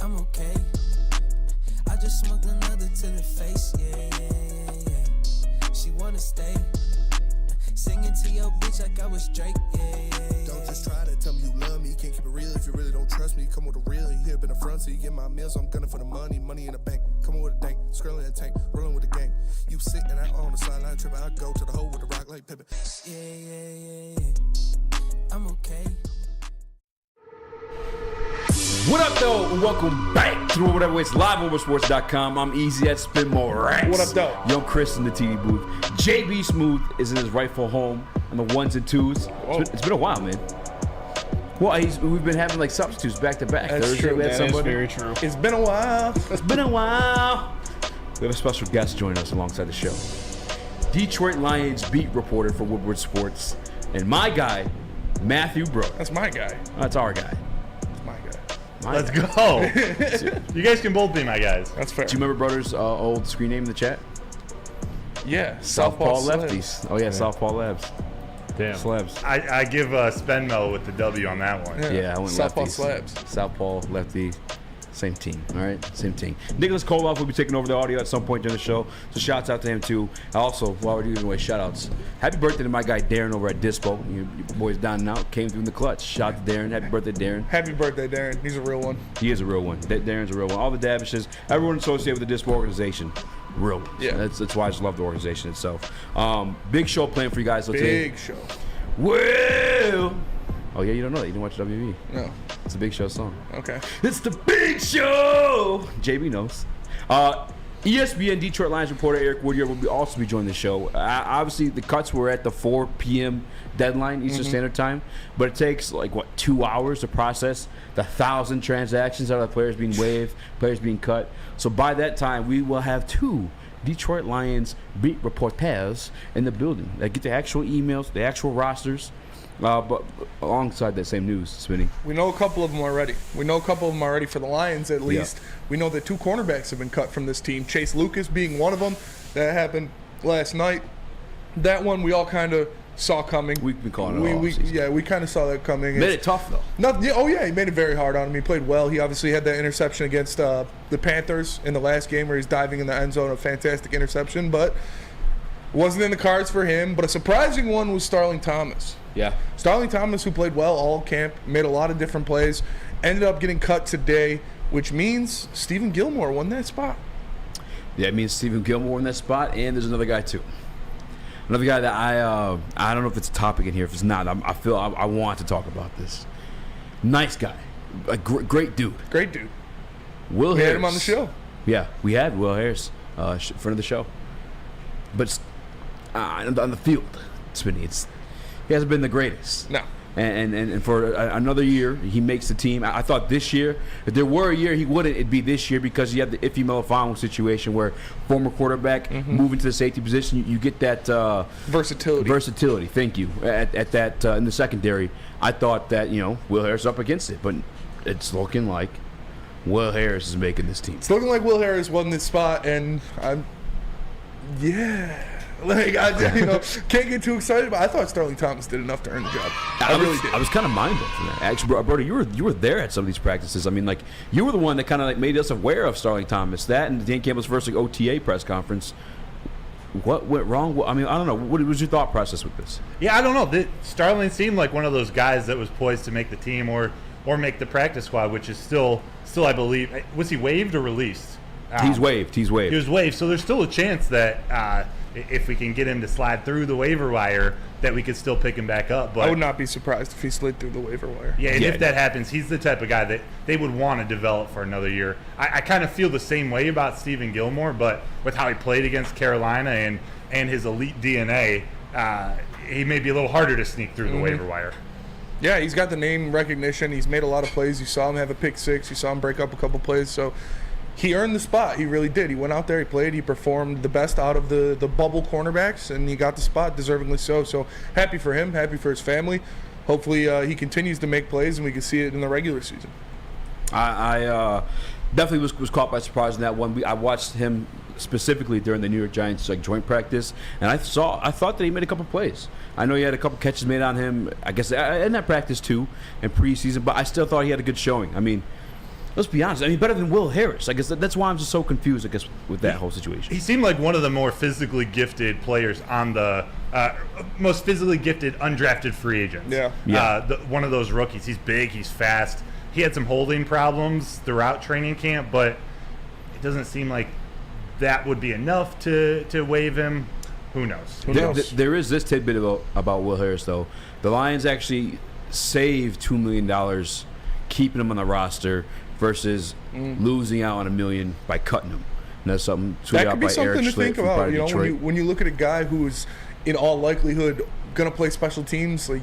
I'm okay. I just smoked another to the face, yeah. She wanna stay. Singing to your bitch like I was Drake, yeah. Don't just try to tell me you love me. Can't keep it real if you really don't trust me. Come with a real, you hit up in the front, so you get my meals. I'm gunning for the money in the bank. Come with a dank, scrolling in the tank, rolling with the gang. You sit and I on the sideline tripping. I go to the hole with the rock like Pippin. Yeah. I'm okay. What up, though? And welcome back to Whatever It's live on Woodward.com. I'm Easy at Spin More Rax. What up, though? Young Chris in the TV booth. JB Smooth is in his rightful home on the ones and twos. It's been a while, man. Well, we've been having like substitutes back to back. That's Thursday, true, we had man. somebody. It's very true. It's been a while. It's been a while. We have a special guest joining us alongside the show. Detroit Lions beat reporter for Woodward Sports, and my guy, Matthew Brooke. That's my guy. That's our guy. That's my guy. Let's go. You guys can both be my guys. That's fair. Do you remember Brothers' old screen name in the chat? Yeah. Southpaw Slabs. Lefties. Oh, yeah, Southpaw Labs. Damn. Slabs. I give Spenmo with the W on that one. Yeah, I went Southpaw lefties. Slabs. Southpaw, lefty, same team. All right, same team. Nicholas Koloff will be taking over the audio at some point during the show, so shouts out to him too. Also, while we're giving away shout outs, happy birthday to my guy Darren over at Dispo. Your boys down and out came through in the clutch. Shout out to Darren. Happy birthday, Darren. Happy birthday, Darren. He's a real one. He is a real one. Darren's a real one. All the Davishes, everyone associated with the Dispo organization, real ones. Yeah. That's why I just love the organization itself. Big show playing for you guys. So today, Big show. well. Oh yeah, you don't know that. You didn't watch WB. No. It's a Big Show song. Okay. It's the Big Show. JB knows. ESPN Detroit Lions reporter Eric Woodyard will also be joining the show. Obviously, the cuts were at the 4 p.m. deadline Eastern Standard Time, but it takes 2 hours to process the 1,000 transactions out of the players being waived, players being cut. So by that time, we will have 2 Detroit Lions beat reporters in the building that get the actual emails, the actual rosters. But alongside that same news, Spinny. We know a couple of them already. For the Lions, at least. Yeah. We know that 2 cornerbacks have been cut from this team. Chase Lucas being one of them. That happened last night. That one we all kind of saw coming. We've been calling it all season. Yeah, we kind of saw that coming. Made it tough, though. He made it very hard on him. He played well. He obviously had that interception against the Panthers in the last game where he's diving in the end zone. A fantastic interception, but wasn't in the cards for him. But a surprising one was Starling Thomas. Yeah. Starling Thomas, who played well all camp, made a lot of different plays, ended up getting cut today, which means Stephen Gilmore won that spot. Yeah, it means Stephen Gilmore in that spot, and there's another guy too. Another guy that I don't know if it's a topic in here. If it's not, I want to talk about this. Nice guy, a great dude. Great dude. Will Harris. We had him on the show. Yeah, we had Will Harris, friend of the show. But on the field, Spinny, he hasn't been the greatest. No. And for another year, he makes the team. I thought this year, if there were a year he wouldn't, it'd be this year because you have the Iffy Melifonwu situation where former quarterback moving to the safety position, you get that versatility. Thank you. At that in the secondary, I thought that Will Harris up against it, but it's looking like Will Harris is making this team. It's looking like Will Harris won this spot, and can't get too excited, but I thought Starling Thomas did enough to earn the job. I really did. I was kind of mind blown from that. Actually, brother, you were there at some of these practices. I mean, you were the one that kind of made us aware of Starling Thomas. That and Dan Campbell's first OTA press conference. What went wrong? I mean, I don't know. What was your thought process with this? Yeah, I don't know. Starling seemed like one of those guys that was poised to make the team or make the practice squad, which is still I believe. Was he waived or released? He's waived. He was waived. So there's still a chance that if we can get him to slide through the waiver wire, that we could still pick him back up. But I would not be surprised if he slid through the waiver wire. Yeah, and if that happens, he's the type of guy that they would want to develop for another year. I kind of feel the same way about Stephen Gilmore, but with how he played against Carolina and his elite DNA, he may be a little harder to sneak through the waiver wire. Yeah, he's got the name recognition. He's made a lot of plays. You saw him have a pick six. You saw him break up a couple plays. So he earned the spot. He really did. He went out there, he played, he performed the best out of the bubble cornerbacks, and he got the spot, deservingly so. So happy for him, happy for his family. Hopefully he continues to make plays, and we can see it in the regular season. I definitely was caught by surprise in that one. I watched him specifically during the New York Giants joint practice, and I thought that he made a couple plays. I know he had a couple catches made on him, I guess, in that practice too, in preseason, but I still thought he had a good showing. I mean, Let's be honest. I mean, better than Will Harris. I guess that's why I'm just so confused, I guess, with that whole situation. He seemed like one of the more physically gifted players on the most physically gifted undrafted free agents. Yeah. One of those rookies. He's big. He's fast. He had some holding problems throughout training camp, but it doesn't seem like that would be enough to waive him. Who knows? There is this tidbit about Will Harris, though. The Lions actually saved $2 million keeping him on the roster versus losing out on $1 million by cutting him. And that's something tweeted out by Eric to think about. You know, when you look at a guy who's in all likelihood going to play special teams, like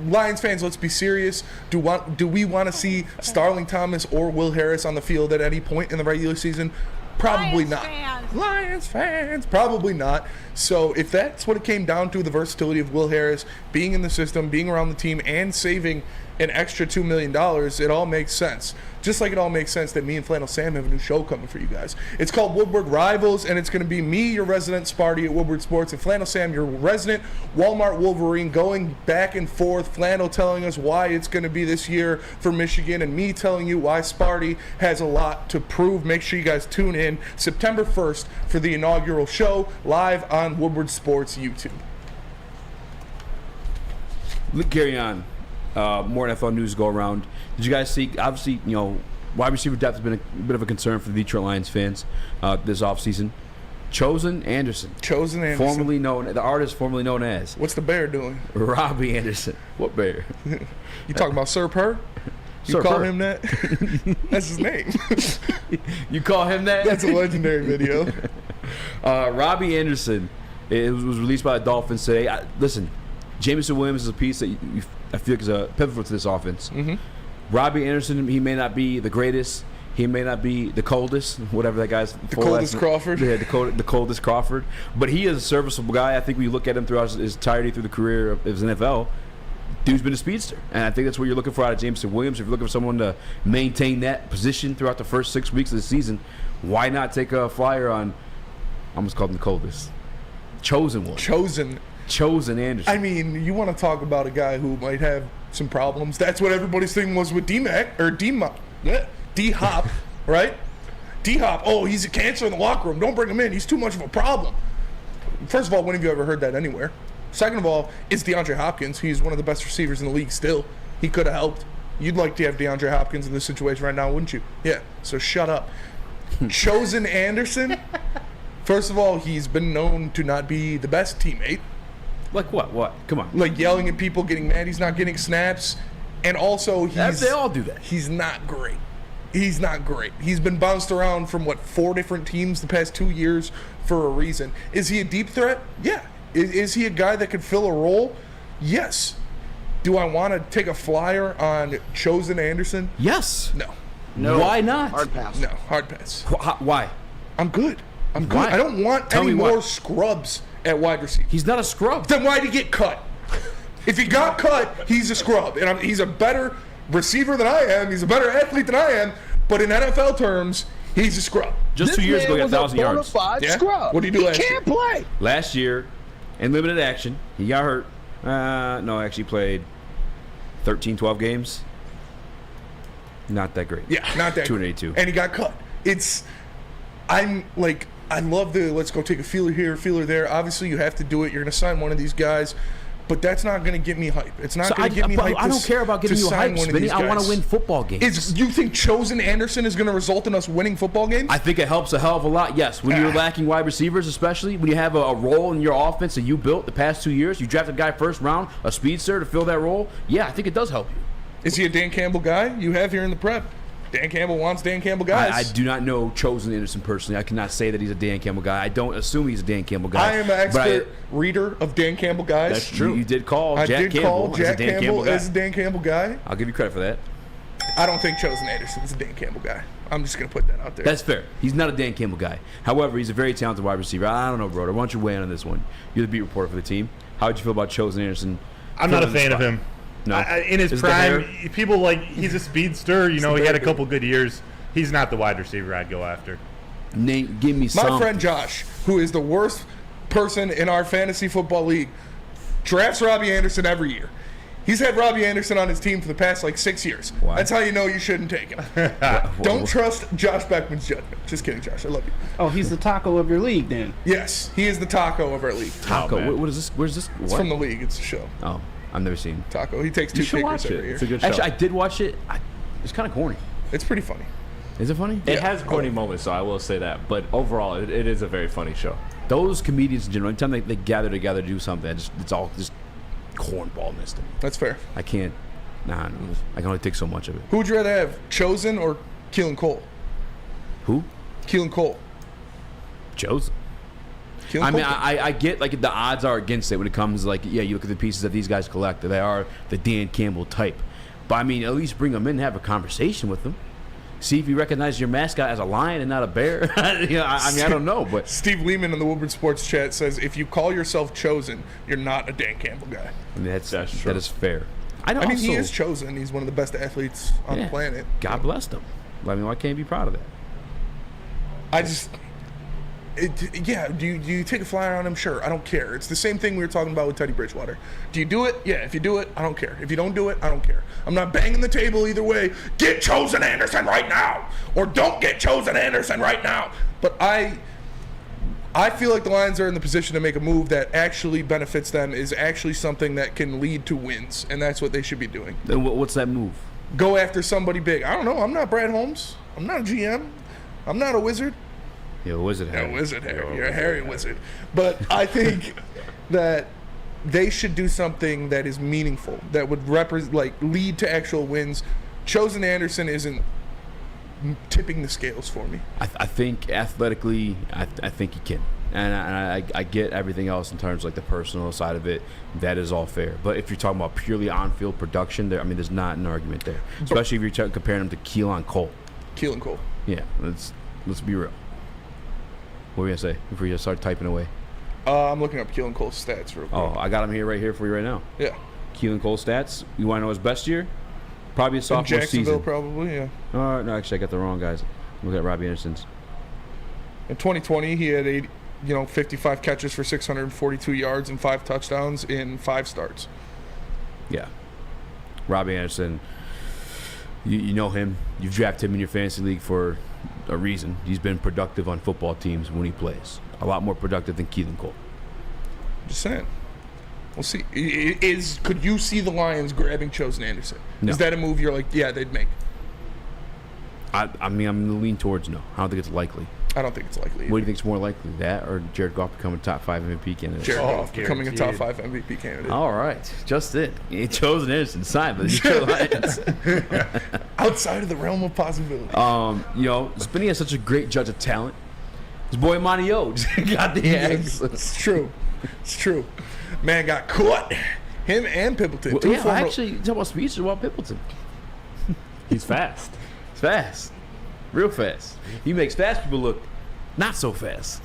Lions fans, let's be serious. Do we want to see Starling Thomas or Will Harris on the field at any point in the regular season? Probably not. Lions fans, probably not. So if that's what it came down to, the versatility of Will Harris being in the system, being around the team, and saving an extra $2 million, it all makes sense. Just like it all makes sense that me and Flannel Sam have a new show coming for you guys. It's called Woodward Rivals, and it's going to be me, your resident Sparty at Woodward Sports, and Flannel Sam, your resident Walmart Wolverine, going back and forth. Flannel telling us why it's going to be this year for Michigan, and me telling you why Sparty has a lot to prove. Make sure you guys tune in September 1st for the inaugural show, live on Woodward Sports YouTube. Let's carry on. More NFL news go around. Did you guys see, obviously, you know, wide receiver depth has been a bit of a concern for the Detroit Lions fans this offseason. Chosen Anderson. Formerly known, the artist formerly known as. What's the bear doing? Robbie Anderson. What bear? You talking about Sir Purr? You Sir call Purr. him that? That's his name. You call him that? That's a legendary video. Robbie Anderson. It was released by the Dolphins today. Listen, Jameson Williams is a piece that I feel like is a pivotal to this offense. Mm-hmm. Robbie Anderson, he may not be the greatest. He may not be the coldest, whatever that guy's. The coldest Crawford. Yeah, the coldest Crawford. But he is a serviceable guy. I think when you look at him throughout his entirety through the career of his NFL, dude's been a speedster. And I think that's what you're looking for out of Jameson Williams. If you're looking for someone to maintain that position throughout the first 6 weeks of the season, why not take a flyer on, I almost called him the coldest, Chosen one. Chosen Anderson. I mean, you want to talk about a guy who might have some problems. That's what everybody's thing was with D-Mac, or D-Hop, right? D-Hop, oh, he's a cancer in the locker room. Don't bring him in. He's too much of a problem. First of all, when have you ever heard that anywhere? Second of all, it's DeAndre Hopkins. He's one of the best receivers in the league still. He could have helped. You'd like to have DeAndre Hopkins in this situation right now, wouldn't you? Yeah, so shut up. Chosen Anderson, first of all, he's been known to not be the best teammate. Like what? What? Come on. Like yelling at people, getting mad he's not getting snaps. And also, They all do that. He's not great. He's not great. He's been bounced around from, 4 different teams the past 2 years for a reason. Is he a deep threat? Yeah. Is he a guy that could fill a role? Yes. Do I want to take a flyer on Chosen Anderson? Yes. No. Why not? Hard pass. No. Hard pass. Why? I'm good. Why? I don't want Tell any me why. more scrubs at wide receiver. He's not a scrub. Then why'd he get cut? If he got cut, he's a scrub. And he's a better receiver than I am. He's a better athlete than I am. But in NFL terms, he's a scrub. Just 2 years ago, he got 1,000 yards. Yeah? Scrub. What did he do last year? He can't play. Last year, in limited action, he got hurt. No, actually played 13, 12 games. Not that great. Yeah, not that 282. And he got cut. I love the let's go take a feeler here, feeler there. Obviously, you have to do it. You're going to sign one of these guys. But that's not going to get me hype. It's not going to get me hype. I don't care about getting you hype, Spinny. I want to win football games. You think Chosen Anderson is going to result in us winning football games? I think it helps a hell of a lot, yes. When you're lacking wide receivers, especially when you have a role in your offense that you built the past 2 years, you drafted a guy first round, a speedster to fill that role. Yeah, I think it does help you. Is he a Dan Campbell guy? You have here in the prep. Dan Campbell wants Dan Campbell guys. I do not know Chosen Anderson personally. I cannot say that he's a Dan Campbell guy. I don't assume he's a Dan Campbell guy. I am an expert reader of Dan Campbell guys. That's true. You did call Jack Campbell as a Dan Campbell guy. as a Dan Campbell guy. I'll give you credit for that. I don't think Chosen Anderson is a Dan Campbell guy. I'm just going to put that out there. That's fair. He's not a Dan Campbell guy. However, he's a very talented wide receiver. I don't know, Broder. Why don't you weigh in on this one? You're the beat reporter for the team. How would you feel about Chosen Anderson? I'm not a fan of him. No. In his prime, people he's a speedster. He had a couple good years. He's not the wide receiver I'd go after. Nate, give me some. My friend Josh, who is the worst person in our fantasy football league, drafts Robbie Anderson every year. He's had Robbie Anderson on his team for the past 6 years. Why? That's how you know you shouldn't take him. Don't trust Josh Beckman's judgment. Just kidding, Josh. I love you. Oh, he's the taco of your league then. Yes, he is the taco of our league. Taco. man. What is this? Where's this? It's What? from the league. It's a show. Oh, I've never seen. Taco. He takes You 2 should watch kickers it. every year. It's a good show. Actually, I did watch it. It's kind of corny. It's pretty funny. Is it funny? It has corny moments, so I will say that. But overall, it is a very funny show. Those comedians in general, anytime they gather together to do something, it's all just cornballness to me. That's fair. I can't. Nah, I can only take so much of it. Who would you rather have, Chosen or Keelan Cole? Who? Keelan Cole. Joe's. Keelan I mean, Cole. I get the odds are against it when it comes you look at the pieces that these guys collect. They are the Dan Campbell type. But I mean, at least bring them in and have a conversation with them. See if you recognize your mascot as a lion and not a bear. I don't know, but Steve Lehman in the Woodward Sports chat says, if you call yourself Chosen, you're not a Dan Campbell guy. I mean, That's true. that is fair. I mean, he is chosen. He's one of the best athletes on the planet. God bless them. I mean, why can't you be proud of that? I just, do you take a flyer on him? Sure, I don't care. It's the same thing we were talking about with Teddy Bridgewater. Do you do it? Yeah, if you do it, I don't care. If you don't do it, I don't care. I'm not banging the table either way. Get Chosen Anderson right now, or don't get Chosen Anderson right now. But I feel like the Lions are in the position to make a move that actually benefits them, is actually something that can lead to wins, and that's what they should be doing. Then what's that move? Go after somebody big. I don't know. I'm not Brad Holmes. I'm not a GM. I'm not a wizard. You're a wizard, Harry. A wizard, Harry. You're a Harry wizard. But I think that they should do something that is meaningful, that would lead to actual wins. Chosen Anderson isn't tipping the scales for me. I think athletically, I think he can. And I get everything else in terms of the personal side of it. That is all fair. But if you're talking about purely on-field production, there's not an argument there. Especially if you're comparing him to Keelan Cole. Keelan Cole. Yeah, let's be real. What were you going to say before you start typing away? I'm looking up Keelan Cole's stats real quick. Oh, I got him right here for you right now. Yeah. Keelan Cole stats. You want to know his best year? Probably a In sophomore Jacksonville, season. probably, yeah. No, actually, I got the wrong guys. Look at Robbie Anderson's. In 2020, he had 55 catches for 642 yards and 5 touchdowns in 5 starts. Yeah. Robbie Anderson, you know him. You've drafted him in your fantasy league for a reason. He's been productive on football teams when he plays. A lot more productive than Keelan Cole. Just saying. We'll see. Could you see the Lions grabbing Chosen Anderson? No. Is that a move you're like, yeah, they'd make? I mean, I'm going to lean towards no. I don't think it's likely. I don't think it's likely. What do you think is more likely, that or Jared Goff becoming a top 5 MVP candidate? Jared Goff becoming a top guaranteed. 5 MVP candidate. All right, just it. He chose an Anderson side, but he chose Lions. Outside of the realm of possibility. Spinney is such a great judge of talent. His boy Monty O just got the axe. It's true. It's true. Man got caught. Him and Pimpleton. Well, yeah, actually, talk about speeches about Pimpleton. He's fast. It's fast. Real fast. He makes fast people look not so fast.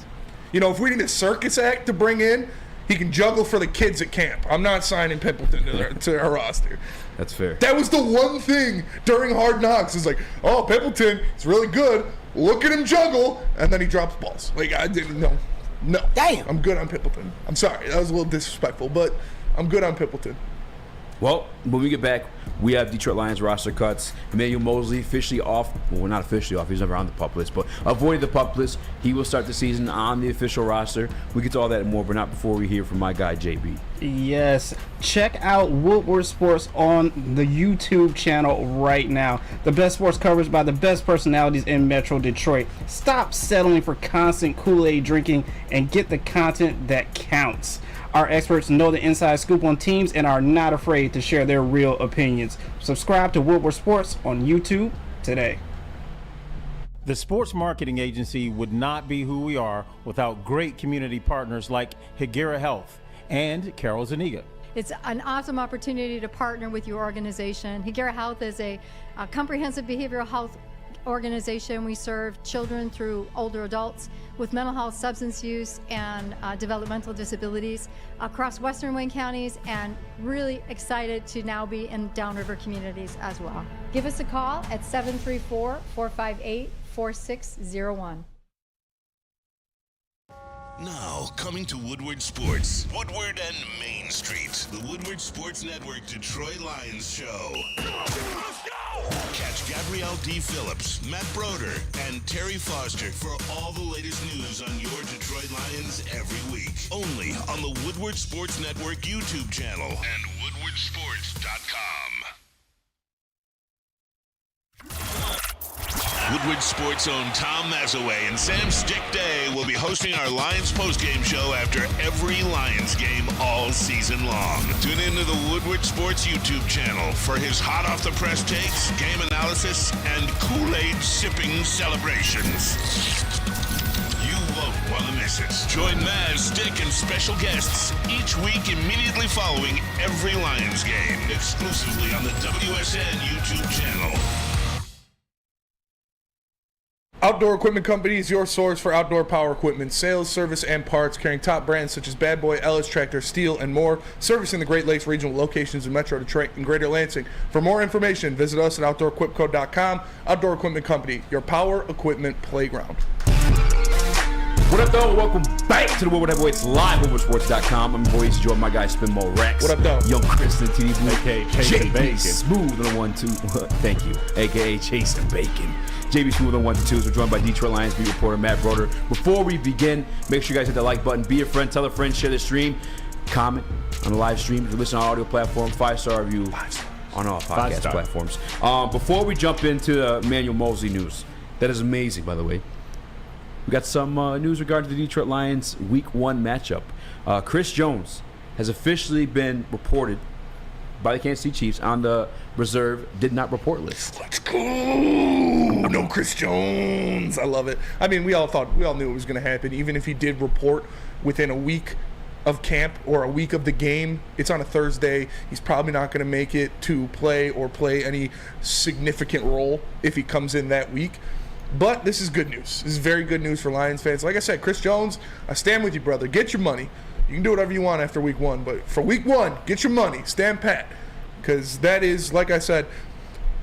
If we need a circus act to bring in, he can juggle for the kids at camp. I'm not signing Pimpleton to our roster. That's fair. That was the one thing during Hard Knocks. It's like, oh, Pimpleton is really good. Look at him juggle, and then he drops balls. I didn't know. No. Damn. I'm good on Pimpleton. I'm sorry. That was a little disrespectful, but I'm good on Pimpleton. Well, when we get back, we have Detroit Lions roster cuts. Emmanuel Mosley officially off. Well, not officially off. He's never on the PUP list, but avoided the PUP list. He will start the season on the official roster. We get to all that and more, but not before we hear from my guy, JB. Yes. Check out Woodward Sports on the YouTube channel right now. The best sports coverage by the best personalities in Metro Detroit. Stop settling for constant Kool-Aid drinking and get the content that counts. Our experts know the inside scoop on teams and are not afraid to share their real opinions. Subscribe to Woodward Sports on YouTube today. The sports marketing agency would not be who we are without great community partners like Higuera Health and Carol Zaniga. It's an awesome opportunity to partner with your organization. Higuera Health is a comprehensive behavioral health organization. We serve children through older adults with mental health, substance use, and developmental disabilities across Western Wayne counties, and really excited to now be in downriver communities as well. Give us a call at 734-458-4601. Now, coming to Woodward Sports. Woodward and Main Street. The Woodward Sports Network Detroit Lions Show. Let's go! Catch Gabrielle D. Phillips, Matt Broder, and Terry Foster for all the latest news on your Detroit Lions every week. Only on the Woodward Sports Network YouTube channel and woodwardsports.com. Woodward Sports' own Tom Mazaway and Sam Stick Day will be hosting our Lions postgame show after every Lions game all season long. Tune into the Woodward Sports YouTube channel for his hot-off-the-press takes, game analysis, and Kool-Aid sipping celebrations. You won't want to miss it. Join Maz, Stick, and special guests each week immediately following every Lions game, exclusively on the WSN YouTube channel. Outdoor Equipment Company is your source for outdoor power equipment, sales, service, and parts, carrying top brands such as Bad Boy, Ellis Tractor, Steel, and more, servicing the Great Lakes regional locations in Metro Detroit and Greater Lansing. For more information, visit us at OutdoorEquipCo.com. Outdoor Equipment Company, your power equipment playground. What up, though? Welcome back to the Woodward Heavyweights live over sports.com. I'm your boys, joined my guy Spinball Rex. What up, though? Young Kristen TD Blue, A.K.A. Chasing Bacon. Smooth on the 1-2. Thank you. A.K.A. Chasing Bacon. JB Smooth on 1-2s. We're joined by Detroit Lions beat reporter Matt Broder. Before we begin, make sure you guys hit the like button. Be a friend. Tell a friend. Share the stream. Comment on the live stream. If you listen on audio platform, 5-star review on all podcast platforms. Before we jump into the Emmanuel Mosley news, that is amazing, by the way. We got some news regarding the Detroit Lions Week 1 matchup. Chris Jones has officially been reported by the Kansas City Chiefs on the reserve did not report list. Let's go! No Chris Jones. I love it. I mean, we all knew it was going to happen. Even if he did report within a week of camp or a week of the game, it's on a Thursday. He's probably not going to make it to play any significant role if he comes in that week. But this is good news. This is very good news for Lions fans. Like I said, Chris Jones, I stand with you, brother. Get your money. You can do whatever you want after Week 1, but for Week 1, get your money. Stand pat. Because that is, like I said,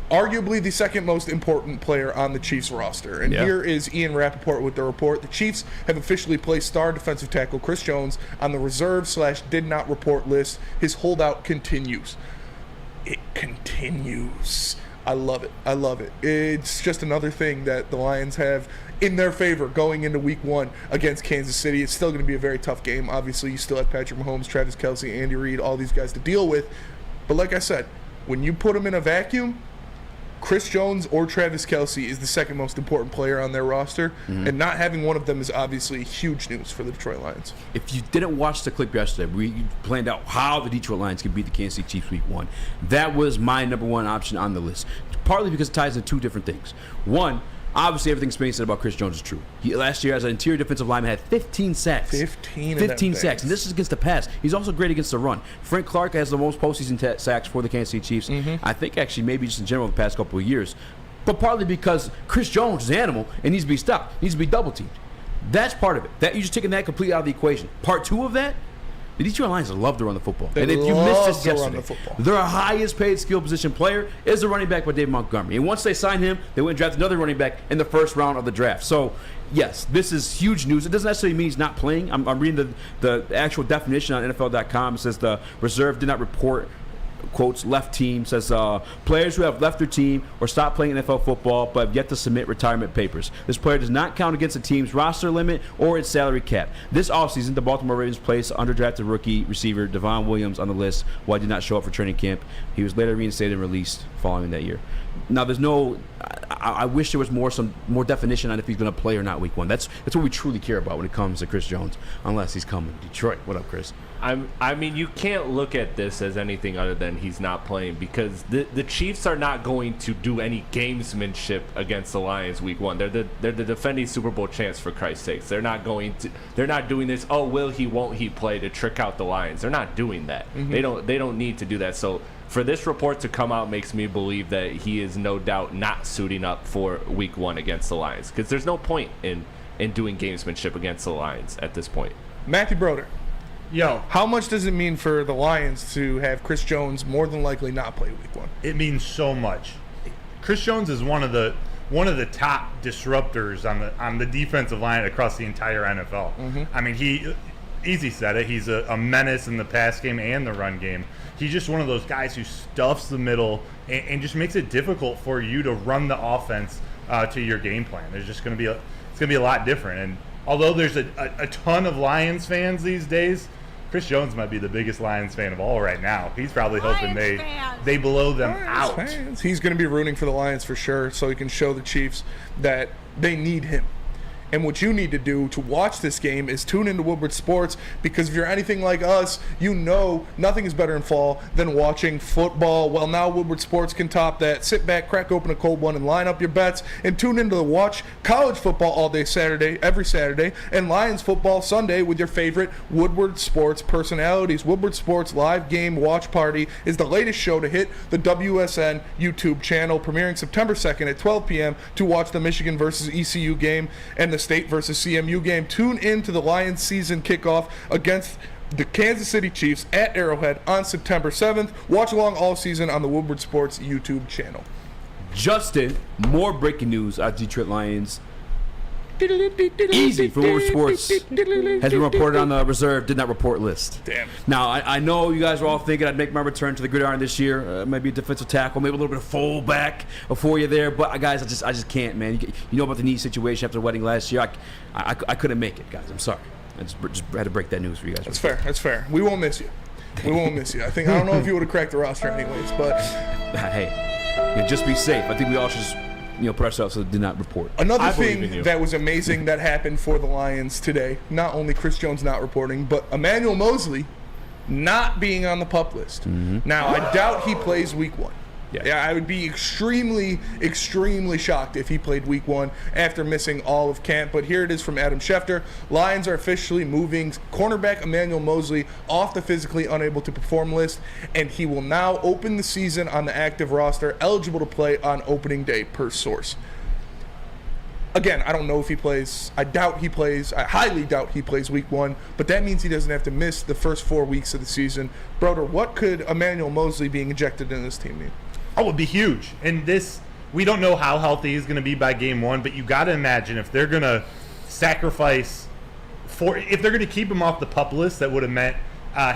arguably the second most important player on the Chiefs roster. And here is Ian Rappaport with the report. The Chiefs have officially placed star defensive tackle Chris Jones on the reserve/did not report list. His holdout continues. It continues. I love it. I love it. It's just another thing that the Lions have in their favor going into Week 1 against Kansas City. It's still going to be a very tough game. Obviously, you still have Patrick Mahomes, Travis Kelce, Andy Reid, all these guys to deal with. But like I said, when you put them in a vacuum, Chris Jones or Travis Kelce is the second most important player on their roster, and not having one of them is obviously huge news for the Detroit Lions. If you didn't watch the clip yesterday, we planned out how the Detroit Lions could beat the Kansas City Chiefs Week 1. That was my number one option on the list, partly because it ties into two different things. One, obviously everything Spain said about Chris Jones is true. He, last year as an interior defensive lineman, had 15 sacks. 15 sacks, and this is against the pass. He's also great against the run. Frank Clark has the most postseason sacks for the Kansas City Chiefs. I think actually maybe just in general the past couple of years. But partly because Chris Jones is an animal and needs to be stopped, needs to be double teamed. That's part of it. That you're just taking that completely out of the equation. Part two of that, the Detroit Lions love to run the football. And if you missed this yesterday, their highest paid skill position player is the running back by David Montgomery. And once they signed him, they went and drafted another running back in the first round of the draft. So, yes, this is huge news. It doesn't necessarily mean he's not playing. I'm reading the actual definition on NFL.com. It says the reserve did not report, quotes, left team, says players who have left their team or stopped playing NFL football but have yet to submit retirement papers. This player does not count against the team's roster limit or its salary cap. This offseason, the Baltimore Ravens placed underdrafted rookie receiver Devon Williams on the list while he did not show up for training camp. He was later reinstated and released following that year. Now, there's no... I wish there was some more definition on if he's going to play or not Week 1. That's what we truly care about when it comes to Chris Jones, unless he's coming to Detroit. What up, Chris? I mean, you can't look at this as anything other than he's not playing, because the Chiefs are not going to do any gamesmanship against the Lions Week 1. They're the defending Super Bowl champs, for Christ's sakes. They're not doing this. Oh, will he? Won't he play to trick out the Lions? They're not doing that. They don't need to do that. So for this report to come out makes me believe that he is no doubt not suiting up for Week 1 against the Lions, because there's no point in doing gamesmanship against the Lions at this point. Matthew Broder. Yo, how much does it mean for the Lions to have Chris Jones more than likely not play Week 1? It means so much. Chris Jones is one of the one of the top disruptors on the defensive line across the entire NFL. I mean, Easy said it. He's a menace in the pass game and the run game. He's just one of those guys who stuffs the middle and just makes it difficult for you to run the offense to your game plan. There's just going to be a lot different. And although there's a ton of Lions fans these days, Chris Jones might be the biggest Lions fan of all right now. He's probably hoping they blow them out. Fans. He's going to be rooting for the Lions for sure, so he can show the Chiefs that they need him. And what you need to do to watch this game is tune into Woodward Sports, because if you're anything like us, you know nothing is better in fall than watching football. Well, now Woodward Sports can top that. Sit back, crack open a cold one, and line up your bets, and tune into the watch college football all day Saturday, every Saturday, and Lions football Sunday with your favorite Woodward Sports personalities. Woodward Sports Live Game Watch Party is the latest show to hit the WSN YouTube channel, premiering September 2nd at 12 p.m. to watch the Michigan versus ECU game and the State versus CMU game. Tune in to the Lions season kickoff against the Kansas City Chiefs at Arrowhead on September 7th. Watch along all season on the Woodward Sports YouTube channel. Justin, more breaking news at Detroit Lions. Easy for Woodward Sports has been reported on the reserve did not report list. Damn. Now I know you guys are all thinking I'd make my return to the gridiron this year. Maybe a defensive tackle, maybe a little bit of fullback for you there. But guys, I just can't, man. You know about the knee situation after the wedding last year. I couldn't make it, guys. I'm sorry. I just had to break that news for you guys. That's fair. That's fair. We won't miss you. We won't miss you. I don't know if you would have cracked the roster anyways, but hey, just be safe. I think we all should just put ourselves so did not report. Another thing that was amazing that happened for the Lions today, not only Chris Jones not reporting, but Emmanuel Moseley not being on the PUP list. Now, I doubt he plays week 1. Yeah, I would be extremely, extremely shocked if he played week 1 after missing all of camp. But here it is from Adam Schefter. Lions are officially moving cornerback Emmanuel Moseley off the physically unable to perform list, and he will now open the season on the active roster, eligible to play on opening day per source. Again, I don't know if he plays. I doubt he plays. I highly doubt he plays week 1, but that means he doesn't have to miss the first 4 weeks of the season. Broder, what could Emmanuel Moseley being injected in this team mean? Oh, it would be huge. And we don't know how healthy he's going to be by game 1, but you got to imagine if they're going to sacrifice if they're going to keep him off the PUP list, that would have meant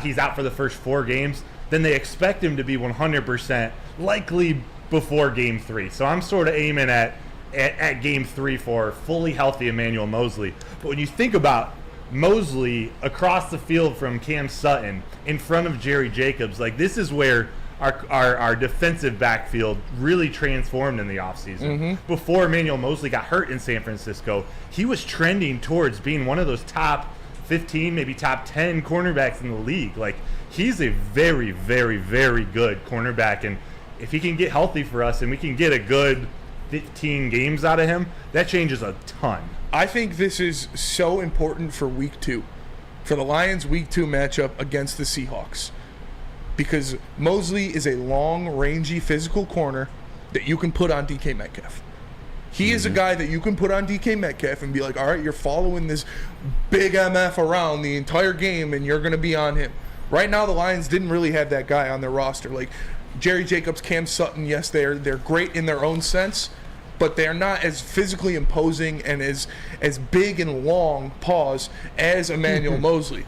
he's out for the first 4 games. Then they expect him to be 100% likely before game 3. So I'm sort of aiming at game 3 for fully healthy Emmanuel Moseley. But when you think about Moseley across the field from Cam Sutton in front of Jerry Jacobs, like this is where our defensive backfield really transformed in the offseason. Before Emmanuel Moseley got hurt in San Francisco, he was trending towards being one of those top 15, maybe top 10 cornerbacks in the league. Like, he's a very, very, very good cornerback, and if he can get healthy for us and we can get a good 15 games out of him, that changes a ton. I think this is so important for week 2, for the Lions' week 2 matchup against the Seahawks. Because Moseley is a long, rangy, physical corner that you can put on DK Metcalf. He is a guy that you can put on DK Metcalf and be like, all right, you're following this big MF around the entire game and you're going to be on him. Right now, the Lions didn't really have that guy on their roster. Like Jerry Jacobs, Cam Sutton, yes, they're great in their own sense, but they're not as physically imposing and as big and long as Emmanuel Moseley.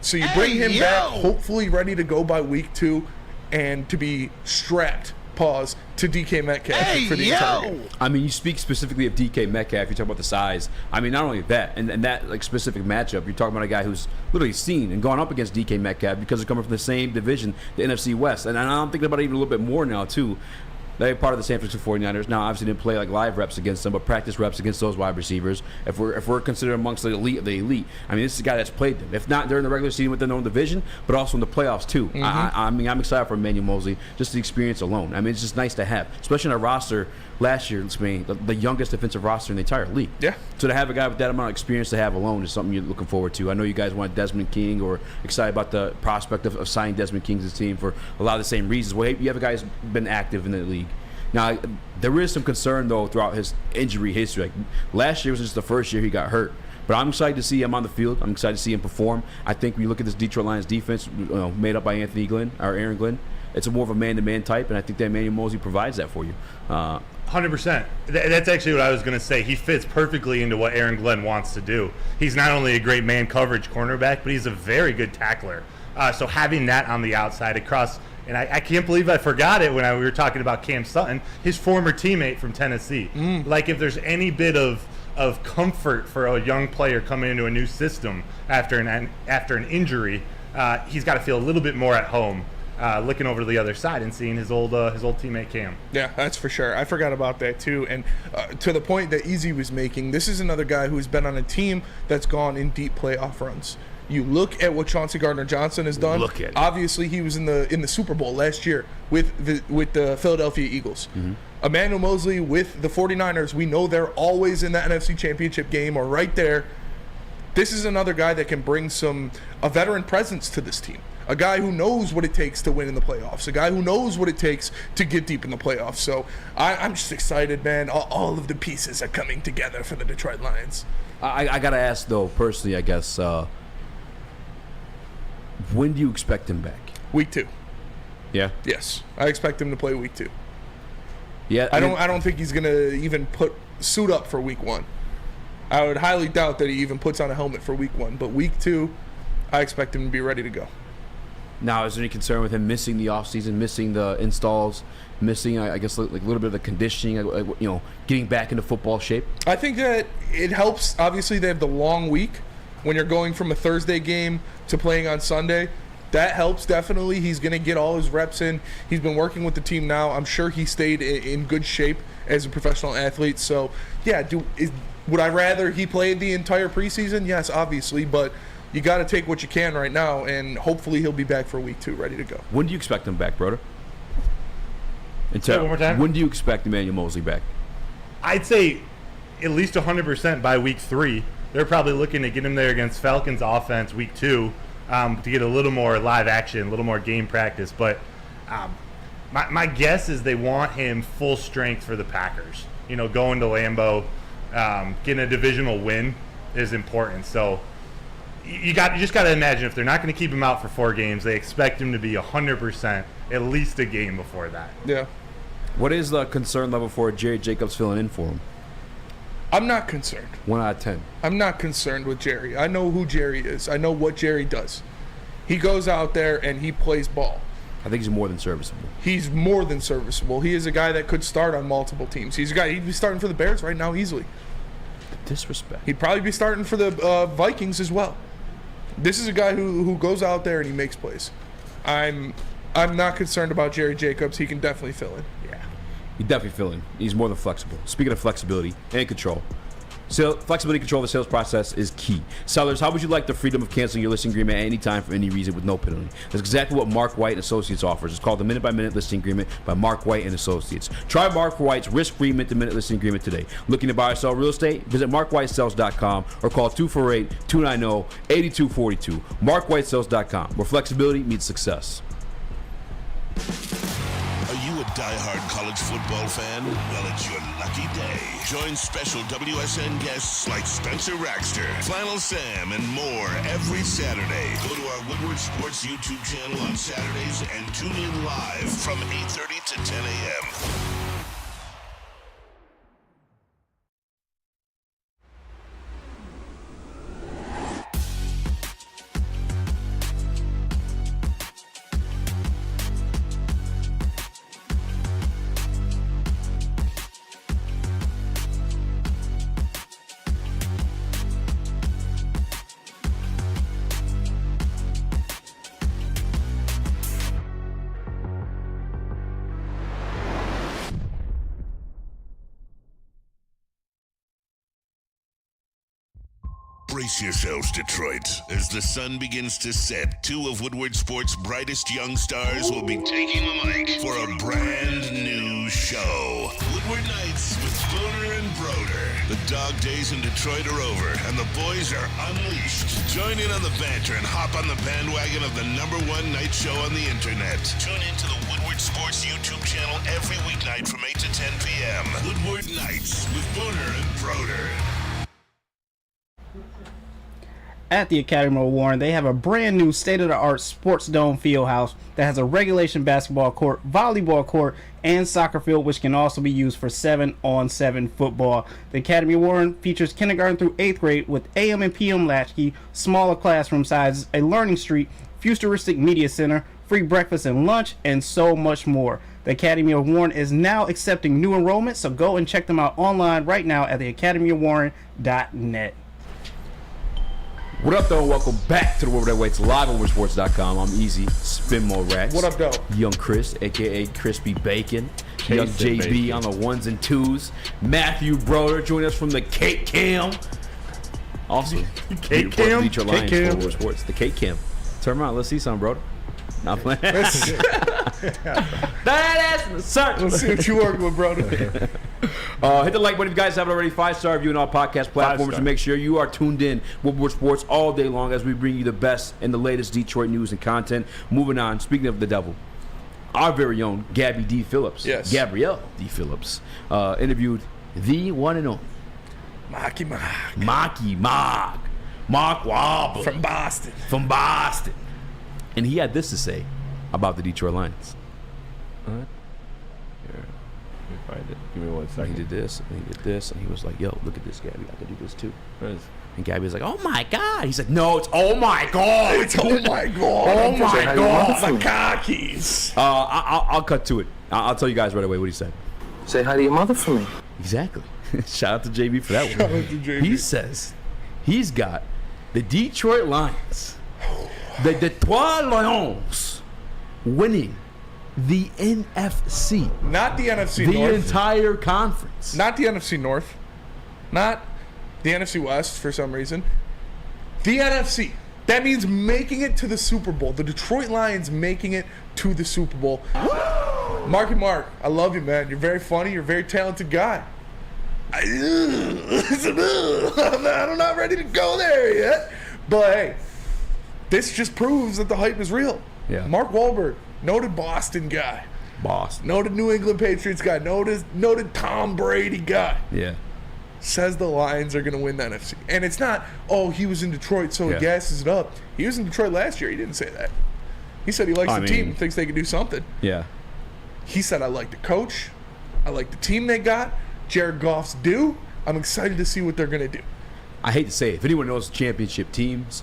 So you bring him back, hopefully ready to go by week 2, and to be strapped, to DK Metcalf for the entire game. I mean, you speak specifically of DK Metcalf. You talk about the size. I mean, not only that, and that like specific matchup, you're talking about a guy who's literally seen and gone up against DK Metcalf because they're coming from the same division, the NFC West. And I'm thinking about it even a little bit more now, too. They're part of the San Francisco 49ers. Now, obviously, didn't play like live reps against them, but practice reps against those wide receivers. If we're considered amongst the elite of the elite, I mean, this is a guy that's played them. If not during the regular season within their own division, but also in the playoffs too. I mean, I'm excited for Emmanuel Moseley, just the experience alone. I mean, it's just nice to have, especially in a roster last year. It's the youngest defensive roster in the entire league. Yeah. So to have a guy with that amount of experience to have alone is something you're looking forward to. I know you guys want Desmond King or excited about the prospect of signing Desmond King to the team for a lot of the same reasons. Well, you have a guy who's been active in the league. Now, there is some concern, though, throughout his injury history. Like, last year was just the first year he got hurt. But I'm excited to see him on the field. I'm excited to see him perform. I think when you look at this Detroit Lions defense, made up by Aaron Glenn, it's more of a man-to-man type, and I think that Emmanuel Moseley provides that for you. 100%. That's actually what I was going to say. He fits perfectly into what Aaron Glenn wants to do. He's not only a great man coverage cornerback, but he's a very good tackler. So having that on the outside across, and I can't believe I forgot it when we were talking about Cam Sutton, his former teammate from Tennessee. Like, if there's any bit of comfort for a young player coming into a new system after an injury, he's got to feel a little bit more at home. Looking over to the other side and seeing his old teammate Cam. Yeah, that's for sure. I forgot about that too. And to the point that Easy was making, this is another guy who's been on a team that's gone in deep playoff runs. You look at what Chauncey Gardner-Johnson has done. Look at it. Obviously, he was in the Super Bowl last year with the Philadelphia Eagles. Emmanuel Mosley with the 49ers. We know they're always in the NFC Championship game or right there. This is another guy that can bring a veteran presence to this team. A guy who knows what it takes to win in the playoffs. A guy who knows what it takes to get deep in the playoffs. So I'm just excited, man. All of the pieces are coming together for the Detroit Lions. I got to ask, though, personally, I guess, when do you expect him back? Week 2. Yeah? Yes. I expect him to play week 2. Yeah. I don't think he's going to even suit up for week 1. I would highly doubt that he even puts on a helmet for week 1. But week 2, I expect him to be ready to go. Now, is there any concern with him missing the offseason, missing the installs, missing, I guess, like a little bit of the conditioning, getting back into football shape? I think that it helps. Obviously, they have the long week when you're going from a Thursday game to playing on Sunday. That helps, definitely. He's going to get all his reps in. He's been working with the team now. I'm sure he stayed in good shape as a professional athlete. So, yeah, would I rather he played the entire preseason? Yes, obviously, but you got to take what you can right now, and hopefully he'll be back for week 2, ready to go. When do you expect him back, brother? Say it one more time. When do you expect Emmanuel Mosley back? I'd say at least 100% by week 3. They're probably looking to get him there against Falcons offense week 2 to get a little more live action, a little more game practice. But my guess is they want him full strength for the Packers. Going to Lambeau, getting a divisional win is important. So you just got to imagine if they're not going to keep him out for 4 games, they expect him to be 100% at least a game before that. Yeah. What is the concern level for Jerry Jacobs filling in for him? I'm not concerned. 1 out of 10. I'm not concerned with Jerry. I know who Jerry is. I know what Jerry does. He goes out there and he plays ball. I think he's more than serviceable. He's more than serviceable. He is a guy that could start on multiple teams. He's a guy, he'd be starting for the Bears right now easily. Disrespect. He'd probably be starting for the Vikings as well. This is a guy who goes out there and he makes plays. I'm not concerned about Jerry Jacobs. He can definitely fill in. Yeah. He definitely fill in. He's more than flexible. Speaking of flexibility and control, flexibility control of the sales process is key. Sellers, how would you like the freedom of canceling your listing agreement at any time for any reason with no penalty? That's exactly what Mark White & Associates offers. It's called the Minute-by-Minute Listing Agreement by Mark White & Associates. Try Mark White's risk-free minute-to-minute listing agreement today. Looking to buy or sell real estate? Visit markwhitesells.com or call 248-290-8242. markwhitesells.com, where flexibility meets success. Are you a diehard college football fan? Well, it's your lucky day. Join special WSN guests like Spencer Raxter, Flannel Sam, and more every Saturday. Go to our Woodward Sports YouTube channel on Saturdays and tune in live from 8:30 to 10 a.m. Brace yourselves, Detroit. As the sun begins to set, 2 of Woodward Sports' brightest young stars will be taking the mic for a brand new show. Woodward Nights with Spooner and Broder. The dog days in Detroit are over, and the boys are unleashed. Join in on the banter and hop on the bandwagon of the #1 night show on the internet. Tune into the Woodward Sports YouTube channel every weeknight from 8 to 10 p.m. Woodward Nights with Spooner and Broder. at the Academy of Warren, they have a brand new state-of-the-art sports dome field house that has a regulation basketball court, volleyball court, and soccer field, which can also be used for 7-on-7 football. The Academy of Warren features kindergarten through 8th grade with AM and PM latchkey, smaller classroom sizes, a learning street, futuristic media center, free breakfast and lunch, and so much more. The Academy of Warren is now accepting new enrollment, so go and check them out online right now at theacademyofwarren.net. What up, though? Welcome back to the Woodward Heavyweights live on WoodSports.com. I'm Easy, Spin More Rax. What up, though? Young Chris, a.k.a. Crispy Bacon. Young JB Bacon. on the ones and twos. Matthew Broder joining us from the Cake Cam. Also, Cake Cam? Detroit Lions Cake for Cam. Woodward Sports. The Cake Cam. Turn around. Let's see something, Broder. Not playing. Let's see what you working with, brother. Hit the like button if you guys haven't already. 5-star review on all podcast platforms to make sure you are tuned in Woodward Sports all day long as we bring you the best and the latest Detroit news and content. Moving on, speaking of the devil, our very own Gabby D. Phillips, Gabrielle D. Phillips, interviewed the one and only Mark Wahlberg from Boston. And he had this to say about the Detroit Lions. Here, let me find it. Give me 1 second. He did this, and he did this, and he was like, yo, look at this, Gabby. I can do this too. What is- And Gabby was like, oh my God. He said, no, it's oh my God. It's oh my God. Oh my God. The car keys. I'll cut to it. I'll tell you guys right away what he said. Say hi to your mother for me. Exactly. Shout out to JB for that one. Shout out to JB. He says he's got the Detroit Lions, the Detroit Lions, winning the NFC. Not the NFC The North. entire conference. Not the NFC North. Not the NFC West for some reason. The NFC. That means making it to the Super Bowl. The Detroit Lions making it to the Super Bowl. Mark, I love you, man. You're very funny. You're a very talented guy. I'm not ready to go there yet. But hey, this just proves that the hype is real. Yeah. Mark Wahlberg, noted Boston guy. Noted New England Patriots guy. Noted Tom Brady guy. Yeah. Says the Lions are going to win the NFC. And it's not, oh, he was in Detroit, so he gasses it up. He was in Detroit last year. He didn't say that. He said he likes the team, thinks they can do something. Yeah. He said, I like the coach. I like the team they got. Jared Goff's due. I'm excited to see what they're going to do. I hate to say it. If anyone knows championship teams,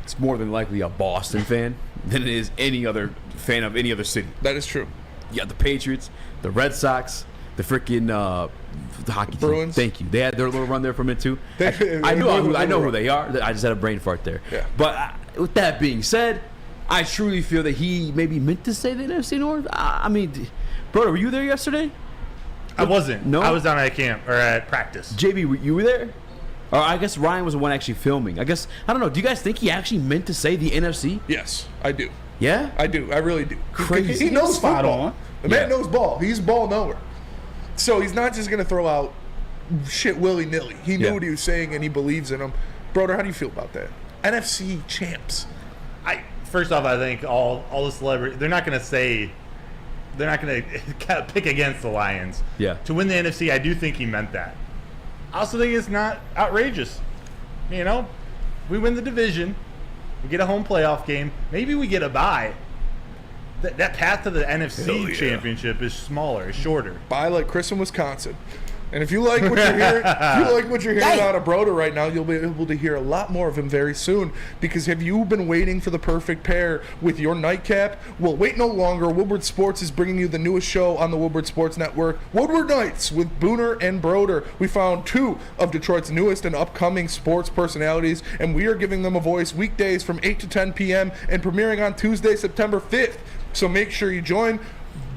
it's more than likely a Boston fan than it is any other fan of any other city. That is true. You got the Patriots, the Red Sox, the freaking the hockey Bruins. team. Thank you. They had their little run there for a minute too. They I know who they are. I just had a brain fart there. Yeah. But with that being said, I truly feel that he maybe meant to say the NFC North. I mean, brother, were you there yesterday? I wasn't. No? I was down at camp or at practice. JB, you were there? Or I guess Ryan was the one actually filming. I don't know. Do you guys think he actually meant to say the NFC? Yes, I do. Yeah? I do. I really do. Crazy. He knows Spot football. on. The man knows ball. He's ball knower. So he's not just going to throw out shit willy-nilly. He knew what he was saying, and he believes in him. Broder, how do you feel about that? NFC champs. First off, I think all the celebrities, they're not going to pick against the Lions. Yeah. To win the NFC, I do think he meant that. I also think it's not outrageous. You know, we win the division, we get a home playoff game, maybe we get a bye. That path to the NFC championship is smaller, is shorter. Bye like Chris in Wisconsin. And if you like what you're hearing, out of Broder right now, you'll be able to hear a lot more of him very soon. Because have you been waiting for the perfect pair with your nightcap? Well, wait no longer. Woodward Sports is bringing you the newest show on the Woodward Sports Network, Woodward Nights with Booner and Broder. We found two of Detroit's newest and upcoming sports personalities, and we are giving them a voice weekdays from 8 to 10 p.m. and premiering on Tuesday, September 5th. So make sure you join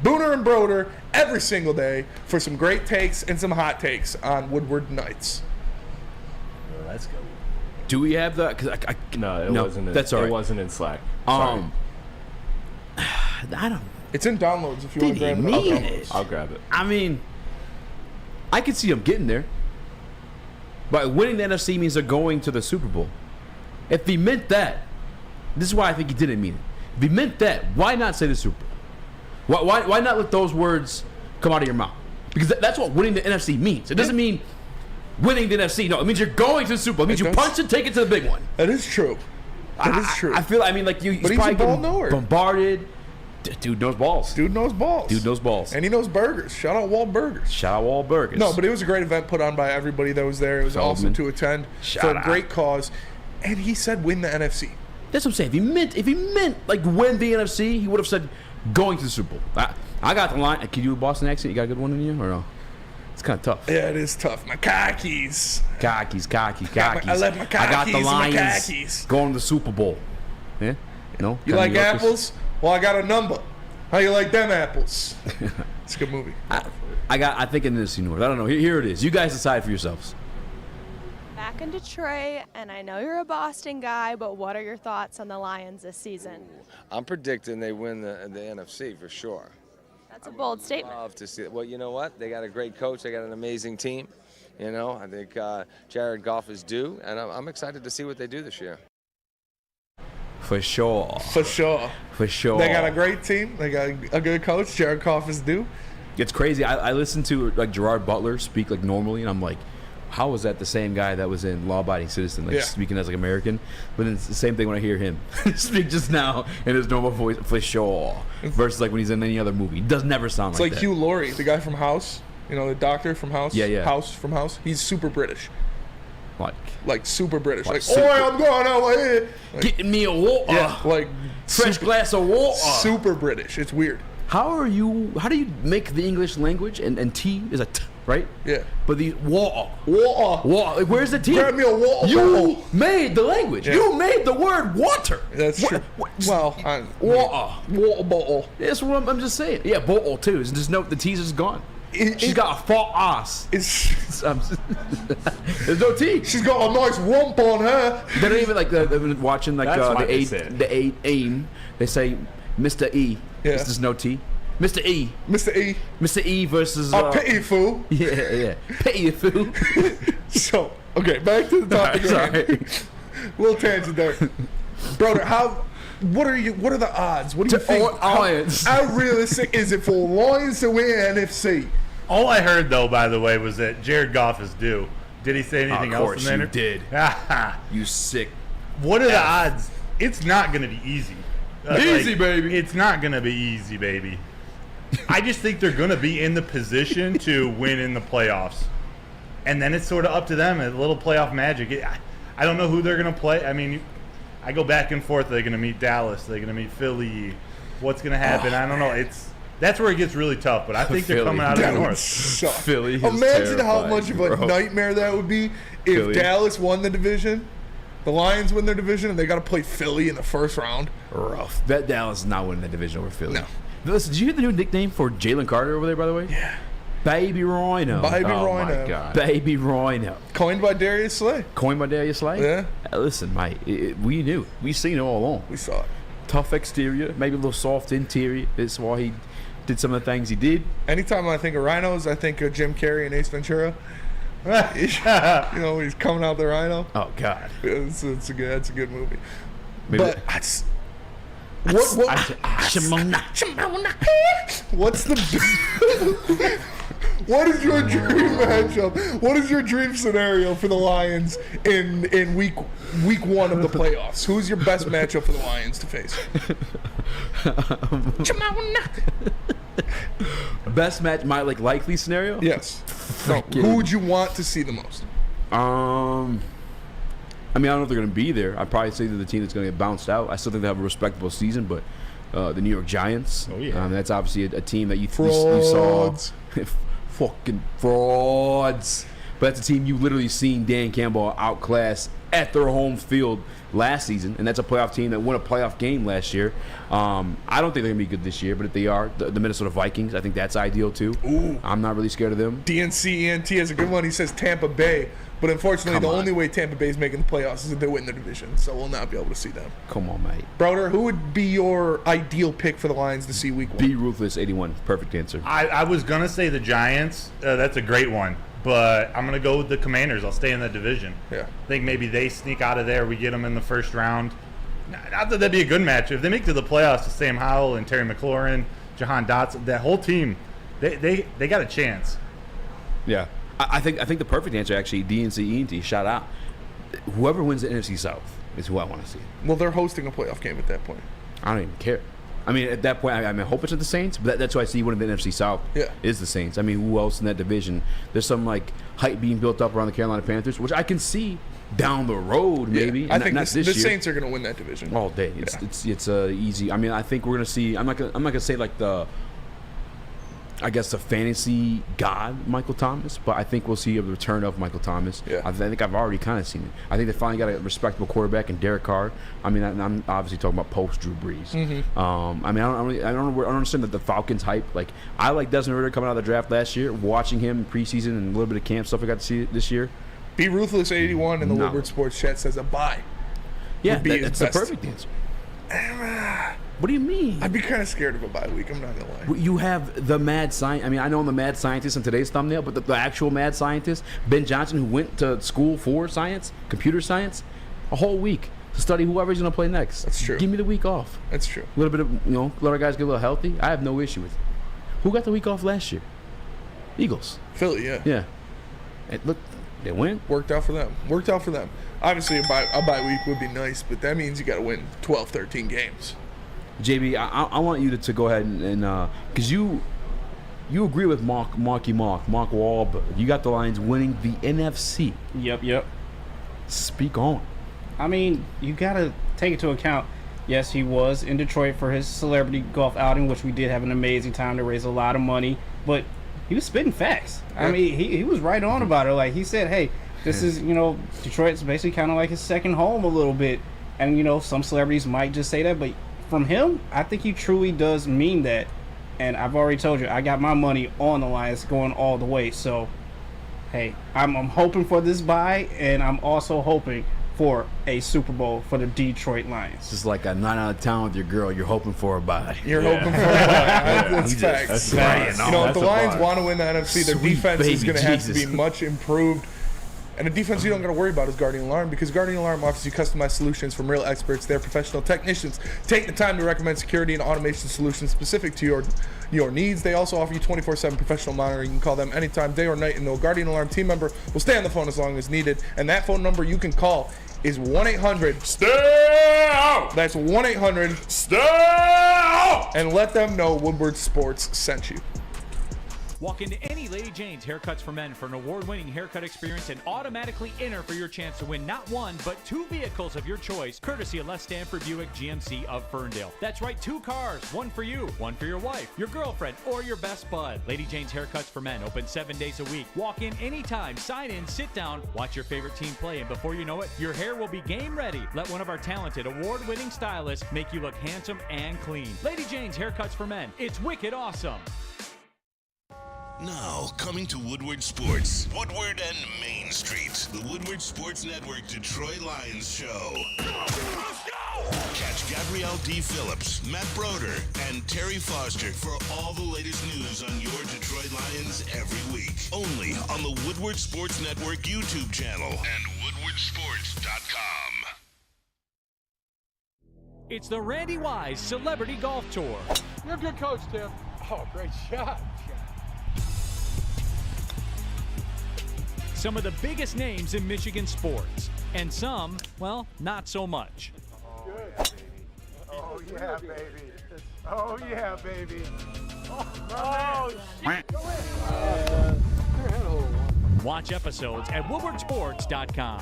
Booner and Broder every single day for some great takes and some hot takes on Woodward Nights. Let's go. Do we have the? Cause No, wasn't. That's all right. It wasn't in Slack. Sorry. I don't. It's in downloads if you want to grab it. I'll grab it. I mean, I could see them getting there. But winning the NFC means they're going to the Super Bowl. If he meant that, this is why I think he didn't mean it. If he meant that, why not say the Super Bowl? Why not let those words come out of your mouth? Because that's what winning the NFC means. It doesn't mean winning the NFC. No, it means you're going to the Super Bowl. It means you punch and take it to the big one. That is true. That is true. I feel. I mean, like he's but he's probably a ball getting knower. bombarded. Dude knows balls. Dude knows balls. Dude knows balls. And he knows burgers. Shout out Wall Burgers. Shout out Wall Burgers. No, but it was a great event put on by everybody that was there. It was awesome to attend for a great cause. And he said win the NFC. That's what I'm saying. If he meant like win the NFC, he would have said going to the Super Bowl. I got the line. Can you do a Boston accent? You got a good one in you or no? It's kind of tough. Yeah, it is tough. My khakis. Khakis. I left my khakis. I got the Lions my khakis. going to the Super Bowl. Yeah? No? You like apples? Well, I got a number. How you like them apples? It's a good movie. I think in this North. I don't know. Here it is. You guys decide for yourselves. Back in Detroit, and I know you're a Boston guy, but what are your thoughts on the Lions this season? I'm predicting they win the NFC for sure. That's a bold statement. Love to see it. Well, you know what? They got a great coach. They got an amazing team. You know, I think Jared Goff is due, and I'm excited to see what they do this year. For sure. For sure. For sure. They got a great team. They got a good coach. Jared Goff is due. It's crazy. I listen to like Gerard Butler speak like normally, and I'm like, how is that the same guy that was in Law Abiding Citizen, like speaking as like American? But then it's the same thing when I hear him speak just now in his normal voice, for sure, versus like when he's in any other movie. He does never sound like that. It's like Hugh Laurie, the guy from House. You know, the doctor from House. Yeah. House from House. He's super British. Like super British. Like oi, I'm going over here. Like, getting me a water. Yeah, like fresh glass of water. Super British. It's weird. How do you make the English language and T is a T, right? Yeah. But the water. Like, where's the T? Grab me a water. You made the language. Yeah. You made the word water. That's true. Well, water bottle. That's what I'm just saying. Yeah, bottle too. Just note the T's is gone. She's got a fat ass. There's no T. She's got a nice rump on her. They don't even like they've been watching like the eight. They say Mr. E. Yeah. There's no T. Mr. E. Mr. E versus pity fool. Yeah. Pity fool. So okay, back to the topic. Sorry. Little tangent there, brother. What are the odds? What do you think? How realistic is it for Lions to win NFC? All I heard, though, by the way, was that Jared Goff is due. Did he say anything else in there? Of course you did. You sick. What are the odds? It's not going to be easy. Easy, baby. It's not going to be easy, baby. I just think they're going to be in the position to win in the playoffs. And then it's sort of up to them, a little playoff magic. I don't know who they're going to play. I mean, I go back and forth. Are they going to meet Dallas? Are they going to meet Philly? What's going to happen? I don't know. That's where it gets really tough, but I think they're coming out of the North. Philly is Imagine how much of a nightmare that would be if Dallas won the division, the Lions win their division, and they got to play Philly in the first round. Rough. Bet Dallas is not winning the division over Philly. No. Listen, did you hear the new nickname for Jalen Carter over there, by the way? Yeah. Baby Rhino. Baby Oh, Rhino. my God. Baby Rhino. Coined by Darius Slay. Yeah. Listen, mate, we knew. We seen it all along. We saw it. Tough exterior, maybe a little soft interior. That's why he did some of the things he did. Anytime I think of rhinos, I think of Jim Carrey and Ace Ventura. You know, he's coming out the rhino. Oh, God. It's a good movie. Maybe But what's the what is your dream matchup? What is your dream scenario for the Lions in week one of the playoffs? Who's your best matchup for the Lions to face? Best match, my likely scenario? Yes. No, who would you want to see the most? I mean, I don't know if they're going to be there. I'd probably say they're the team that's going to get bounced out. I still think they have a respectable season, but the New York Giants, that's obviously a team that you saw. Fucking frauds. But that's a team you literally seen Dan Campbell outclass at their home field last season, and that's a playoff team that won a playoff game last year. I don't think they're going to be good this year, but if they are, the Minnesota Vikings, I think that's ideal too. Ooh. I'm not really scared of them. DNC ENT has a good one. He says Tampa Bay. But unfortunately, only way Tampa Bay is making the playoffs is if they win their division. So we'll not be able to see them. Come on, mate. Brother, who would be your ideal pick for the Lions to see week one? Be Ruthless 81. Perfect answer. I was going to say the Giants. That's a great one. But I'm going to go with the Commanders. I'll stay in that division. Yeah. I think maybe they sneak out of there. We get them in the first round. Not that that'd be a good match. If they make it to the playoffs, Sam Howell and Terry McLaurin, Jahan Dotson, that whole team, they got a chance. Yeah. I think the perfect answer, actually, DNC ENT, shout out. Whoever wins the NFC South is who I want to see. Well, they're hosting a playoff game at that point. I don't even care. I mean, at that point, I hope it's not the Saints, but that's why I see one of the NFC South is the Saints. I mean, who else in that division? There's some, like, hype being built up around the Carolina Panthers, which I can see down the road, maybe. I think not the this year. Saints are going to win that division all day. It's easy. I mean, I think we're going to see. I'm not gonna say like the fantasy god Michael Thomas, but I think we'll see a return of Michael Thomas. Yeah. I think I've already kind of seen it. I think they finally got a respectable quarterback in Derek Carr. I mean, I'm obviously talking about post Drew Brees. Mm-hmm. I mean, I don't understand that the Falcons hype. Like, I like Desmond Ridder coming out of the draft last year, watching him in preseason and a little bit of camp stuff I got to see this year. Be Ruthless 81 in the Woodward Sports chat says a bye. Yeah, that's the perfect answer. What do you mean? I'd be kind of scared of a bye week. I'm not gonna lie. You have the mad scientist. I mean, I know I'm the mad scientist in today's thumbnail, but the actual mad scientist, Ben Johnson, who went to school for science, computer science, a whole week to study whoever's gonna play next. That's true. Give me the week off. That's true. A little bit of let our guys get a little healthy. I have no issue with it. Who got the week off last year? Eagles. Philly, yeah. Yeah. Look, they win. Worked out for them. Obviously, a bye week would be nice, but that means you got to win 12, 13 games. JB, I want you to go ahead and because you agree with Mark Wahlberg. You got the Lions winning the NFC. Yep. Speak on. I mean, you got to take into account, yes, he was in Detroit for his celebrity golf outing, which we did have an amazing time to raise a lot of money, but he was spitting facts. Yeah. I mean, he was right on about it. Like, he said, hey, this is, Detroit's basically kind of like his second home a little bit. And, some celebrities might just say that, but from him, I think he truly does mean that. And I've already told you, I got my money on the Lions going all the way. So, hey, I'm hoping for this bye, and I'm also hoping for a Super Bowl for the Detroit Lions. Just like a night out of town with your girl, you're hoping for a bye. You're hoping for a bye. That's facts. If the Lions want to win the NFC, their defense is going to have to be much improved. And the defense you don't got to worry about is Guardian Alarm, because Guardian Alarm offers you customized solutions from real experts. They're professional technicians. Take the time to recommend security and automation solutions specific to your needs. They also offer you 24/7 professional monitoring. You can call them anytime, day or night, and the Guardian Alarm team member will stay on the phone as long as needed. And that phone number you can call is 1-800-STAY OUT. That's 1-800-STAY OUT. And let them know Woodward Sports sent you. Walk into any Lady Jane's Haircuts for Men for an award-winning haircut experience and automatically enter for your chance to win not one, but 2 vehicles of your choice, courtesy of Les Stanford Buick GMC of Ferndale. That's right, 2 cars, one for you, one for your wife, your girlfriend, or your best bud. Lady Jane's Haircuts for Men, open 7 days a week. Walk in anytime, sign in, sit down, watch your favorite team play, and before you know it, your hair will be game ready. Let one of our talented, award-winning stylists make you look handsome and clean. Lady Jane's Haircuts for Men, it's wicked awesome. Now, coming to Woodward Sports, Woodward and Main Street, the Woodward Sports Network Detroit Lions show. Let's go! Catch Gabrielle D. Phillips, Matt Broder, and Terry Foster for all the latest news on your Detroit Lions every week. Only on the Woodward Sports Network YouTube channel and woodwardsports.com. It's the Randy Wise Celebrity Golf Tour. You're a good coach, Tim. Oh, great shot. Some of the biggest names in Michigan sports, and some, well, not so much. Good, baby. Oh, yeah, baby. Oh, yeah, baby. Oh, shit. Go in. Watch episodes at woodwardsports.com.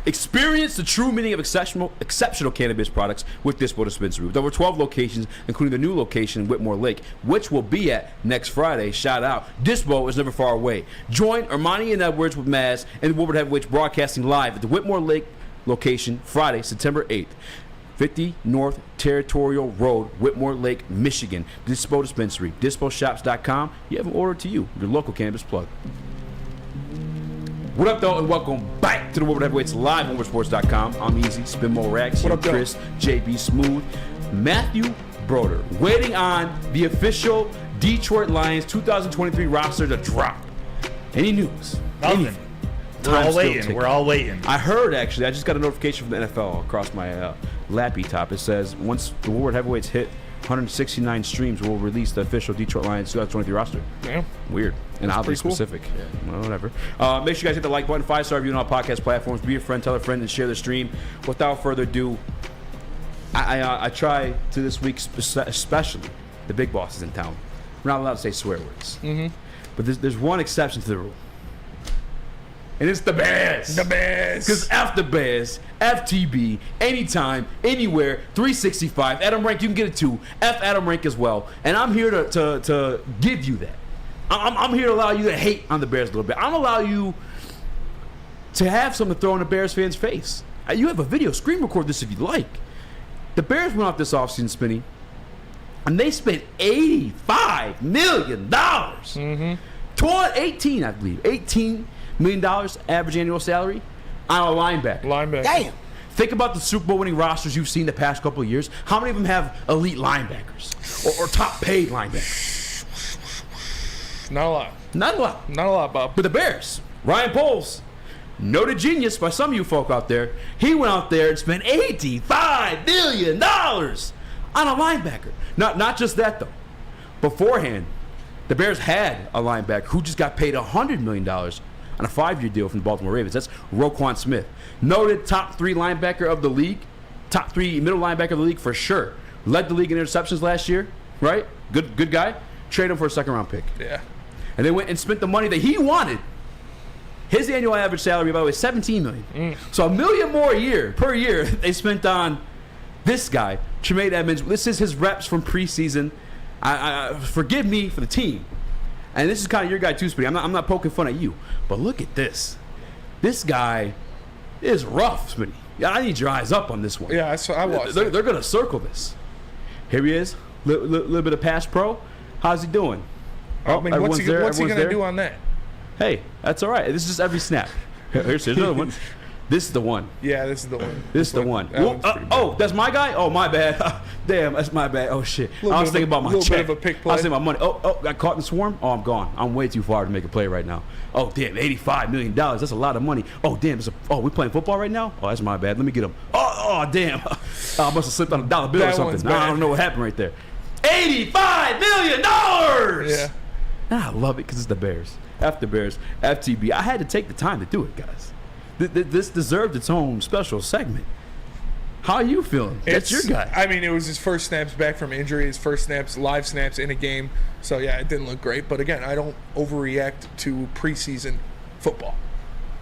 Experience the true meaning of exceptional cannabis products with Dispo Dispensary. With over 12 locations, including the new location in Whitmore Lake, which will be at next Friday. Shout out. Dispo is never far away. Join Ermanni and Edwards with Maz and the Woodward Heavyweights broadcasting live at the Whitmore Lake location Friday, September 8th. 50 North Territorial Road, Whitmore Lake, Michigan. Dispo Dispensary. DispoShops.com. You have an order to you. Your local cannabis plug. What up, though, and welcome back to the Woodward Heavyweights live on WoodwardSports.com. I'm Easy, Spin More Rax, Chris, JB Smooth, Matthew Broder, waiting on the official Detroit Lions 2023 roster to drop. Any news? Nothing. We're all waiting. I heard, actually, I just got a notification from the NFL across my lappy top. It says once the Woodward Heavyweights hit 169 streams will release the official Detroit Lions 2023 roster. Yeah. Weird. And oddly pretty cool. specific. Yeah. Well, whatever. Make sure you guys hit the like button, 5-star review on all podcast platforms. Be a friend, tell a friend, and share the stream. Without further ado, I try to this week, especially the big bosses in town. We're not allowed to say swear words. Mm-hmm. But there's one exception to the rule. And it's the Bears. The Bears. Because F the Bears, FTB, anytime, anywhere, 365. Adam Rank, you can get it too. F Adam Rank as well. And I'm here to give you that. I'm here to allow you to hate on the Bears a little bit. I'm allow you to have something to throw in the Bears fans' face. You have a video. Screen record this if you like. The Bears went off this offseason, Spinny, and they spent $85 million. Mm-hmm. $18 million average annual salary on a linebacker. Damn. Think about the Super Bowl winning rosters you've seen the past couple of years. How many of them have elite linebackers or top paid linebackers? Not a lot. Not a lot. Not a lot, Bob. But the Bears, Ryan Poles, noted genius by some of you folk out there, he went out there and spent $85 million on a linebacker. Not just that, though. Beforehand, the Bears had a linebacker who just got paid $100 million on a 5-year deal from the Baltimore Ravens. That's Roquan Smith. Noted top 3 linebacker of the league. Top 3 middle linebacker of the league for sure. Led the league in interceptions last year, right? Good guy. Trade him for a second-round pick. Yeah. And they went and spent the money that he wanted. His annual average salary, by the way, is $17 million. So $1 million more per year they spent on this guy, Tremaine Edmonds. This is his reps from preseason. Forgive me for the team. And this is kind of your guy too, Speedy. I'm not poking fun at you. But look at this. This guy is rough, Speedy. I need your eyes up on this one. Yeah, I watched They're going to circle this. Here he is. Little bit of pass pro. How's he doing? I mean, what's he going to do on that? Hey, that's all right. This is just every snap. Here's another one. This is the one. Yeah, this is the one. This is the one. That's my guy? Oh, my bad. Damn, that's my bad. Oh, shit. I was thinking about my check. A little bit of a pick play. I was thinking about money. Oh, got caught in the swarm? Oh, I'm gone. I'm way too far to make a play right now. Oh, damn, $85 million. That's a lot of money. Oh, damn. We playing football right now? Oh, that's my bad. Let me get him. Oh damn. I must have slipped on a dollar bill or something. I don't know what happened right there. $85 million! Yeah. I love it because it's the Bears. F the Bears. FTB. I had to take the time to do it, guys. This deserved its own special segment. How are you feeling? That's your guy. I mean, it was his first snaps back from injury, his first live snaps in a game. So, yeah, it didn't look great. But, again, I don't overreact to preseason football.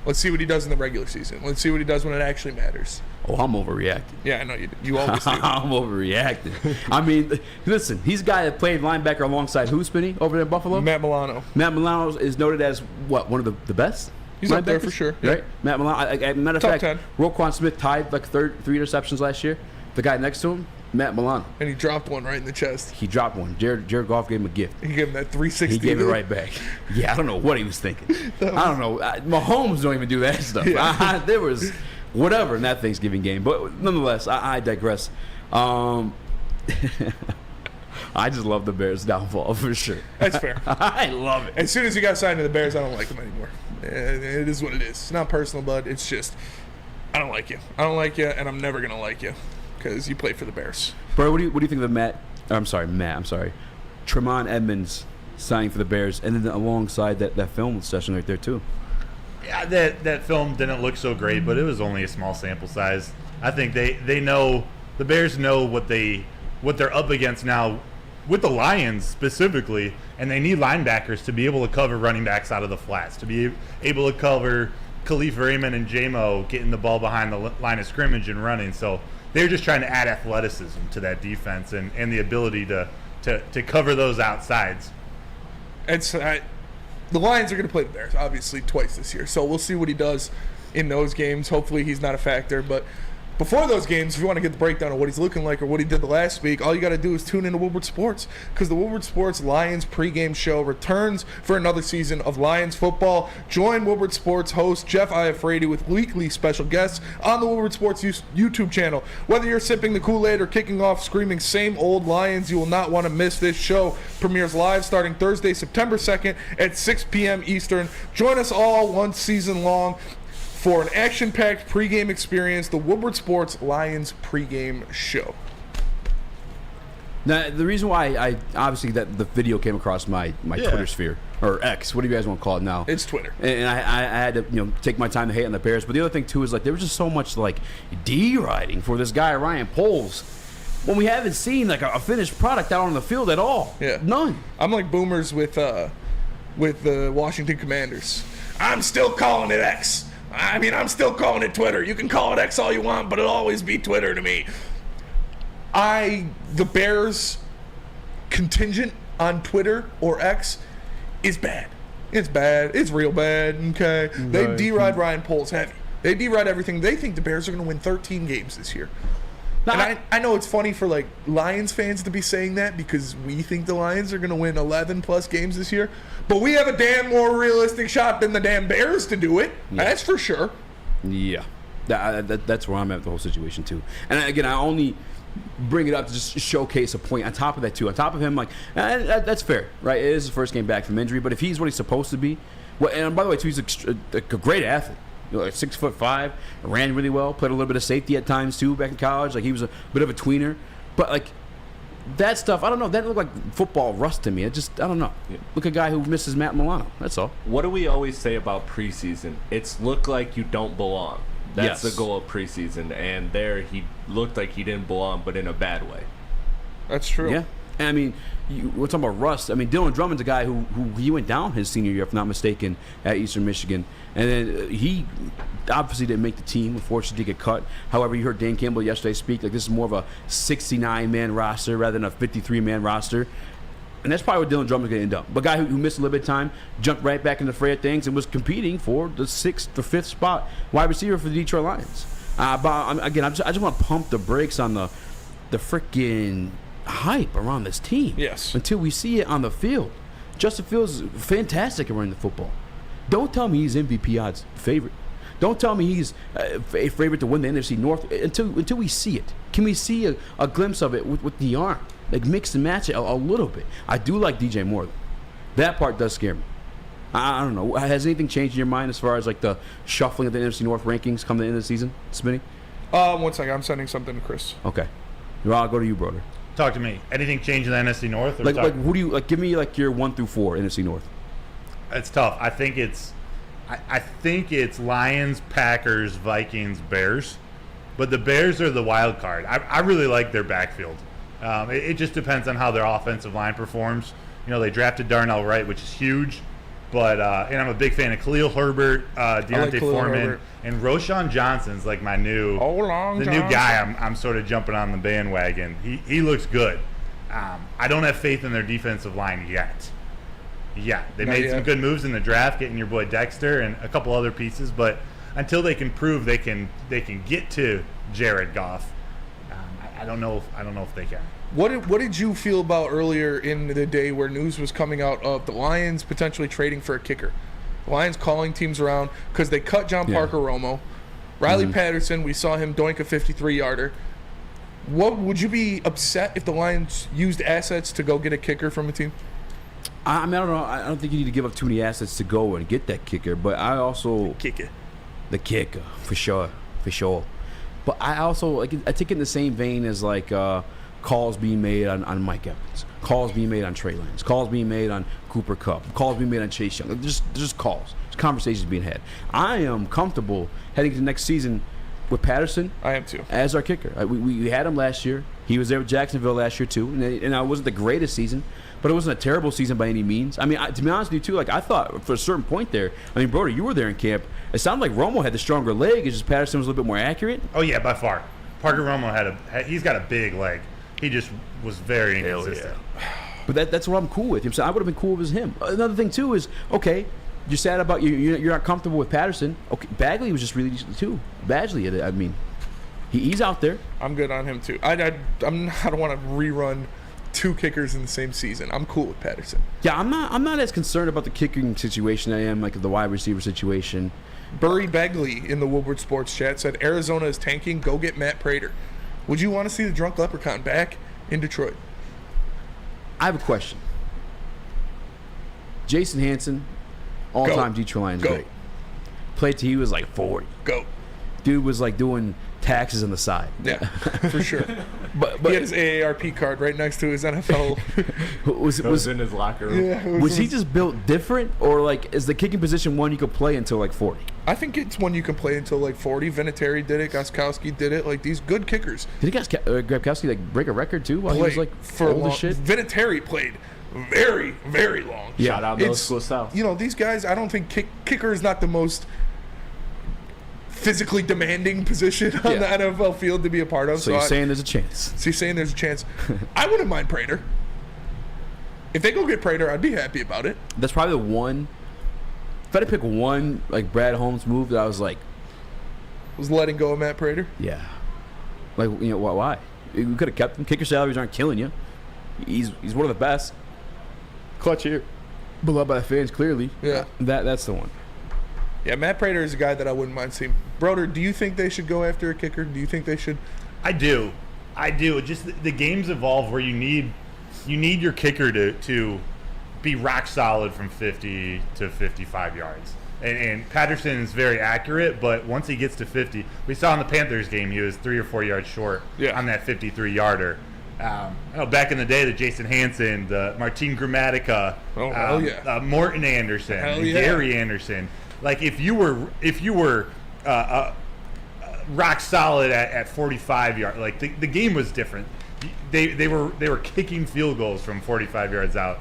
Let's see what he does in the regular season. Let's see what he does when it actually matters. Oh, I'm overreacting. Yeah, I know you do. You always do. I'm overreacting. I mean, listen, he's a guy that played linebacker alongside who, Spinny, over there in Buffalo? Matt Milano. Matt Milano is noted as, one of the best? He's up there for sure. Right? Yeah. Matt Milano. Matter of fact, 10. Roquan Smith tied like 3 interceptions last year. The guy next to him, Matt Milano. And he dropped one right in the chest. He dropped one. Jared Goff gave him a gift. He gave him that 360. He gave it right back. Yeah, I don't know what he was thinking. I don't know. Mahomes don't even do that stuff. Yeah. There was whatever in that Thanksgiving game. But nonetheless, I digress. I just love the Bears' downfall for sure. That's fair. I love it. As soon as he got signed to the Bears, I don't like him anymore. It is what it is. It's not personal, bud. It's just, I don't like you. I don't like you, and I'm never going to like you because you play for the Bears. Bro, what do you think of Matt. I'm sorry. Tremaine Edmonds signing for the Bears, and then alongside that film session right there, too. Yeah, that film didn't look so great, but it was only a small sample size. I think they know, the Bears know what they're up against now with the Lions specifically, and they need linebackers to be able to cover running backs out of the flats, to be able to cover Khalif Raymond and J-Mo getting the ball behind the line of scrimmage and running. So they're just trying to add athleticism to that defense and the ability to cover those outsides. The Lions are going to play the Bears, obviously, twice this year. So we'll see what he does in those games. Hopefully he's not a factor, but before those games, if you want to get the breakdown of what he's looking like or what he did the last week, all you got to do is tune into Woodward Sports, because the Woodward Sports Lions pregame show returns for another season of Lions football. Join Woodward Sports host Jeff Iafrady with weekly special guests on the Woodward Sports YouTube channel. Whether you're sipping the Kool-Aid or kicking off screaming same old Lions, you will not want to miss this show. Premieres live starting Thursday, September 2nd at 6 p.m. Eastern. Join us all once season long for an action-packed pregame experience, the Woodward Sports Lions pregame show. Now, the reason why I obviously that the video came across my Twitter sphere or X, what do you guys want to call it now? It's Twitter. And I had to take my time to hate on the Bears. But the other thing too is like there was just so much like deriding for this guy Ryan Poles when we haven't seen like a finished product out on the field at all. Yeah, none. I'm like boomers with the Washington Commanders. I'm still calling it X. I mean, I'm still calling it Twitter. You can call it X all you want, but it'll always be Twitter to me. The Bears contingent on Twitter or X is bad. It's bad. It's real bad. Okay. They deride Ryan Poles heavy. They deride everything. They think the Bears are going to win 13 games this year. And I know it's funny for like Lions fans to be saying that because we think the Lions are going to win 11 plus games this year, but we have a damn more realistic shot than the damn Bears to do it. Yeah. That's for sure. Yeah, that's where I'm at with the whole situation too. And again, I only bring it up to just showcase a point. On top of that too, on top of him, like that's fair, right? It is his first game back from injury, but if he's what he's supposed to be, well, and by the way, too, he's a great athlete. Like 6'5", ran really well, played a little bit of safety at times too back in college. Like he was a bit of a tweener, but like that stuff, I don't know. That looked like football rust to me. I don't know. Look, a guy who misses Matt Milano. That's all. What do we always say about preseason? It's look like you don't belong. That's the goal of preseason, and there he looked like he didn't belong, but in a bad way. That's true. Yeah, and I mean, we're talking about rust. I mean, Dylan Drummond's a guy who he went down his senior year, if not mistaken, at Eastern Michigan, and then he obviously didn't make the team. Unfortunately, did get cut. However, you heard Dan Campbell yesterday speak like this is more of a 69-man roster rather than a 53-man roster. And that's probably what Dylan Drummond's going to end up. But a guy who missed a little bit of time, jumped right back in the fray of things, and was competing for the 6th or 5th spot wide receiver for the Detroit Lions. But again, I just want to pump the brakes on the freaking hype around this team. Yes. Until we see it on the field. Justin Fields is fantastic at running the football. Don't tell me he's MVP odds favorite. Don't tell me he's a favorite to win the NFC North until we see it. Can we see a glimpse of it with the arm? Like mix and match it a little bit. I do like DJ Moore though. That part does scare me. I don't know. Has anything changed in your mind as far as like the shuffling of the NFC North rankings come the end of the season, Smitty? 1 second. I'm sending something to Chris. Okay. Well, I'll go to you, brother. Talk to me. Anything change in the NFC North? Or like who do you like? Give me like your 1 through 4 NFC North. It's tough. I think it's Lions, Packers, Vikings, Bears, but the Bears are the wild card. I really like their backfield. It just depends on how their offensive line performs. You know, they drafted Darnell Wright, which is huge, but and I'm a big fan of Khalil Herbert, Deontay Foreman, and Roshan Johnson's like my new guy. I'm sort of jumping on the bandwagon. He looks good. I don't have faith in their defensive line yet. Yeah, they made some good moves in the draft, getting your boy Dexter and a couple other pieces, but until they can prove they can get to Jared Goff, I don't know if they can. What did you feel about earlier in the day where news was coming out of the Lions potentially trading for a kicker? The Lions calling teams around because they cut John Parker Romo. Riley Patterson, we saw him doink a 53-yarder. What would you be upset if the Lions used assets to go get a kicker from a team? I mean, I don't know. I don't think you need to give up too many assets to go and get that kicker. But I also the kicker for sure. But I also I take it in the same vein as like calls being made on Mike Evans, calls being made on Trey Lance, calls being made on Cooper Kupp, calls being made on Chase Young. Like, just calls, just conversations being had. I am comfortable heading to next season with Patterson. I am too. As our kicker. We had him last year. He was there with Jacksonville last year too, and it wasn't the greatest season, but it wasn't a terrible season by any means. I mean, to be honest with you too, like I thought for a certain point there. I mean, Brody, you were there in camp. It sounded like Romo had the stronger leg. It's just Patterson was a little bit more accurate. Oh yeah, by far. Parker Romo he's got a big leg. He just was very inconsistent. Yeah. But that's what I'm cool with him. So I would have been cool with him. Another thing too is okay. You're sad about you're not comfortable with Patterson. Okay, Bagley was just really decent too. Badgley, I mean, he's out there. I'm good on him too. I don't want to rerun 2 kickers in the same season. I'm cool with Patterson. Yeah, I'm not as concerned about the kicking situation I am like the wide receiver situation. Burry Bagley in the Woodward Sports chat said Arizona is tanking. Go get Matt Prater. Would you want to see the drunk leprechaun back in Detroit? I have a question. Jason Hanson, all-time Detroit Lions great. Played till he was like 40. Go. Dude was like doing taxes on the side. Yeah, for sure. But he had his AARP card right next to his NFL. was in his locker room. Yeah, was he just built different, or like is the kicking position one you could play until like 40? I think it's one you can play until like 40. Vinatieri did it. Gostkowski did it. Like these good kickers. Did Grabkowski like break a record too while he was like for old as shit? Vinatieri played very, very long. Yeah. Shout out Middle School South. You know, these guys, I don't think kicker is not the most physically demanding position on the NFL field to be a part of. So you're saying there's a chance. So you're saying there's a chance. I wouldn't mind Prater. If they go get Prater, I'd be happy about it. That's probably the one. If I had to pick one like Brad Holmes move that I was like, was letting go of Matt Prater. Yeah. Like, you know, why? We could have kept him. Kicker salaries aren't killing you. He's one of the best. Clutch here. Beloved by the fans, clearly. Yeah. That's the one. Yeah, Matt Prater is a guy that I wouldn't mind seeing. Broder, do you think they should go after a kicker? Do you think they should? I do. Just the games evolve where you need your kicker to be rock solid from 50 to 55 yards. And Patterson is very accurate, but once he gets to 50, we saw in the Panthers game he was 3 or 4 yards short on that 53-yarder. I know back in the day, the Jason Hansen, the Martin Gramatica, Morton Anderson, Gary Anderson. Like if you were rock solid at 45 yards, like the game was different. They were kicking field goals from 45 yards out.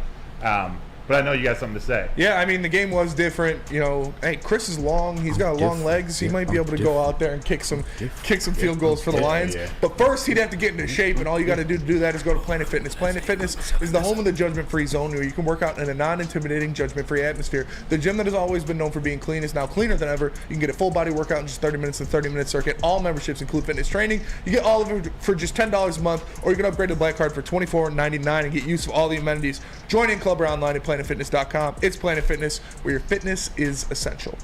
But I know you got something to say. Yeah, I mean, the game was different. You know, hey, Chris is long. He's got long legs. He might be able to go out there and kick some field goals for the Lions. Yeah. But first, he'd have to get into shape, and all you got to do that is go to Planet Fitness. Planet Fitness is the home of the judgment-free zone where you can work out in a non-intimidating, judgment-free atmosphere. The gym that has always been known for being clean is now cleaner than ever. You can get a full-body workout in just 30 minutes and 30-minute circuit. All memberships include fitness training. You get all of it for just $10 a month, or you can upgrade to the Black Card for $24.99 and get use of all the amenities. Join in club or online at planetfitness.com. It's Planet Fitness, where your fitness is essential.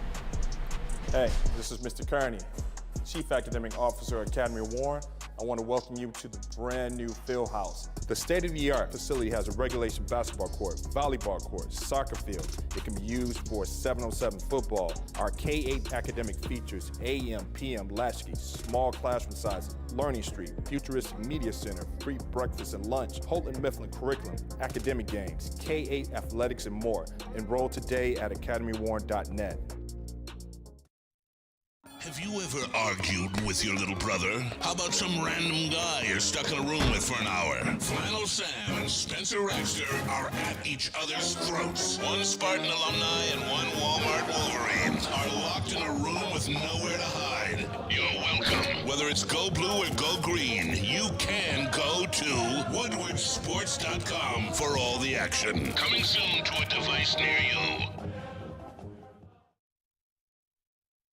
Hey, this is Mr. Kearney, Chief Academic Officer at Academy of Warren. I want to welcome you to the brand new field house. The state-of-the-art facility has a regulation basketball court, volleyball court, soccer field. It can be used for 7-on-7 football. Our K-8 academic features AM, PM, latchkey, small classroom sizes, Learning Street, futuristic media center, free breakfast and lunch, Houghton Mifflin curriculum, academic games, K-8 athletics, and more. Enroll today at academywarren.net. Have you ever argued with your little brother? How about some random guy you're stuck in a room with for an hour? Flannel Sam and Spencer Raxter are at each other's throats. One Spartan alumni and one Walmart Wolverine are locked in a room with nowhere to hide. You're welcome. Whether it's go blue or go green, you can go to woodwardsports.com for all the action. Coming soon to a device near you.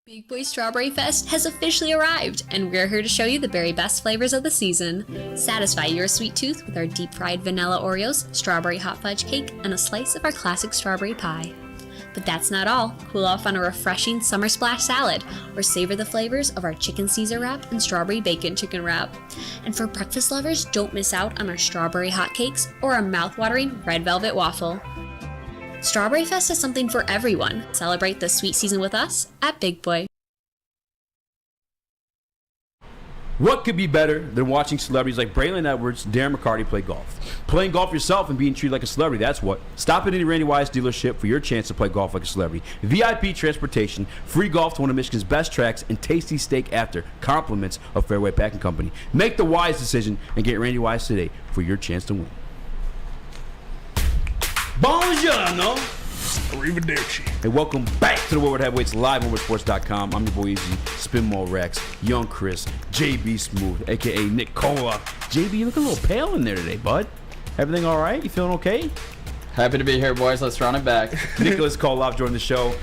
Big Boy Strawberry Fest has officially arrived, and we're here to show you the very best flavors of the season. Satisfy your sweet tooth with our deep-fried vanilla Oreos, strawberry hot fudge cake, and a slice of our classic strawberry pie. But that's not all. Cool off on a refreshing summer splash salad, or savor the flavors of our chicken Caesar wrap and strawberry bacon chicken wrap. And for breakfast lovers, don't miss out on our strawberry hotcakes or our mouth-watering red velvet waffle. Strawberry Fest is something for everyone. Celebrate the sweet season with us at Big Boy. What could be better than watching celebrities like Braylon Edwards, Darren McCarty play golf? Playing golf yourself and being treated like a celebrity, that's what. Stop at any Randy Wise dealership for your chance to play golf like a celebrity. VIP transportation, free golf to one of Michigan's best tracks, and tasty steak after. Compliments of Fairway Packing Company. Make the wise decision and get Randy Wise today for your chance to win. Buongiorno. Arrivederci. Hey, welcome back to the Woodward Heavyweights live on woodwardsports.com. I'm your boy Easy, Spin More Rex, Young Chris, JB Smooth, aka Nick Cola. JB, you look a little pale in there today, bud. Everything all right? You feeling okay? Happy to be here, boys. Let's run it back. Nicholas Koloff joined the show.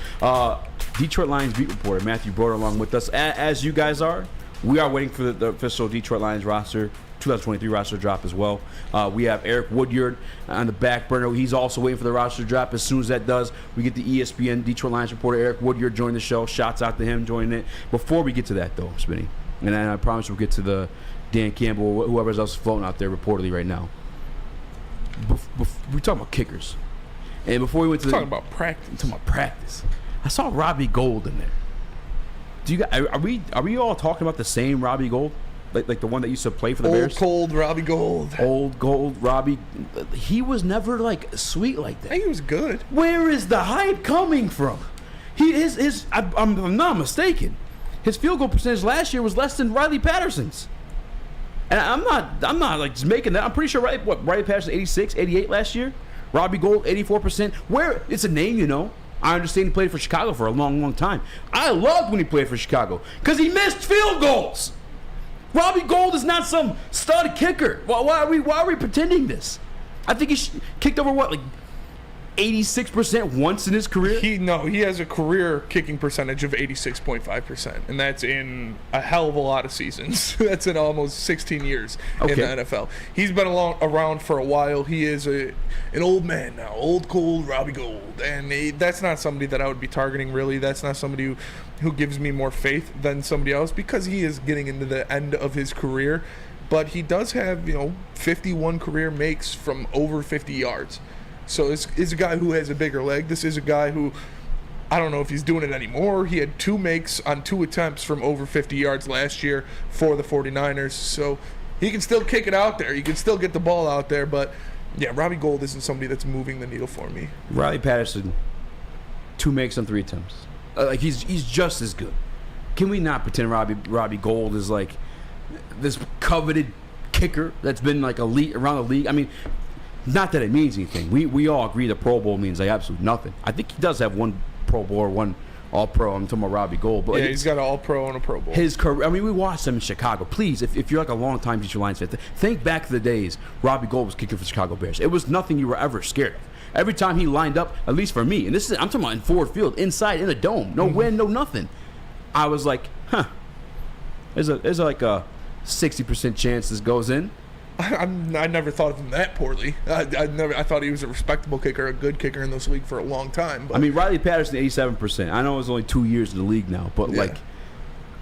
Detroit Lions beat reporter Matthew Broder along with us. As you guys are, we are waiting for the official Detroit Lions roster. 2023 roster drop as well. We have Eric Woodyard on the back burner. He's also waiting for the roster drop. As soon as that does, we get the ESPN Detroit Lions reporter Eric Woodyard join the show. Shouts out to him joining it. Before we get to that, though, Spinny, and then I promise we'll get to the Dan Campbell, whoever else is floating out there reportedly right now. We're talking about kickers. And before we went to talking about practice. I saw Robbie Gould in there. Do you guys, are we all talking about the same Robbie Gould? Like the one that used to play for the Bears? Old cold Robbie Gould. Old Gold Robbie. He was never like sweet like that. He was good. Where is the hype coming from? I'm not mistaken. His field goal percentage last year was less than Riley Patterson's. And I'm not like just making that. I'm pretty sure Riley Patterson 86, 88 last year. Robbie Gould 84%. Where it's a name, you know. I understand he played for Chicago for a long, long time. I loved when he played for Chicago because he missed field goals. Robbie Gould is not some stud kicker. Why are we pretending this? I think he kicked over 86% once in his career. He has a career kicking percentage of 86.5%, and that's in a hell of a lot of seasons. That's in almost 16 years in the NFL. He's been around for a while. He is an old man now, old cold Robbie Gould, and that's not somebody that I would be targeting. Really, that's not somebody who gives me more faith than somebody else because he is getting into the end of his career. But he does have 51 career makes from over 50 yards. So this is a guy who has a bigger leg. This is a guy who, I don't know if he's doing it anymore. He had 2 makes on 2 attempts from over 50 yards last year for the 49ers. So he can still kick it out there. He can still get the ball out there. But, yeah, Robbie Gould isn't somebody that's moving the needle for me. Riley Patterson, 2 makes on 3 attempts. He's just as good. Can we not pretend Robbie Gould is like this coveted kicker that's been like elite around the league? I mean, not that it means anything. We all agree the Pro Bowl means like absolutely nothing. I think he does have 1 Pro Bowl or 1 All-Pro. I'm talking about Robbie Gould. But yeah, he's got an All-Pro and a Pro Bowl. His career, I mean, we watched him in Chicago. Please, if you're like a long-time Detroit Lions fan, think back to the days Robbie Gould was kicking for Chicago Bears. It was nothing you were ever scared of. Every time he lined up, at least for me, and I'm talking about in Ford Field, inside in a dome, no wind, no nothing. I was like, there's like a 60% chance this goes in. I never thought of him that poorly. I thought he was a respectable kicker, a good kicker in this league for a long time. But. I mean, Riley Patterson, 87%. I know it's only 2 years in the league now, but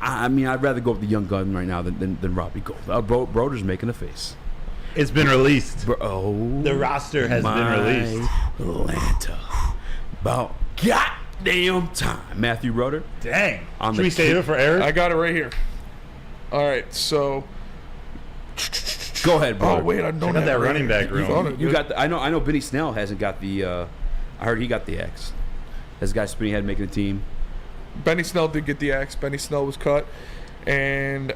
I'd rather go with the young gun right now than Robbie Gould. Broder's making a face. It's been released. The roster has been released. Atlanta. About goddamn time. Matthew Broder. Dang. Should we save it for Eric? I got it right here. All right, so. Go ahead, bro. Oh wait, I don't have that running back room. You got. I know. Benny Snell hasn't got the. I heard he got the X. This guy spinning head making the team. Benny Snell did get the X. Benny Snell was cut, and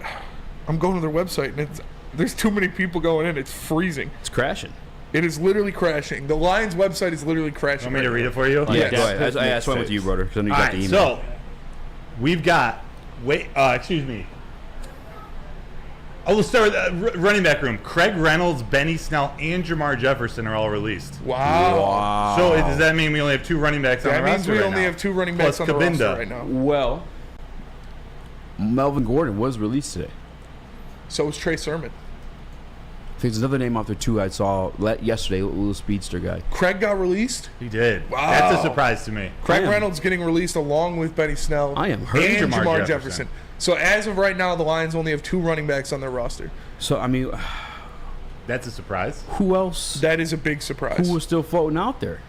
I'm going to their website, and there's too many people going in. It's freezing. It's crashing. It is literally crashing. The Lions website is literally crashing. Want me to read it for you? Yeah, go ahead. That's why I went to you, brother. Because I knew you got the email. So we've got. Excuse me. Oh, we'll start with running back room. Craig Reynolds, Benny Snell, and Jamar Jefferson are all released. Wow. So does that mean we only have 2 running backs on the roster? That means we only have 2 running backs on the roster right now. Well, Melvin Gordon was released today. So was Trey Sermon. I think there's another name out there too I saw yesterday, a little speedster guy. Craig got released? He did. Wow. That's a surprise to me. Craig Reynolds getting released along with Benny Snell. I am hurt. And Jamar Jefferson. So as of right now, the Lions only have 2 running backs on their roster. So, I mean... That's a surprise. Who else? That is a big surprise. Who was still floating out there?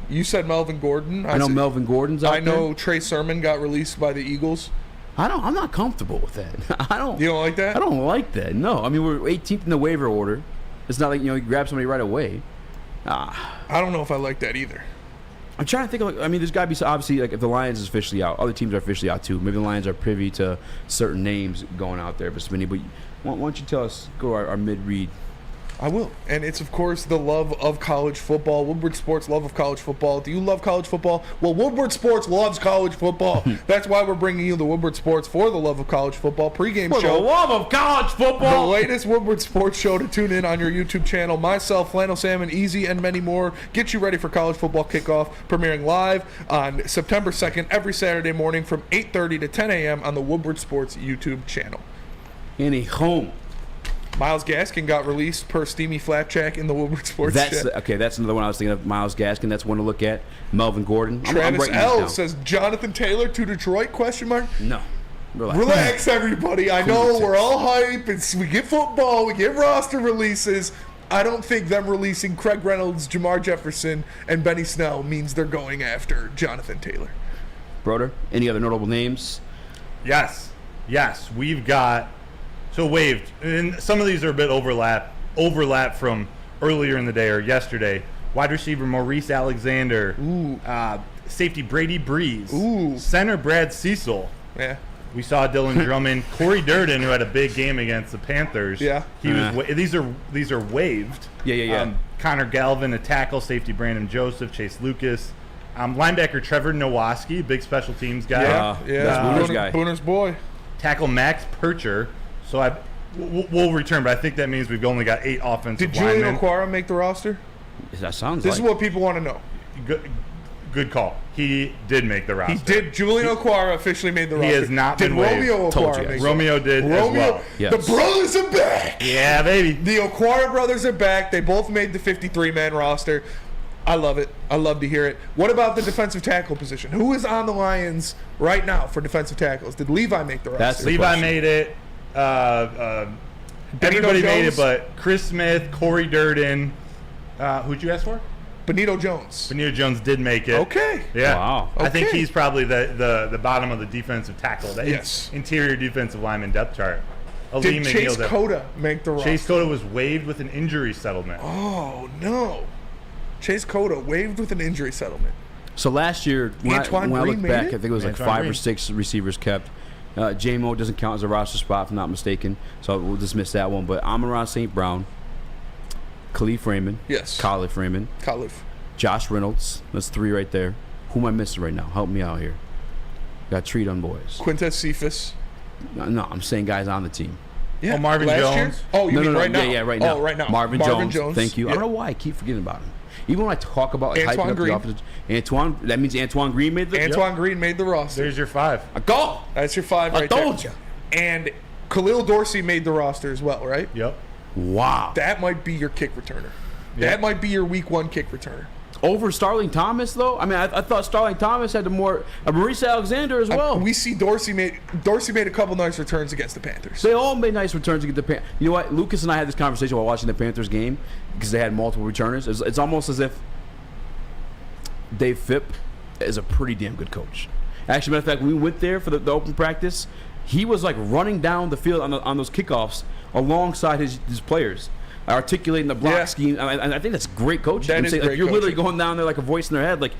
You said Melvin Gordon. I know Melvin Gordon's out there. I know Trey Sermon got released by the Eagles. I'm not comfortable with that. You don't like that? I don't like that. No. I mean, we're 18th in the waiver order. It's not like, you grab somebody right away. I don't know if I like that either. I'm trying to think of, there's got to be, obviously, like, if the Lions is officially out, other teams are officially out too. Maybe the Lions are privy to certain names going out there, but why don't you tell us, go our mid-read. I will. And it's, of course, the love of college football. Woodward Sports' love of college football. Do you love college football? Well, Woodward Sports loves college football. That's why we're bringing you the Woodward Sports for the love of college football pregame show. For the love of college football! The latest Woodward Sports show to tune in on your YouTube channel. Myself, Flannel Salmon, Easy, and many more get you ready for college football kickoff, premiering live on September 2nd every Saturday morning from 8:30 to 10 a.m. on the Woodward Sports YouTube channel. Any home. Myles Gaskin got released per Steamy Flapjack in the Woodward Sports chat. Okay, that's another one I was thinking of. Myles Gaskin, that's one to look at. Melvin Gordon. Travis L. says, Jonathan Taylor to Detroit, ? No. Relax, everybody. I know we're all hype. We get football. We get roster releases. I don't think them releasing Craig Reynolds, Jamar Jefferson, and Benny Snell means they're going after Jonathan Taylor. Broder, any other notable names? Yes. We've got waived, and some of these are a bit overlap from earlier in the day or yesterday. Wide receiver Maurice Alexander. Safety Brady Breeze. Center Brad Cecil. Yeah. We saw Dylan Drummond, Corey Durden, who had a big game against the Panthers. Yeah. He was. These are waived. Yeah. Connor Galvin, a tackle. Safety Brandon Joseph, Chase Lucas, linebacker Trevor Nowaski, big special teams guy. That's Booner's guy. Booner's boy. Tackle Max Percher. So we'll return, but I think that means we've only got 8 offensive linemen. Did Julian Okwara make the roster? That sounds This is what people want to know. Good call. He did make the roster. He did. Julian Okwara officially made the roster. He has not been waived. Romeo Okwara make Romeo did as well. Yes. The brothers are back. Yeah, baby. The Okwara brothers are back. They both made the 53-man roster. I love it. I love to hear it. What about the defensive tackle position? Who is on the Lions right now for defensive tackles? Did Levi make the roster? Levi made it. Everybody made it, but Chris Smith, Corey Durden. Who'd you ask for? Benito Jones. Benito Jones did make it. Okay. Yeah. Wow. I think Okay. he's probably the bottom of the defensive tackle. Yes. Interior defensive lineman depth chart. Did Chase Cota make the roster? Chase Cota was waived with an injury settlement. Oh, no. Chase Cota waived with an injury settlement. So last year, when I look made back, it? I think it was like Antoine 5 Green. or 6 receivers kept. J-Mo doesn't count as a roster spot, if I'm not mistaken. So we'll dismiss that one. But Amon-Ra St. Brown, Khalif Raymond. Yes. Khalif Raymond. Khalif. Josh Reynolds. That's 3 right there. Who am I missing right now? Help me out here. Got Treat on boys. Quintez Cephas. No, I'm saying guys on the team. Yeah. Marvin last Jones. Year? Oh, you mean No. right now? Yeah, right now. Oh, right now. Marvin Jones. Thank you. Yeah. I don't know why I keep forgetting about him. Even when I talk about like, Antoine hyping up Green. the offense, that means Antoine Green made the Antoine Green made the roster. There's your 5. Go! That's your 5 right there. I told you. And Khalil Dorsey made the roster as well, right? Yep. Wow. That might be your kick returner. Yeah. That might be your week 1 kick returner. Over Starling Thomas, though? I mean, I thought Starling Thomas had the more... Maurice Alexander as well. We see Dorsey made a couple nice returns against the Panthers. They all made nice returns against the Panthers. You know what? Lucas and I had this conversation while watching the Panthers game because they had multiple returners. It's almost as if Dave Phipp is a pretty damn good coach. Actually, matter of fact, when we went there for the open practice, he was like running down the field on those kickoffs alongside his players, articulating the block scheme. And I think that's great coaching. That is saying, great like, you're literally coaching. going down there like a voice in their head, like,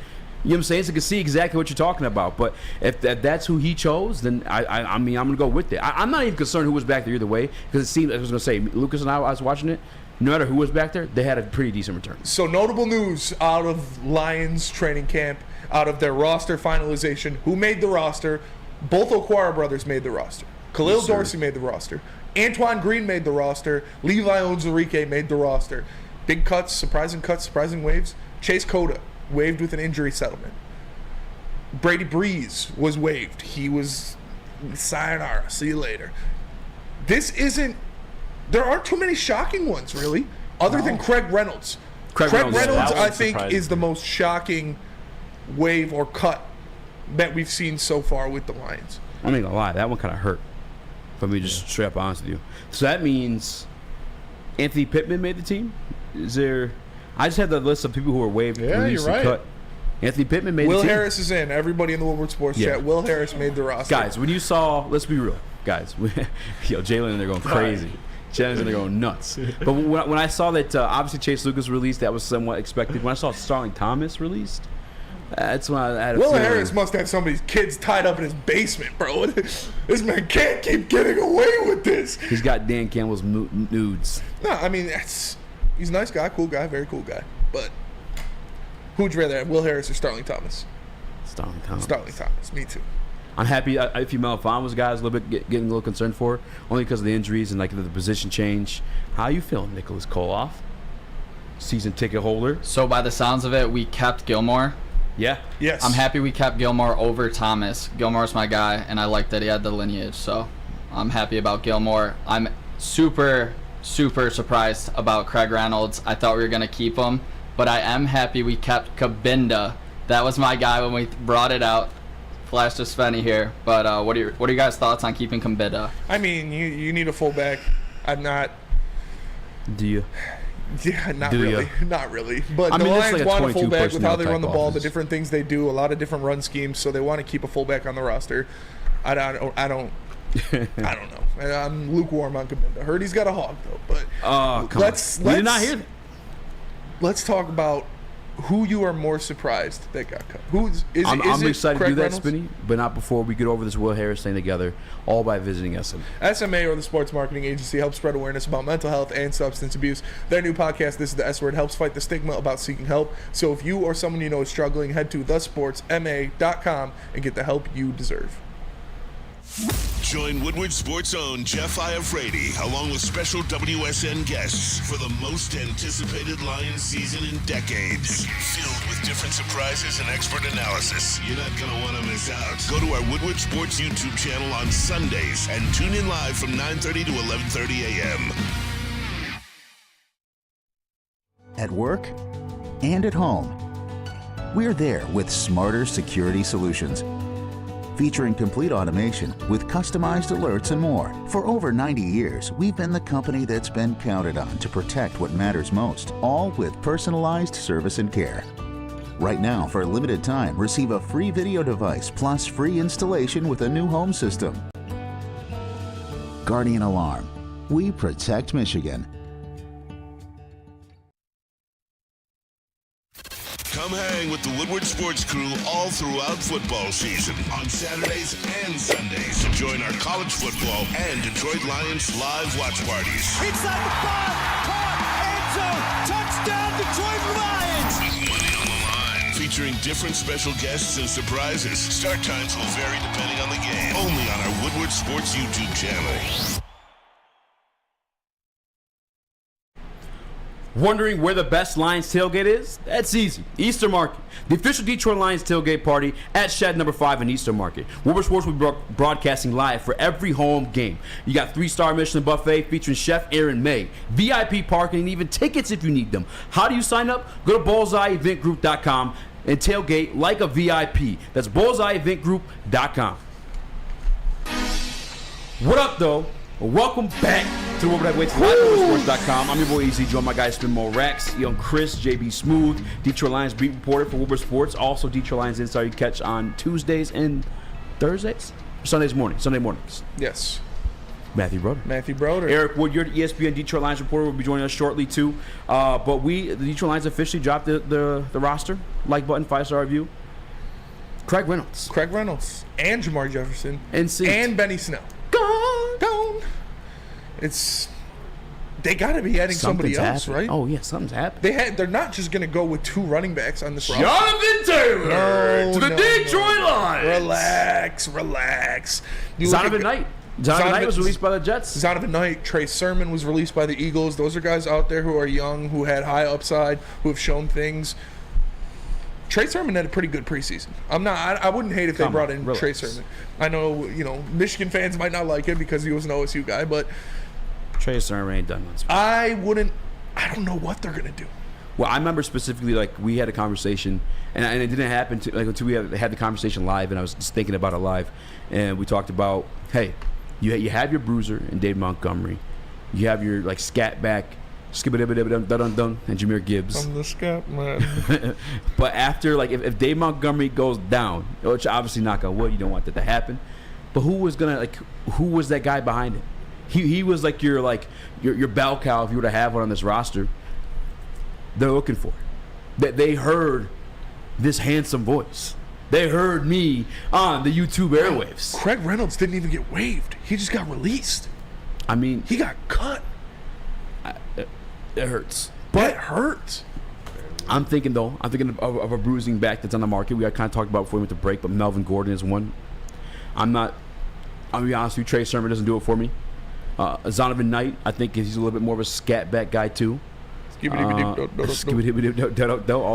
you know what I'm saying? So you can see exactly what you're talking about. But if that's who he chose, then I mean, I'm going to go with it. I'm not even concerned who was back there either way, because it seemed, I was going to say, Lucas and I was watching it, no matter who was back there, they had a pretty decent return. So notable news out of Lions training camp, out of their roster finalization. Who made the roster? Both Okwara brothers made the roster. Khalil Dorsey made the roster. Antoine Green made the roster. Levi Onwuzurike made the roster. Big cuts, surprising waves. Chase Cota waived with an injury settlement. Brady Breeze was waived. He was sayonara. See you later. There aren't too many shocking ones, really, other than Craig Reynolds. Craig Reynolds I think, is the most shocking wave or cut that we've seen so far with the Lions. I'm not gonna lie, that one kind of hurt. If I'm just straight up honest with you. So that means Anthony Pittman made the team. I just had the list of people who were waived, released, and cut. Anthony Pittman made the team. Will Harris is in. Everybody in the Woodward Sports chat. Will Harris made the roster. Guys, when you saw, let's be real, guys. Yo, Jalen and they're going crazy. Jalen and they're going nuts. But when I saw that, obviously Chase Lucas released, that was somewhat expected. When I saw Starling Thomas released, that's when I had a Will feeling. Harris must have somebody's kids tied up in his basement, bro. This man can't keep getting away with this. He's got Dan Campbell's nudes. No, I mean, he's a nice guy, cool guy, very cool guy. But who'd you rather have, Will Harris or Starling Thomas? Starling Thomas. Starling Thomas, me too. I'm happy. Ify Malafon was a guy I was a little bit getting a little concerned for, only because of the injuries and like the position change. How you feeling, Nicholas Koloff? Season ticket holder. So by the sounds of it, we kept Gilmore. Yeah. Yes. I'm happy we kept Gilmore over Thomas. Gilmore's my guy, and I like that he had the lineage. So I'm happy about Gilmore. I'm super surprised about Craig Reynolds. I thought we were gonna keep him, but I am happy we kept Kabinda. That was my guy when we brought it out. Flash to Svenny here, but what are your guys' thoughts on keeping Kabinda? I mean, you need a fullback. I'm not. Do you? Yeah, not Do really. ya? Not really. But I the mean, it's Lions like a want a 22 fullback with how they personnel run the type ball, offense. the different things they do, a lot of different run schemes, so they want to keep a fullback on the roster. I don't know. I'm lukewarm on Cabinda. Heard he's got a hog though, but let's we did not hear that. Let's talk about who you are more surprised that got cut. I'm excited to do that, Reynolds? Spinny, but not before we get over this Will Harris thing together, all by visiting SM. SMA, or the Sports Marketing Agency, helps spread awareness about mental health and substance abuse. Their new podcast, This is the S Word, helps fight the stigma about seeking help. So if you or someone you know is struggling, head to thesportsma.com and get the help you deserve. Join Woodward Sports' own Jeff Iafrate along with special WSN guests for the most anticipated Lions season in decades. Filled with different surprises and expert analysis. You're not going to want to miss out. Go to our Woodward Sports YouTube channel on Sundays and tune in live from 9:30 to 11:30 a.m. At work and at home, we're there with smarter security solutions. Featuring complete automation with customized alerts and more. For over 90 years, we've been the company that's been counted on to protect what matters most, all with personalized service and care. Right now, for a limited time, receive a free video device plus free installation with a new home system. Guardian Alarm. We protect Michigan. Come hang with the Woodward Sports crew all throughout football season on Saturdays and Sundays to join our college football and Detroit Lions live watch parties. Inside the 5, caught, end zone, touchdown Detroit Lions! With money on the line, featuring different special guests and surprises. Start times will vary depending on the game. Only on our Woodward Sports YouTube channel. Wondering where the best Lions tailgate is? That's easy. Easter Market. The official Detroit Lions tailgate party at Shed Number 5 in Easter Market. Woodward Sports will be broadcasting live for every home game. You got 3-star Michelin buffet featuring Chef Aaron May, VIP parking, and even tickets if you need them. How do you sign up? Go to bullseyeeventgroup.com and tailgate like a VIP. That's bullseyeeventgroup.com. What up, though? Welcome back to Woodward Heavyweights, live@woodwardsports.com. I'm your boy Easy, joined by my guy Spinmo Rax, young Chris, JB Smooth, Detroit Lions beat reporter for Woodward Sports. Also, Detroit Lions Insider you catch on Tuesdays and Thursdays? Sunday mornings. Yes. Matthew Broder. Eric Woodyard, ESPN Detroit Lions reporter, will be joining us shortly too. But the Detroit Lions officially dropped the roster, like button, 5-star review. Craig Reynolds. And Jamar Jefferson. And Benny Snell. Gone. They got to be adding somebody else, right? Oh yeah, something's happening. They're not just going to go with 2 running backs on this roster. Jonathan Taylor to the Detroit Lions. Relax. Zonovan Knight. Zonovan Knight was released by the Jets. Zonovan Knight, Trey Sermon was released by the Eagles. Those are guys out there who are young, who had high upside, who have shown things. Trey Sermon had a pretty good preseason. I wouldn't hate if they brought in Trey Sermon. I know, Michigan fans might not like him because he was an OSU guy, but Trey Sermon ain't done much. I don't know what they're gonna do. Well, I remember specifically, we had a conversation, and it didn't happen until we had the conversation live, and I was just thinking about it live, and we talked about, hey, you have your bruiser and Dave Montgomery, you have your scat back, skibba-dibba-dibba-dum-dum-dum, and Jahmyr Gibbs. I'm the scat man. But after, if Dave Montgomery goes down, which obviously knock on wood, you don't want that to happen, but who was that guy behind it? He was your bell cow if you were to have one on this roster. They're looking for it. They heard this handsome voice. They heard me on the YouTube airwaves. Craig Reynolds didn't even get waived. He just got released. I mean, he got cut. It hurts. But it hurts. I'm thinking of a bruising back that's on the market. We kind of talked about before we went to break, but Melvin Gordon is one. I'm going to be honest with you, Trey Sermon doesn't do it for me. Zonovan Knight, I think he's a little bit more of a scat back guy too. All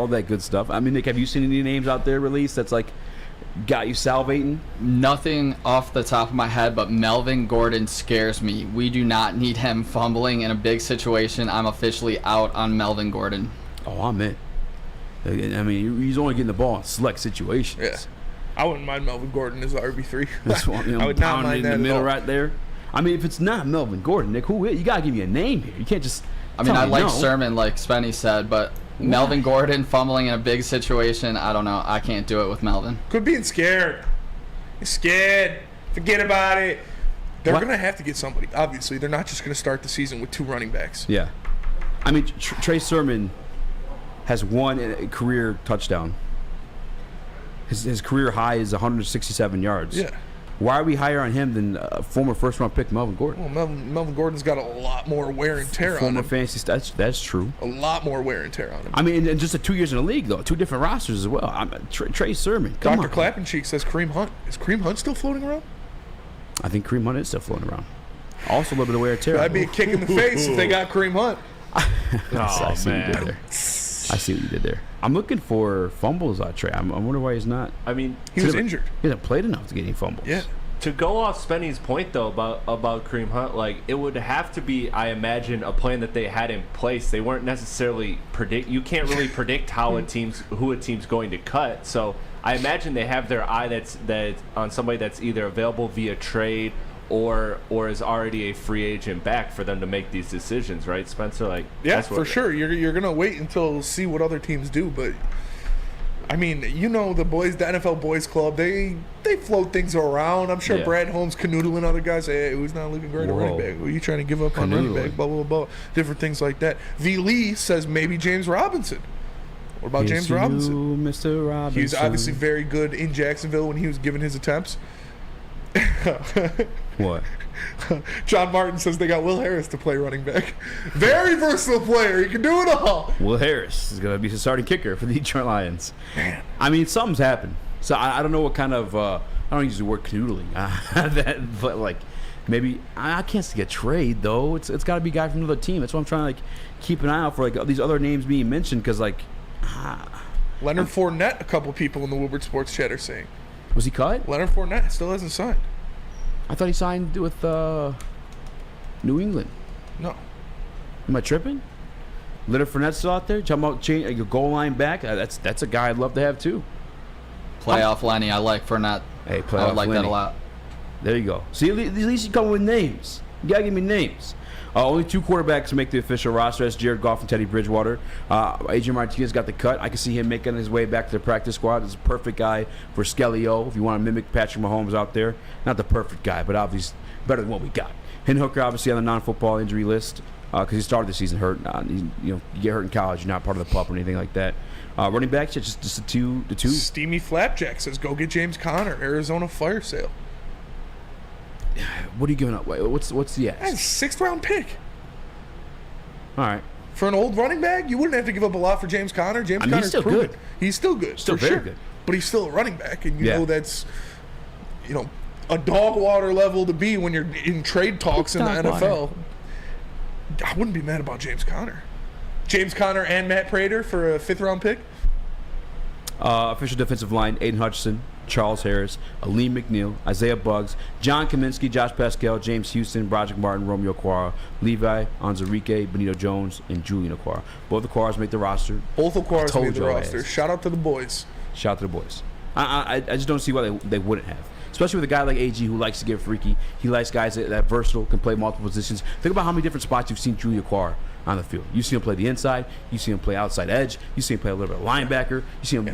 that good stuff. I mean, Nick, have you seen any names out there released that's got you salivating? Nothing off the top of my head, but Melvin Gordon scares me. We do not need him fumbling in a big situation. I'm officially out on Melvin Gordon. Oh, I'm in. I mean, he's only getting the ball in select situations. Yeah. I wouldn't mind Melvin Gordon as the RB3. That's what, I would not mind that in the middle right there. I mean, if it's not Melvin Gordon, Nick, who is? You got to give me a name here. You can't just I like Sermon, like Spenny said, but Melvin Gordon fumbling in a big situation, I don't know. I can't do it with Melvin. Quit being scared. You're scared. Forget about it. They're going to have to get somebody. Obviously, they're not just going to start the season with 2 running backs. Yeah. I mean, Trey Sermon has 1 career touchdown. His career high is 167 yards. Yeah. Why are we higher on him than former first-round pick Melvin Gordon? Well, Melvin Gordon's got a lot more wear and tear on him. Former fantasy stats, that's true. A lot more wear and tear on him. I mean, and just 2 years in the league, though. 2 different rosters as well. Trey Sermon, come Dr. on. Clappencheek says Kareem Hunt. Is Kareem Hunt still floating around? I think Kareem Hunt is still floating around. Also a little bit of wear and tear. That'd be a kick in the face if they got Kareem Hunt. I see what you did there. I see what you did there. I'm looking for fumbles on Trey. I wonder why he's not. I mean, he was injured. He hasn't played enough to get any fumbles. Yeah. To go off Spenny's point though about Kareem Hunt, like it would have to be, I imagine, a plan that they had in place. They weren't necessarily you can't really predict who a team's going to cut. So I imagine they have their eye that's on somebody that's either available via trade or is already a free agent back for them to make these decisions, right, Spencer? Like, yeah, for sure. You're gonna wait until see what other teams do, but I mean, you know, the NFL Boys Club, they float things around. I'm sure Brad Holmes canoodling other guys. Hey, who's not looking great at running back? Who are you trying to give up on running back? Blah, blah, blah. Different things like that. V. Lee says maybe James Robinson. What about James Robinson? Mr. Robinson. He was obviously very good in Jacksonville when he was giving his attempts. What? John Martin says they got Will Harris to play running back. Very versatile player. He can do it all. Will Harris is going to be the starting kicker for the Detroit Lions. Man. I mean, something's happened. So I don't know what kind of I don't use the word canoodling, but like maybe I can't see a trade though. It's got to be a guy from another team. That's why I'm trying to like keep an eye out for like these other names being mentioned because like Leonard Fournette. A couple people in the Woodward Sports chat are saying. Was he cut? Leonard Fournette still hasn't signed. I thought he signed with New England. No. Am I tripping? Leonard Fournette's still out there. Talking about your goal line back. That's a guy I'd love to have too. Playoff Lenny, I like Fournette. Hey, playoff I would like Lenny. that a lot. There you go. See, at least you come with names. You gotta give me names. Only 2 quarterbacks make the official roster. That's Jared Goff and Teddy Bridgewater. Adrian Martinez got the cut. I can see him making his way back to the practice squad. He's a perfect guy for Skelly-O if you want to mimic Patrick Mahomes out there. Not the perfect guy, but obviously better than what we got. Hendon Hooker obviously on the non-football injury list because he started the season hurt. You get hurt in college, you're not part of the pup or anything like that. Running backs, just the two. Steamy Flapjack says, go get James Conner. Arizona fire sale. What are you giving up? What's the ask? That's a 6th-round pick. All right. For an old running back, you wouldn't have to give up a lot for James Conner. Conner's he's still proven. good. He's still good. Still for very sure. good. But he's still a running back, and you know that's a dog water level to be when you're in trade talks in the NFL. I wouldn't be mad about James Conner. James Conner and Matt Prater for a 5th-round pick. Official defensive line: Aiden Hutchinson, Charles Harris, Aleem McNeil, Isaiah Buggs, John Kaminsky, Josh Pascal, James Houston, Broderick Martin, Romeo Okwara, Levi Onwuzurike, Benito Jones, and Julian Okwara. Both Okwaras make the roster. Both Okwaras made the roster. Shout out to the boys. Shout out to the boys. I just don't see why they wouldn't have. Especially with a guy like AG who likes to get freaky. He likes guys that versatile, can play multiple positions. Think about how many different spots you've seen Julian Okwara on the field. You see him play the inside. You see him play outside edge. You see him play a little bit of linebacker. You see him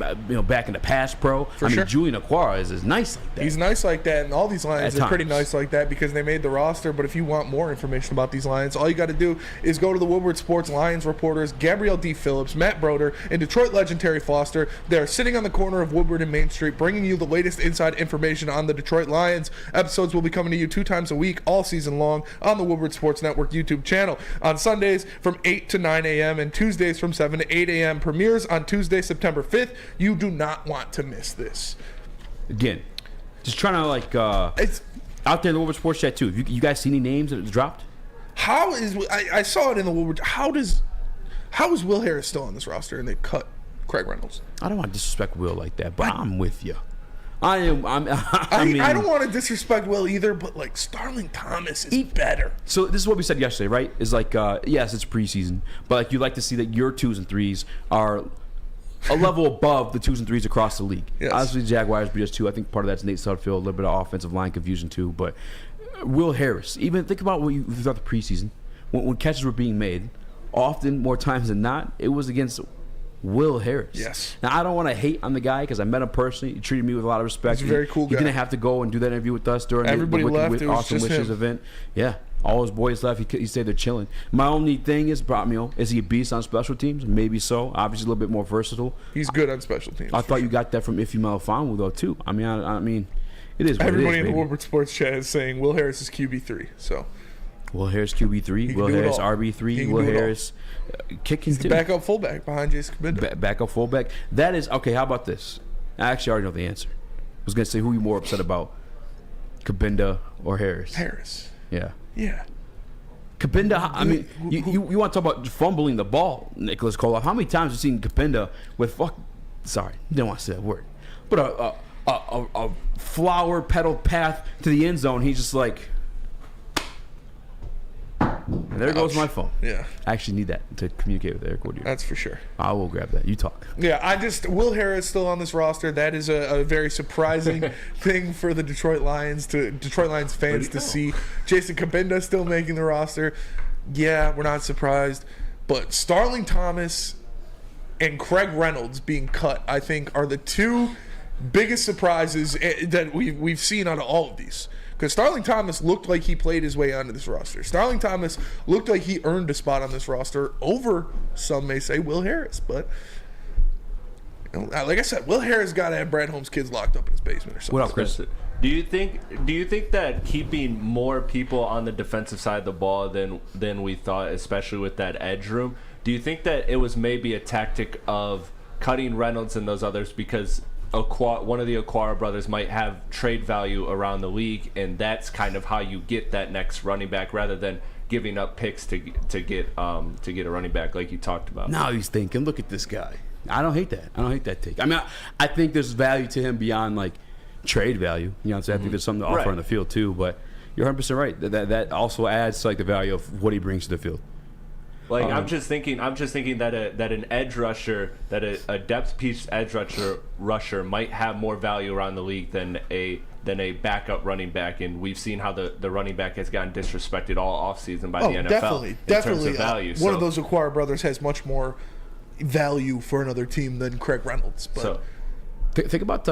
back in the pass pro. I mean, Julian Okwara is nice like that. He's nice like that, and all these Lions are pretty nice like that because they made the roster. But if you want more information about these Lions, all you got to do is go to the Woodward Sports Lions reporters, Gabrielle D. Phillips, Matt Broder, and Detroit legend Terry Foster. They're sitting on the corner of Woodward and Main Street, bringing you the latest inside information on the Detroit Lions. Episodes will be coming to you 2 times a week, all season long, on the Woodward Sports Network YouTube channel. On Sundays from 8 to 9 a.m. and Tuesdays from 7 to 8 a.m. Premieres on Tuesday, September 5th. You do not want to miss this. Again, just trying to it's out there in the Woodward Sports chat too. You guys see any names that dropped? How is I saw it in the Woodward? How is Will Harris still on this roster and they cut Craig Reynolds? I don't want to disrespect Will like that, but I'm with you. I mean, I don't want to disrespect Will either, but like Starling Thomas is better. So this is what we said yesterday, right? Is like, yes, it's preseason, but like you like to see that your 2s and 3s are a level above the 2s and 3s across the league. Yes. Obviously, Jaguars beat us too. I think part of that's Nate Sudfeld, a little bit of offensive line confusion too. But Will Harris, even think about what you thought the preseason when catches were being made. Often, more times than not, it was against Will Harris. Yes. Now, I don't want to hate on the guy because I met him personally. He treated me with a lot of respect. He's a very cool guy. He didn't have to go and do that interview with us during Everybody the left. It was Awesome just Wishes him. event. Yeah. All his boys left. He stayed there chilling. My only thing is, is he a beast on special teams? Maybe so. Obviously, a little bit more versatile. He's good on special teams. I thought you got that from Ife Melifonwu, though, too. I mean, it is what Everybody it is, in the baby. Woodward Sports chat is saying Will Harris is QB3. So Will Harris QB3, Will do it Harris all. He RB3, can Will do it all. Harris kicking he's the too. backup fullback behind Jason Cabinda. Backup fullback. That is okay. How about this? I actually already know the answer. I was gonna say who you more upset about, Cabinda or Harris? Harris. Yeah. Yeah. Cabinda. I mean, you want to talk about fumbling the ball, Nicholas Koloff? How many times have you seen Cabinda with Sorry, didn't want to say that word, but a flower petal path to the end zone. He's just like. And there goes my phone. Yeah. I actually need that to communicate with Eric Woodyard. That's for sure. I will grab that. You talk. Yeah, Will Harris still on this roster. That is a very surprising thing for the Detroit Lions fans to see. Jason Cabinda still making the roster. Yeah, we're not surprised. But Starling Thomas and Craig Reynolds being cut, I think, are the two biggest surprises that we've seen out of all of these. Because Starling Thomas looked like he played his way onto this roster. Starling Thomas looked like he earned a spot on this roster over, some may say, Will Harris. But like I said, Will Harris got to have Brad Holmes' kids locked up in his basement or something. What up, Chris? Do you think that keeping more people on the defensive side of the ball than we thought, especially with that edge room, do you think that it was maybe a tactic of cutting Reynolds and those others because one of the Aquara brothers might have trade value around the league, and that's kind of how you get that next running back rather than giving up picks to get a running back like you talked about? Now he's thinking, look at this guy. I don't hate that. I don't hate that take. I mean, I think there's value to him beyond like trade value. You know what I'm saying? I think there's something to offer on the field too. But you're 100% right. That also adds to like the value of what he brings to the field. Like I'm just thinking that an edge rusher, that a depth piece edge rusher might have more value around the league than a backup running back, and we've seen how the running back has gotten disrespected all offseason by the NFL. Definitely. In terms of value. One of those Aquara brothers has much more value for another team than Craig Reynolds. But think about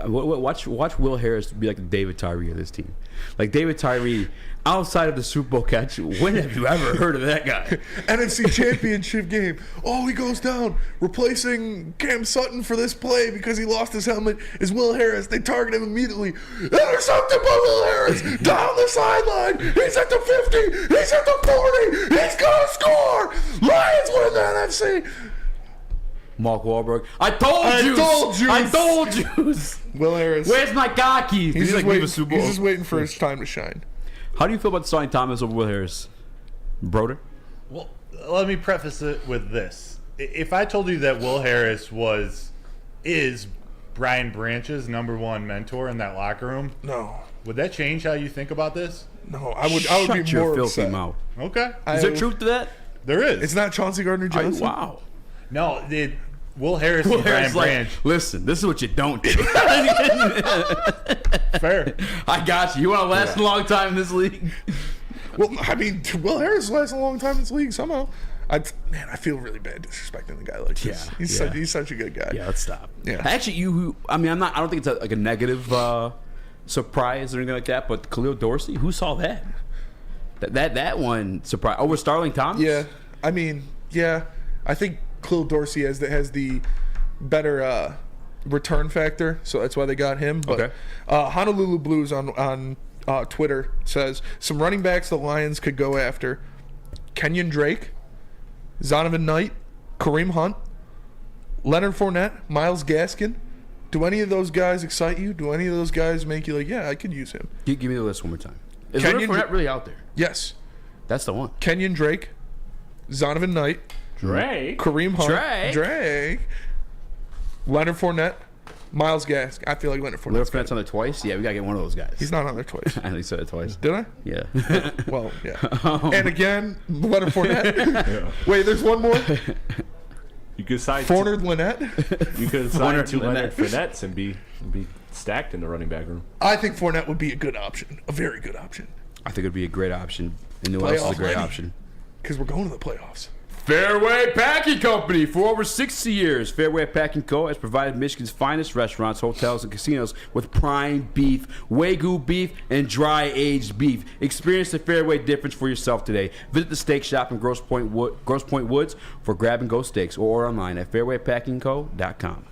watch Will Harris be like the David Tyree of this team. Like David Tyree, outside of the Super Bowl catch, when have you ever heard of that guy? NFC Championship game. Oh, he goes down. Replacing Cam Sutton for this play because he lost his helmet is Will Harris. They target him immediately. Intercepted by Will Harris. Down the sideline. He's at the 50. He's at the 40. He's going to score. Lions win the NFC. Mark Wahlberg. I told you. Will Harris. Where's my car keys? He's just waiting for his time to shine. How do you feel about Starling Thomas over Will Harris? Broder? Well, let me preface it with this. If I told you that Will Harris is Brian Branch's #1 mentor in that locker room, no, would that change how you think about this? No, I would Shut be your more filthy upset. mouth. Okay. Is there truth to that? There is. It's not Chauncey Gardner-Johnson. Wow. No, Will Harris and Brian Branch. Listen, this is what you don't do. Fair. I got you. You want to last a long time in this league? Well, I mean, Will Harris lasts a long time in this league somehow. I feel really bad disrespecting the guy like this. He's such a good guy. Yeah, let's stop. Yeah. Actually, I don't think it's like a negative surprise or anything like that. But Khalil Dorsey, who saw that? That one surprise over Starling Thomas. Yeah, I mean, I think Khalil Dorsey has the better return factor, so that's why they got him. But Okay. Honolulu Blues on Twitter says some running backs the Lions could go after: Kenyon Drake, Zonovan Knight, Kareem Hunt, Leonard Fournette, Myles Gaskin. Do any of those guys excite you? Do any of those guys make you like, yeah, I could use him? Give me the list one more time. Is Leonard Fournette really out there? Yes. That's the one. Kenyon Drake, Zonovan Knight, Drake, Kareem Hunt, Drake, Leonard Fournette, Myles Gaskin. I feel like Leonard Fournette. Leonard Fournette's on there twice? Yeah, we got to get one of those guys. He's not on there twice. I only said it twice. Did I? Yeah. Well, yeah. And again, Leonard Fournette. Wait, there's one more? You could sign Fournette Lynette. You could sign two Leonard Fournettes and be stacked in the running back room. I think Fournette would be a good option, a very good option. I think it would be a great option. And who else is a great option? Because we're going to the playoffs. Fairway Packing Company. For over 60 years, Fairway Packing Co. has provided Michigan's finest restaurants, hotels, and casinos with prime beef, Wagyu beef, and dry-aged beef. Experience the Fairway difference for yourself today. Visit the steak shop in Grosse Pointe Woods for grab-and-go steaks, or order online at fairwaypackingco.com.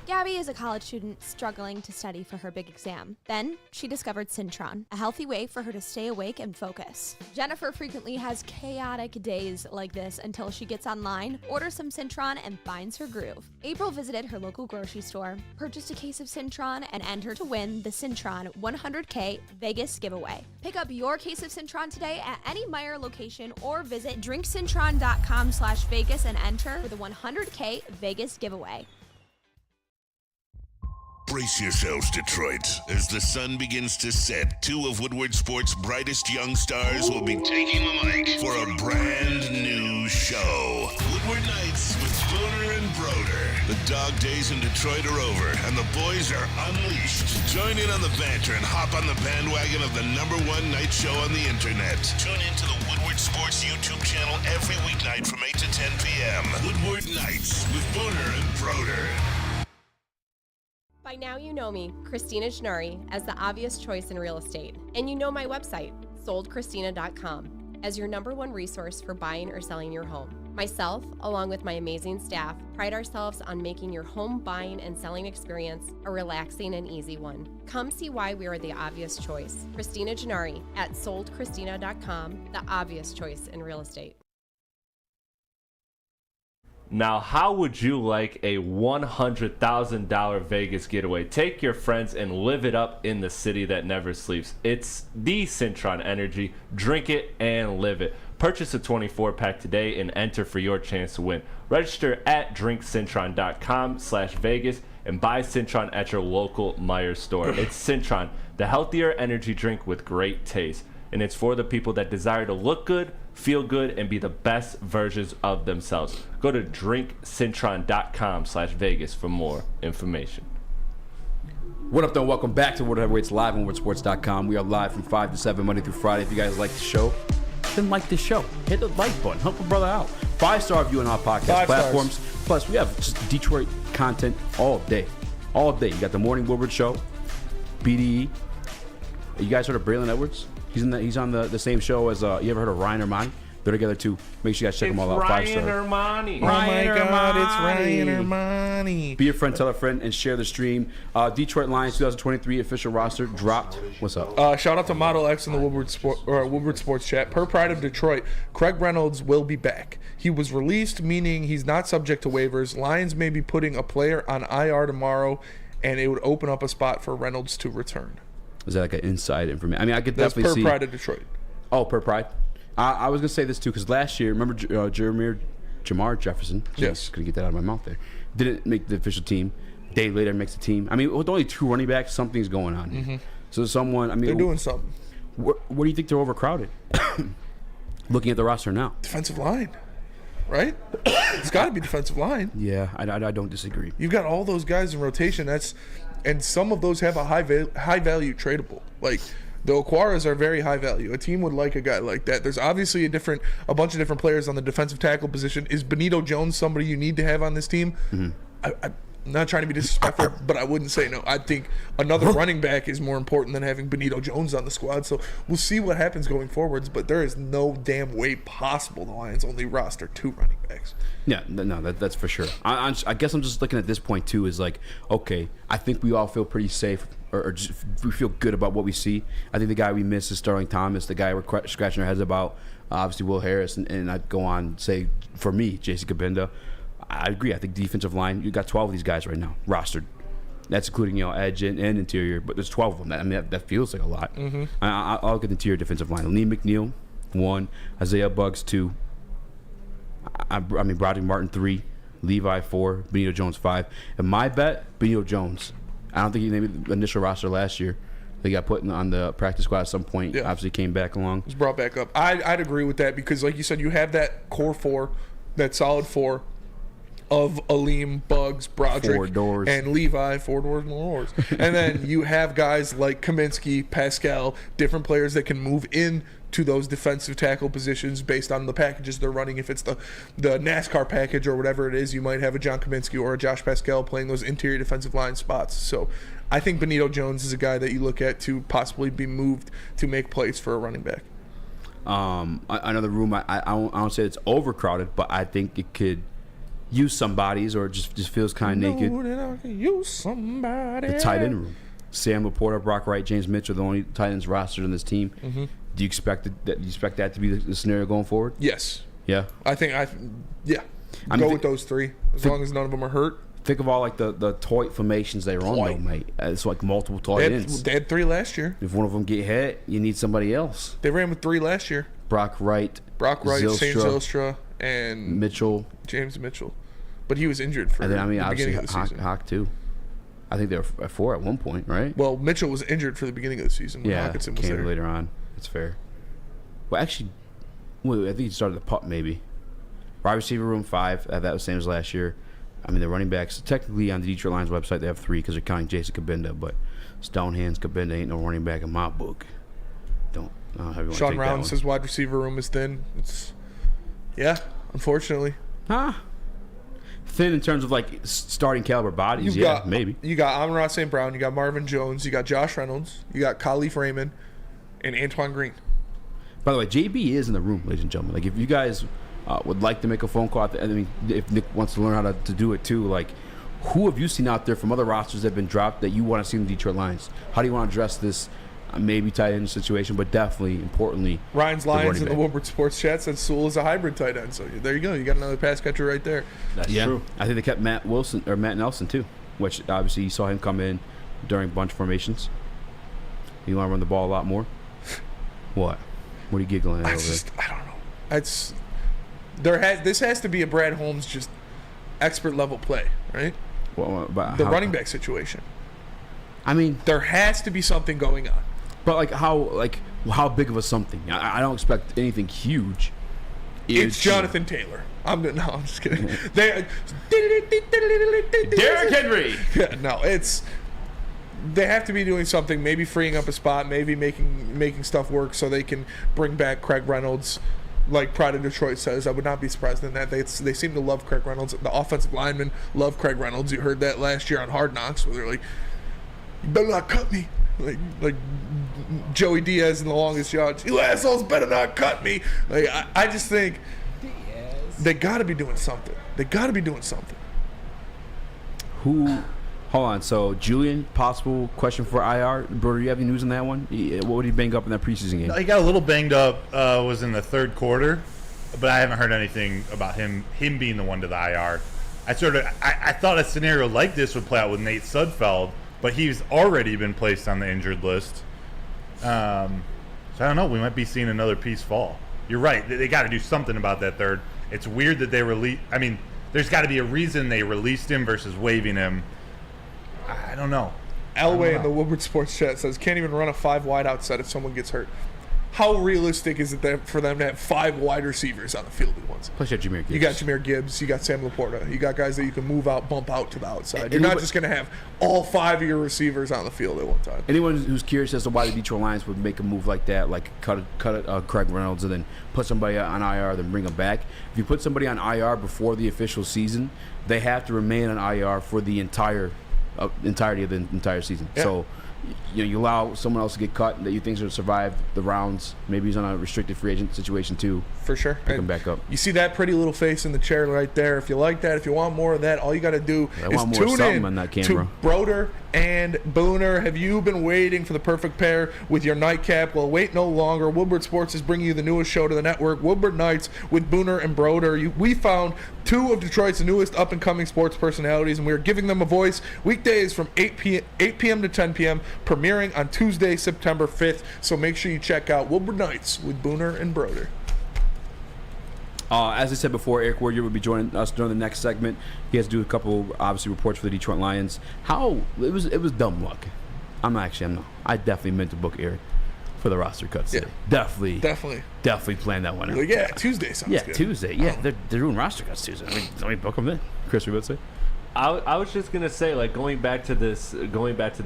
Gabby is a college student struggling to study for her big exam. Then she discovered Syntron, a healthy way for her to stay awake and focus. Jennifer frequently has chaotic days like this until she gets online, orders some Syntron, and finds her groove. April visited her local grocery store, purchased a case of Syntron, and entered to win the Syntron 100K Vegas giveaway. Pick up your case of Syntron today at any Meijer location or visit drinksyntron.com/Vegas and enter for the 100K Vegas giveaway. Brace yourselves, Detroit. As the sun begins to set, two of Woodward Sports' brightest young stars will be taking the mic for a brand new show. Woodward Nights with Spooner and Broder. The dog days in Detroit are over, and the boys are unleashed. Join in on the banter and hop on the bandwagon of the #1 night show on the internet. Tune in to the Woodward Sports YouTube channel every weeknight from 8 to 10 p.m. Woodward Nights with Spooner and Broder. By now you know me, Christina Gennari, as the obvious choice in real estate. And you know my website, soldchristina.com, as your #1 resource for buying or selling your home. Myself, along with my amazing staff, pride ourselves on making your home buying and selling experience a relaxing and easy one. Come see why we are the obvious choice. Christina Gennari at soldchristina.com, the obvious choice in real estate. Now, how would you like a $100,000 Vegas getaway? Take your friends and live it up in the city that never sleeps. It's the Syntron Energy. Drink it and live it. Purchase a 24-pack today and enter for your chance to win. Register at drinksyntron.com/Vegas and buy Syntron at your local Meijer store. It's Syntron, the healthier energy drink with great taste. And it's for the people that desire to look good, feel good, and be the best versions of themselves. Go to drinksyntron.com/Vegas for more information. What up, though? Welcome back to World Heavyweights live on WoodSports.com. We are live from 5 to 7 Monday through Friday. If you guys like the show, then like the show. Hit the like button. Help a brother out. 5-star view on our podcast platforms. Plus, we have just Detroit content all day. All day. You got the Morning Woodward Show, BDE. You guys heard of Braylon Edwards? He's on the same show as, you ever heard of Ryan Ermanni? They're together too. Make sure you guys check them all out. 5-star. Ermanni. Oh my God, it's Ryan Ermanni. Be a friend, tell a friend, and share the stream. Detroit Lions 2023 official roster dropped. What's up? Shout out to Model X in the Woodward Sports chat. Per Pride of Detroit, Craig Reynolds will be back. He was released, meaning he's not subject to waivers. Lions may be putting a player on IR tomorrow, and it would open up a spot for Reynolds to return. Is that like an inside information? I mean, I could That's definitely see. per Pride of Detroit. Oh, per Pride. I was gonna say this too because last year, remember Jamar Jefferson? Yes. Couldn't get that out of my mouth there. Didn't make the official team. A day later makes the team. I mean, with only 2 running backs, something's going on here. So someone, I mean, they're doing something. What do you think they're overcrowded? Looking at the roster now, defensive line, right? It's got to be defensive line. Yeah, I don't disagree. You've got all those guys in rotation. And some of those have a high value tradable. Like the Okwaras are very high value. A team would like a guy like that. There's obviously a bunch of different players on the defensive tackle position. Is Benito Jones somebody you need to have on this team? I'm not trying to be disrespectful, but I wouldn't say no. I think another running back is more important than having Benito Jones on the squad. So we'll see what happens going forwards, but there is no damn way possible the Lions only roster 2 running backs. Yeah, no, that's for sure. I guess I'm just looking at this point too is like, okay, I think we all feel pretty safe or just, we feel good about what we see. I think the guy we miss is Sterling Thomas, the guy we're scratching our heads about, obviously Will Harris, and I'd go on say, for me, J.C. Kabinda. I agree. I think defensive line, you got 12 of these guys right now rostered. That's including edge and interior, but there's 12 of them. That feels like a lot. I'll get the interior defensive line. Lee McNeil, 1. Isaiah Buggs, 2. I mean, Broderick Martin, 3. Levi, 4. Benito Jones, 5. And my bet, Benito Jones. I don't think he named the initial roster last year. They got put on the practice squad at some point. Yeah. Obviously came back along. Was brought back up. I'd agree with that because, like you said, you have that core 4, that solid 4. Of Aleem, Buggs, Broderick, and Levi, 4 doors, more doors. And then you have guys like Kaminsky, Pascal, different players that can move in to those defensive tackle positions based on the packages they're running. If it's the NASCAR package or whatever it is, you might have a John Kaminsky or a Josh Pascal playing those interior defensive line spots. So I think Benito Jones is a guy that you look at to possibly be moved to make plays for a running back. Another room, I don't say it's overcrowded, but I think it could use some bodies, or just feels kind of naked. I can use somebody. The tight end room. Sam Laporta, Brock Wright, James Mitchell, the only tight ends rostered in this team. Mm-hmm. Do you expect that to be the scenario going forward? Yes. Yeah. Go with those three as long as none of them are hurt. Think of all like the toy formations they run, though, mate. It's like multiple tight ends. They had 3 last year. If one of them get hit, you need somebody else. They ran with 3 last year. Brock Wright, Shane Zylstra, and James Mitchell. But he was injured for the beginning of the season. Hawk too. I think they were at 4 at one point, right? Well, Mitchell was injured for the beginning of the season when Hawkinson was there. Later on. It's fair. Well, actually, I think he started the pup maybe. Wide receiver room 5. That was the same as last year. I mean, the running backs, technically on the Detroit Lions website, they have 3 because they're counting Jason Kabinda, but Stonehands Kabinda ain't no running back in my book. Sean Round says wide receiver room is thin. Unfortunately. Thin in terms of like starting caliber bodies, maybe. You got Amon-Ra St. Brown, you got Marvin Jones, you got Josh Reynolds, you got Khalif Raymond, and Antoine Green. By the way, JB is in the room, ladies and gentlemen. Like, if you guys would like to make a phone call, I mean, if Nick wants to learn how to do it too, like, who have you seen out there from other rosters that have been dropped that you want to see in the Detroit Lions? How do you want to address this maybe tight end situation, but definitely, importantly, Ryan's Lions in the Woodward Sports Chat said Sewell is a hybrid tight end. So there you go. You got another pass catcher right there. That's true. I think they kept Matt Nelson too, which obviously you saw him come in during bunch formations. You want to run the ball a lot more? What? What are you giggling at over there? I don't know. This has to be a Brad Holmes just expert level play, right? Well, running back situation. I mean, there has to be something going on. But how big of a something? I don't expect anything huge. It's Jonathan Taylor. I'm just kidding. Derrick Henry. They have to be doing something. Maybe freeing up a spot. Maybe making stuff work so they can bring back Craig Reynolds. Like Pride of Detroit says, I would not be surprised in that. They seem to love Craig Reynolds. The offensive linemen love Craig Reynolds. You heard that last year on Hard Knocks, where they're like, "You better not cut me." Like Joey Diaz in The Longest Yard. "You assholes better not cut me." Like I just think they got to be doing something. Hold on. So Julian, possible question for IR. Bro, do you have any news on that one? What would he bang up in that preseason game? He got a little banged up. Was in the third quarter, but I haven't heard anything about him being the one to the IR. I thought a scenario like this would play out with Nate Sudfeld, but he's already been placed on the injured list. So I don't know. We might be seeing another piece fall. You're right. They got to do something about that third. It's weird that they released. I mean, there's got to be a reason they released him versus waiving him. I don't know. Elway in the Woodward Sports Chat says, can't even run a 5 wide outside if someone gets hurt. How realistic is it for them to have 5 wide receivers on the field at once? Plus you have Jahmyr Gibbs. You got Jahmyr Gibbs. You got Sam Laporta. You got guys that you can move out, bump out to the outside. You're not just going to have all 5 of your receivers on the field at one time. Anyone who's curious as to why the Detroit Lions would make a move like that, like cut Craig Reynolds and then put somebody on IR, then bring them back. If you put somebody on IR before the official season, they have to remain on IR for the entirety of the entire season. Yeah. So you allow someone else to get cut that you think is going to survive the rounds. Maybe he's on a restricted free agent situation too. For sure. Pick him back up. You see that pretty little face in the chair right there. If you like that, if you want more of that, all you got to do is tune in on that camera. To Broder and Booner. Have you been waiting for the perfect pair with your nightcap? Well, wait no longer. Woodward Sports is bringing you the newest show to the network, Woodward Nights with Booner and Broder. We found 2 of Detroit's newest up-and-coming sports personalities, and we are giving them a voice weekdays from 8 p.m. to 10 p.m., premiering on Tuesday, September 5th. So make sure you check out Woodward Nights with Booner and Broder. As I said before, Eric Woodyard will be joining us during the next segment. He has to do a couple, obviously, reports for the Detroit Lions. It was dumb luck. I definitely meant to book Eric for the roster cuts today. Definitely planned that one out. Well, Tuesday sounds good. Tuesday. Yeah, they're doing roster cuts Tuesday. Let me book them in. Chris, what would say? I was just gonna say, like, going back to the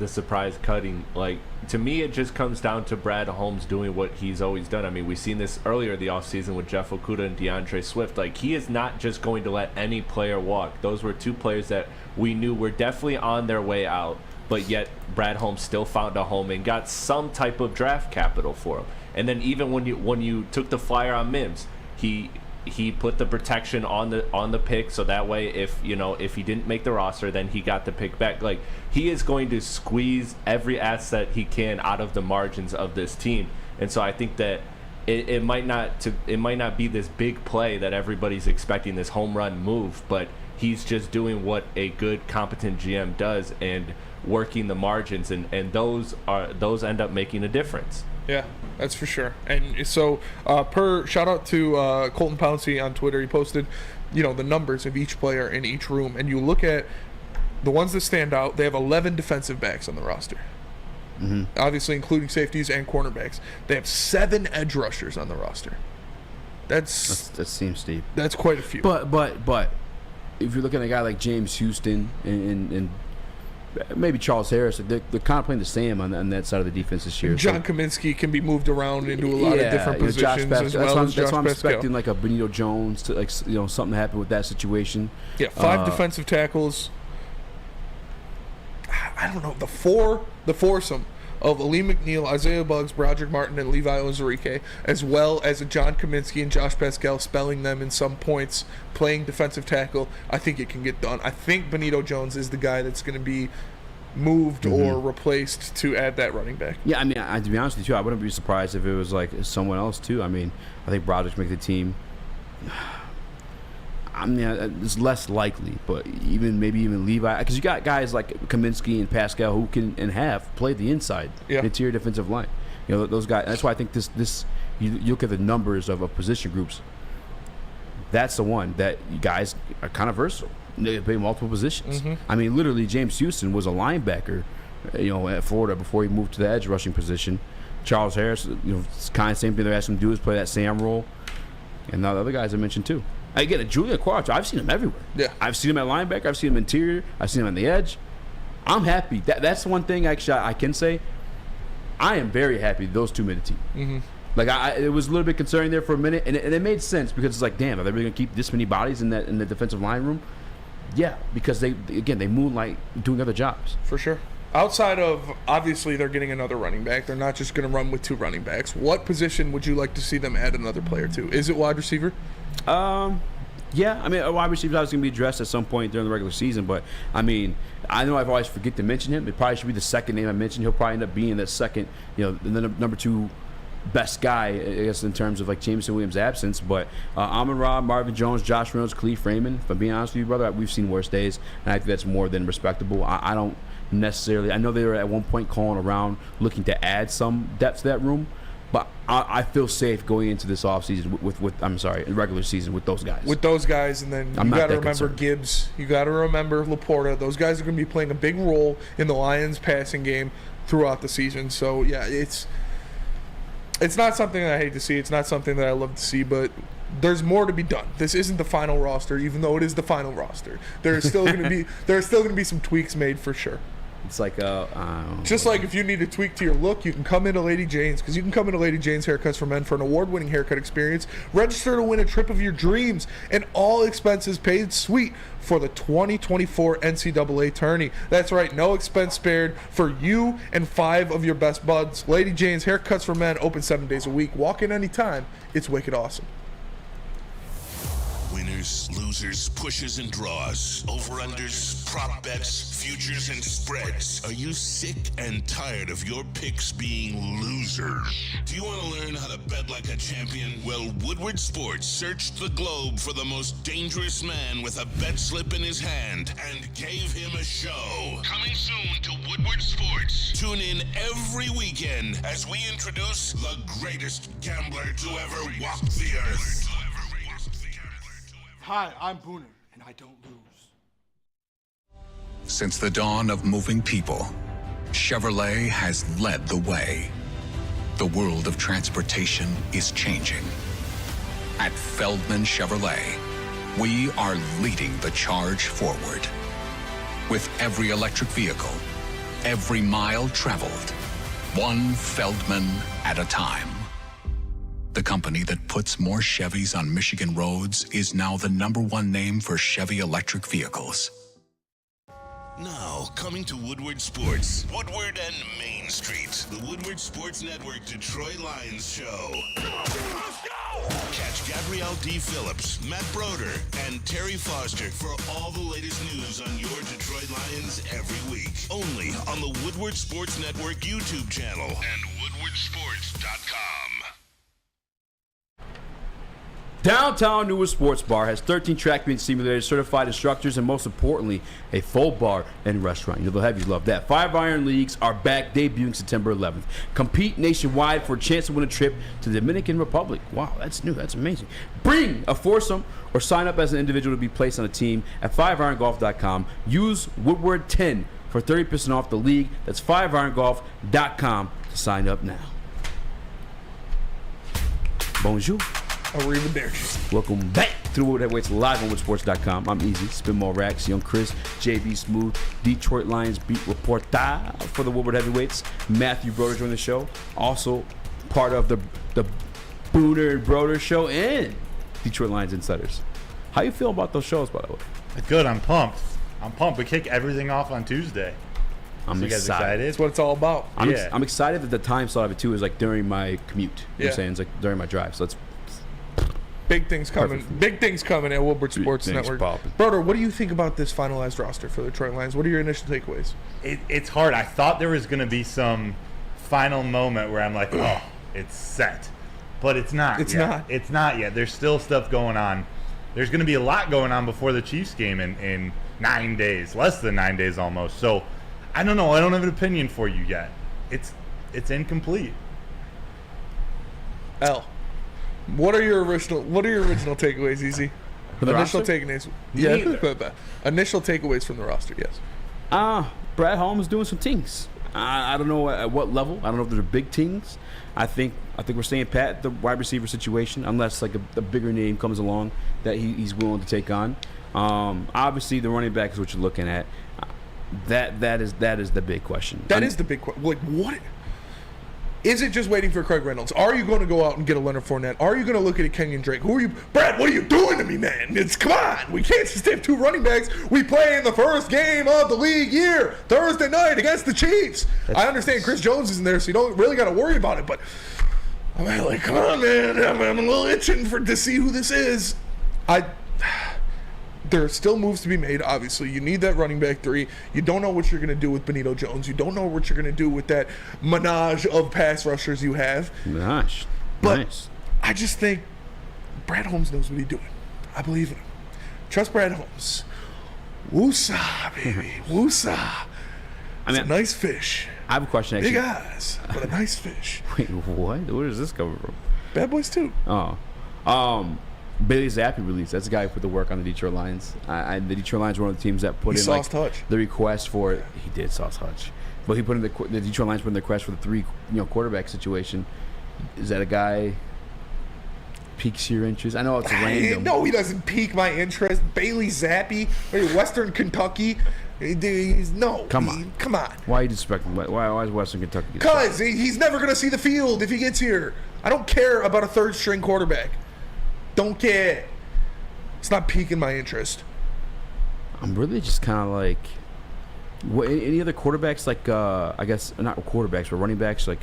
surprise cutting, like, to me it just comes down to Brad Holmes doing what he's always done. I mean, we've seen this earlier in the offseason with Jeff Okudah and DeAndre Swift. Like, he is not just going to let any player walk. Those were two players that we knew were definitely on their way out, but yet Brad Holmes still found a home and got some type of draft capital for him. And then even when you took the flyer on Mims, he put the protection on the pick, so that way if he didn't make the roster, then he got the pick back. Like, he is going to squeeze every asset he can out of the margins of this team. And so I think that it might not be this big play that everybody's expecting, this home run move, but he's just doing what a good, competent GM does and working the margins, and those end up making a difference. Yeah, that's for sure. And so, shout out to Colton Pouncey on Twitter. He posted, the numbers of each player in each room, and you look at the ones that stand out. They have 11 defensive backs on the roster, obviously including safeties and cornerbacks. They have 7 edge rushers on the roster. That seems steep. That's quite a few. But if you're looking at a guy like James Houston and maybe Charles Harris, they're kind of playing the same on that side of the defense this year. John Kaminsky can be moved around into a lot of different positions as well as Josh That's why I'm Pascal. expecting like a Benito Jones to something to happen with that situation. Yeah, 5 defensive tackles. I don't know, the foursome of Ali McNeil, Isaiah Buggs, Broderick Martin, and Levi Ozarike, as well as a John Kaminsky and Josh Pascal spelling them in some points, playing defensive tackle. I think it can get done. I think Benito Jones is the guy that's going to be moved or replaced to add that running back. Yeah, I mean, to be honest with you, I wouldn't be surprised if it was like someone else too. I mean, I think Broderick make the team. I mean, it's less likely, but maybe even Levi, because you got guys like Kaminsky and Pascal who can and have played the inside, interior defensive line. Those guys. That's why I think this. You look at the numbers of position groups. That's the one that you guys are kind of versatile. They play multiple positions. I mean, literally, James Houston was a linebacker, at Florida before he moved to the edge rushing position. Charles Harris, it's kind of same thing they're asking him to do is play that Sam role, and the other guys I mentioned too. Again, Julian Quattro, I've seen him everywhere. Yeah, I've seen him at linebacker. I've seen him interior. I've seen him on the edge. I'm happy. That's the one thing actually I can say. I am very happy those two made the team. Like it was a little bit concerning there for a minute, and it made sense because it's like, damn, are they really gonna keep this many bodies in the defensive line room? Yeah, because they moonlight doing other jobs. For sure. Outside of, obviously, they're getting another running back. They're not just going to run with 2 running backs. What position would you like to see them add another player to? Is it wide receiver? Yeah. I mean, a wide receiver is always going to be addressed at some point during the regular season. But, I mean, I know I've always forget to mention him. It probably should be the second name I mentioned. He'll probably end up being the second, the number 2 best guy, I guess, in terms of like Jameson Williams' absence. But Amon-Ra, Marvin Jones, Josh Reynolds, Khalif Raymond, if I'm being honest with you, brother, we've seen worse days, and I think that's more than respectable. I don't necessarily, I know they were at one point calling around looking to add some depth to that room, but I feel safe going into this offseason with regular season with those guys. With those guys, and then you got to remember Gibbs, you got to remember Laporta. Those guys are going to be playing a big role in the Lions' passing game throughout the season. So yeah, it's not something that I hate to see. It's not something that I love to see, but there's more to be done. This isn't the final roster, even though it is the final roster. There's still going to be some tweaks made for sure. It's like just like if you need a tweak to your look, you can come into Lady Jane's, because you can come into Lady Jane's Haircuts for Men for an award-winning haircut experience. Register to win a trip of your dreams and all expenses paid sweet for the 2024 NCAA tourney. That's right, no expense spared for you and 5 of your best buds. Lady Jane's Haircuts for Men, open 7 days a week. Walk in anytime. It's wicked awesome. Winners, losers, pushes and draws, over-unders, prop bets, futures and spreads. Are you sick and tired of your picks being losers? Do you want to learn how to bet like a champion? Well, Woodward Sports searched the globe for the most dangerous man with a bet slip in his hand and gave him a show. Coming soon to Woodward Sports. Tune in every weekend as we introduce the greatest gambler to ever walk the earth. Hi, I'm Booner, and I don't lose. Since the dawn of moving people, Chevrolet has led the way. The world of transportation is changing. At Feldman Chevrolet, we are leading the charge forward. with every electric vehicle, every mile traveled, one Feldman at a time. The company that puts more Chevys on Michigan roads is now the #1 name for Chevy electric vehicles. Now, coming to Woodward Sports, Woodward and Main Street, the Woodward Sports Network Detroit Lions show. Catch Gabrielle D. Phillips, Matt Broder, and Terry Foster for all the latest news on your Detroit Lions every week. Only on the Woodward Sports Network YouTube channel and woodwardsports.com. Downtown Newark Sports Bar has 13 track meet simulators, certified instructors, and most importantly, a full bar and restaurant. You know, the heavies love that. 5-iron leagues are back, debuting September 11th. Compete nationwide for a chance to win a trip to the Dominican Republic. Wow, that's new. That's amazing. Bring a foursome or sign up as an individual to be placed on a team at 5irongolf.com. Use Woodward 10 for 30% off the league. That's 5irongolf.com to sign up now. Bonjour. Arrivederci. Welcome back to the Woodward Heavyweights live on woodsports.com. I'm Easy, Spin More Rax, Young Chris, JB Smooth, Detroit Lions beat reporter for the Woodward Heavyweights. Matthew Broder joined the show, also part of the Booner and Broder show and Detroit Lions Insiders. How you feel about those shows, by the way? Good. I'm pumped. We kick everything off on Tuesday. I'm you guys excited. That's what it's all about. I'm excited that the time slot of it too is like during my commute. You know what I'm saying? It's like during my drive. So it's big things coming. Perfect. Big things coming at Woodward Sports Network. Popping. Broder, what do you think about this finalized roster for the Detroit Lions? What are your initial takeaways? It's hard. I thought there was going to be some final moment where I'm like, oh, it's set. But it's not. It's yet. not. It's not yet. There's still stuff going on. There's going to be a lot going on before the Chiefs game in 9 days, less than 9 days almost. So I don't know. I don't have an opinion for you yet. It's incomplete. L. What are your original takeaways, Easy? For the initial roster? takeaways. Yeah. Initial takeaways from the roster, yes. Brad Holmes is doing some things. I don't know at what level. I don't know if they're big things. I think we're staying pat the wide receiver situation, unless like a bigger name comes along that he's willing to take on. Obviously, the running back is what you're looking at. That is the big question. That is the big question. Like, what? Is it just waiting for Craig Reynolds? Are you going to go out and get a Leonard Fournette? Are you going to look at a Kenyon Drake? Who are you? Brad, what are you doing to me, man? Come on. We can't just have two running backs. We play in the first game of the league year, Thursday night against the Chiefs. I understand Chris Jones isn't there, so you don't really got to worry about it. But I'm like, come on, man. I'm a little itching to see who this is. There are still moves to be made, obviously. You need that running back 3. You don't know what you're going to do with Benito Jones. You don't know what you're going to do with that menage of pass rushers you have. Menage. But nice. I just think Brad Holmes knows what he's doing. I believe in him. Trust Brad Holmes. Woosah, baby. Woosah. It's a nice fish. I have a question, actually. Big eyes, but a nice fish. Wait, what? Where does this come from? Bad Boys 2. Oh. Bailey Zappi released. That's the guy who put the work on the Detroit Lions. The Detroit Lions were one of the teams that put in like the request for it. He did sauce Hutch, but he put in the Detroit Lions put in the request for the 3 quarterback situation. Is that a guy piques your interest? I know it's random. No, he doesn't pique my interest. Bailey Zappi, Western Kentucky. No, come on. Why are you disrespecting? Why is Western Kentucky? Because he's never going to see the field if he gets here. I don't care about a 3rd-string quarterback. Don't care. It's not piquing my interest. I'm really just kind of like, any other quarterbacks, like, I guess, not quarterbacks, but running backs, like,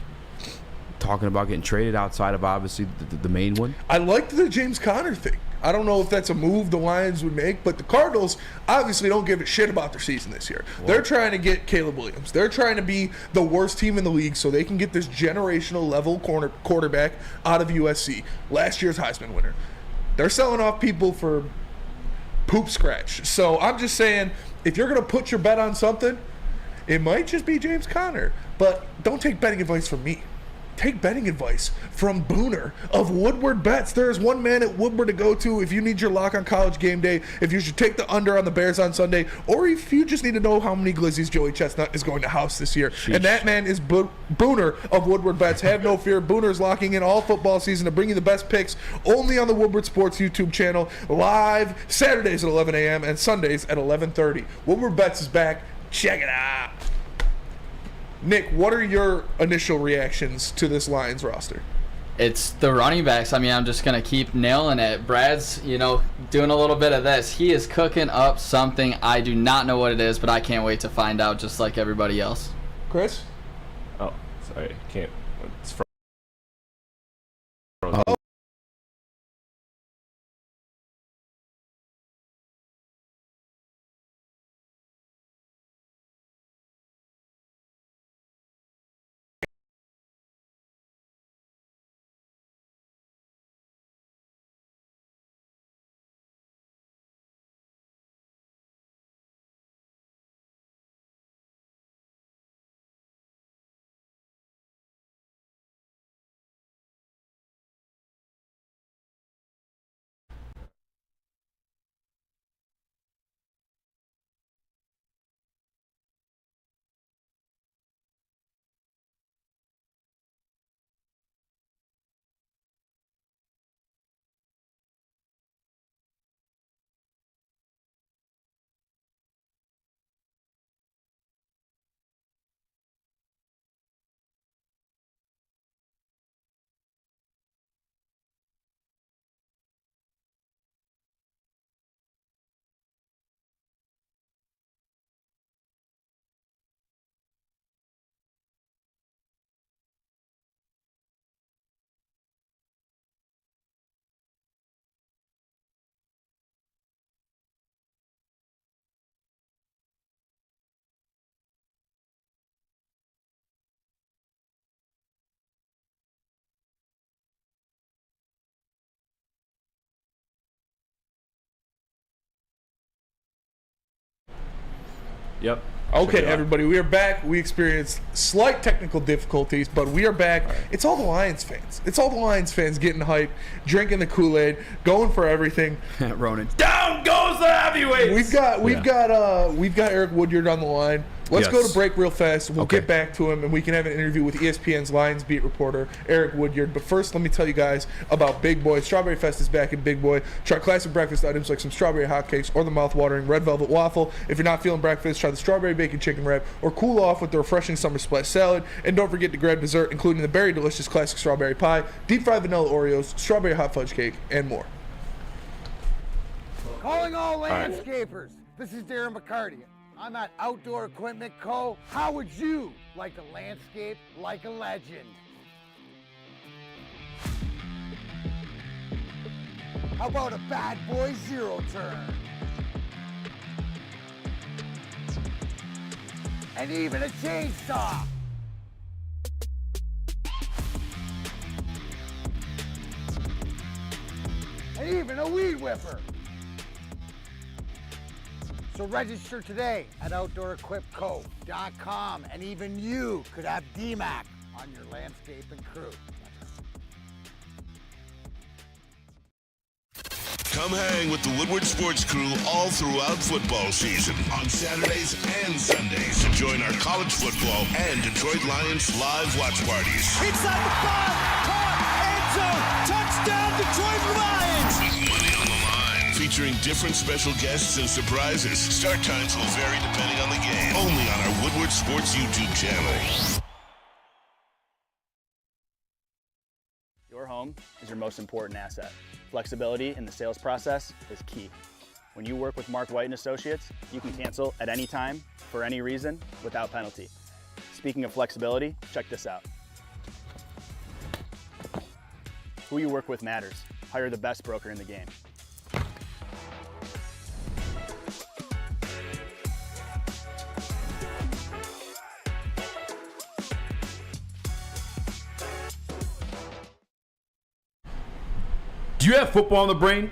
talking about getting traded outside of, obviously, the main one? I liked the James Conner thing. I don't know if that's a move the Lions would make, but the Cardinals obviously don't give a shit about their season this year. Whoa. They're trying to get Caleb Williams. They're trying to be the worst team in the league so they can get this generational level quarterback out of USC, last year's Heisman winner. They're selling off people for poop scratch. So I'm just saying, if you're going to put your bet on something, it might just be James Conner. But don't take betting advice from me. take betting advice from Booner of Woodward Bets. There is one man at Woodward to go to if you need your lock on College game day, if you should take the under on the Bears on Sunday, or if you just need to know how many Glizzies Joey Chestnut is going to house this year. Sheesh. And that man is Booner of Woodward Bets. Have no fear. Booner's locking in all football season to bring you the best picks only on the Woodward Sports YouTube channel, live Saturdays at 11 a.m. and Sundays at 11:30. Woodward Bets is back. Check it out. Nick, what are your initial reactions to this Lions roster? It's the running backs. I mean, I'm just going to keep nailing it. Brad's, doing a little bit of this. He is cooking up something. I do not know what it is, but I can't wait to find out just like everybody else. Chris? Oh, sorry. Can't. It's from. Oh. Yep. Okay, everybody, we are back. We experienced slight technical difficulties, but we are back. Right. It's all the Lions fans. It's all the Lions fans getting hyped, drinking the Kool-Aid, going for everything. Ronan. Down goes the heavyweights. We've got Eric Woodyard on the line. Let's go to break real fast. We'll get back to him, and we can have an interview with ESPN's Lions beat reporter, Eric Woodyard. But first, let me tell you guys about Big Boy. Strawberry Fest is back in Big Boy. Try classic breakfast items like some strawberry hotcakes or the mouth-watering red velvet waffle. If you're not feeling breakfast, try the strawberry bacon chicken wrap or cool off with the refreshing summer splash salad. And don't forget to grab dessert, including the very delicious classic strawberry pie, deep-fried vanilla Oreos, strawberry hot fudge cake, and more. Calling all landscapers. This is Darren McCarty. I'm at Outdoor Equipment Co. How would you like a landscape like a legend? How about a bad boy zero turn? And even a chainsaw. And even a weed whipper. So register today at OutdoorEquipCo.com, and even you could have DMAC on your landscaping crew. Come hang with the Woodward Sports crew all throughout football season on Saturdays and Sundays. Join our college football and Detroit Lions live watch parties. Inside the 5, caught, end zone, touchdown, Detroit Lions! With money on the line, featuring different special guests and surprises. Start times will vary depending on the game. Only on our Woodward Sports YouTube channel. Your home is your most important asset. Flexibility in the sales process is key. When you work with Mark White & Associates, you can cancel at any time, for any reason, without penalty. Speaking of flexibility, check this out. Who you work with matters. Hire the best broker in the game. Do you have football on the brain?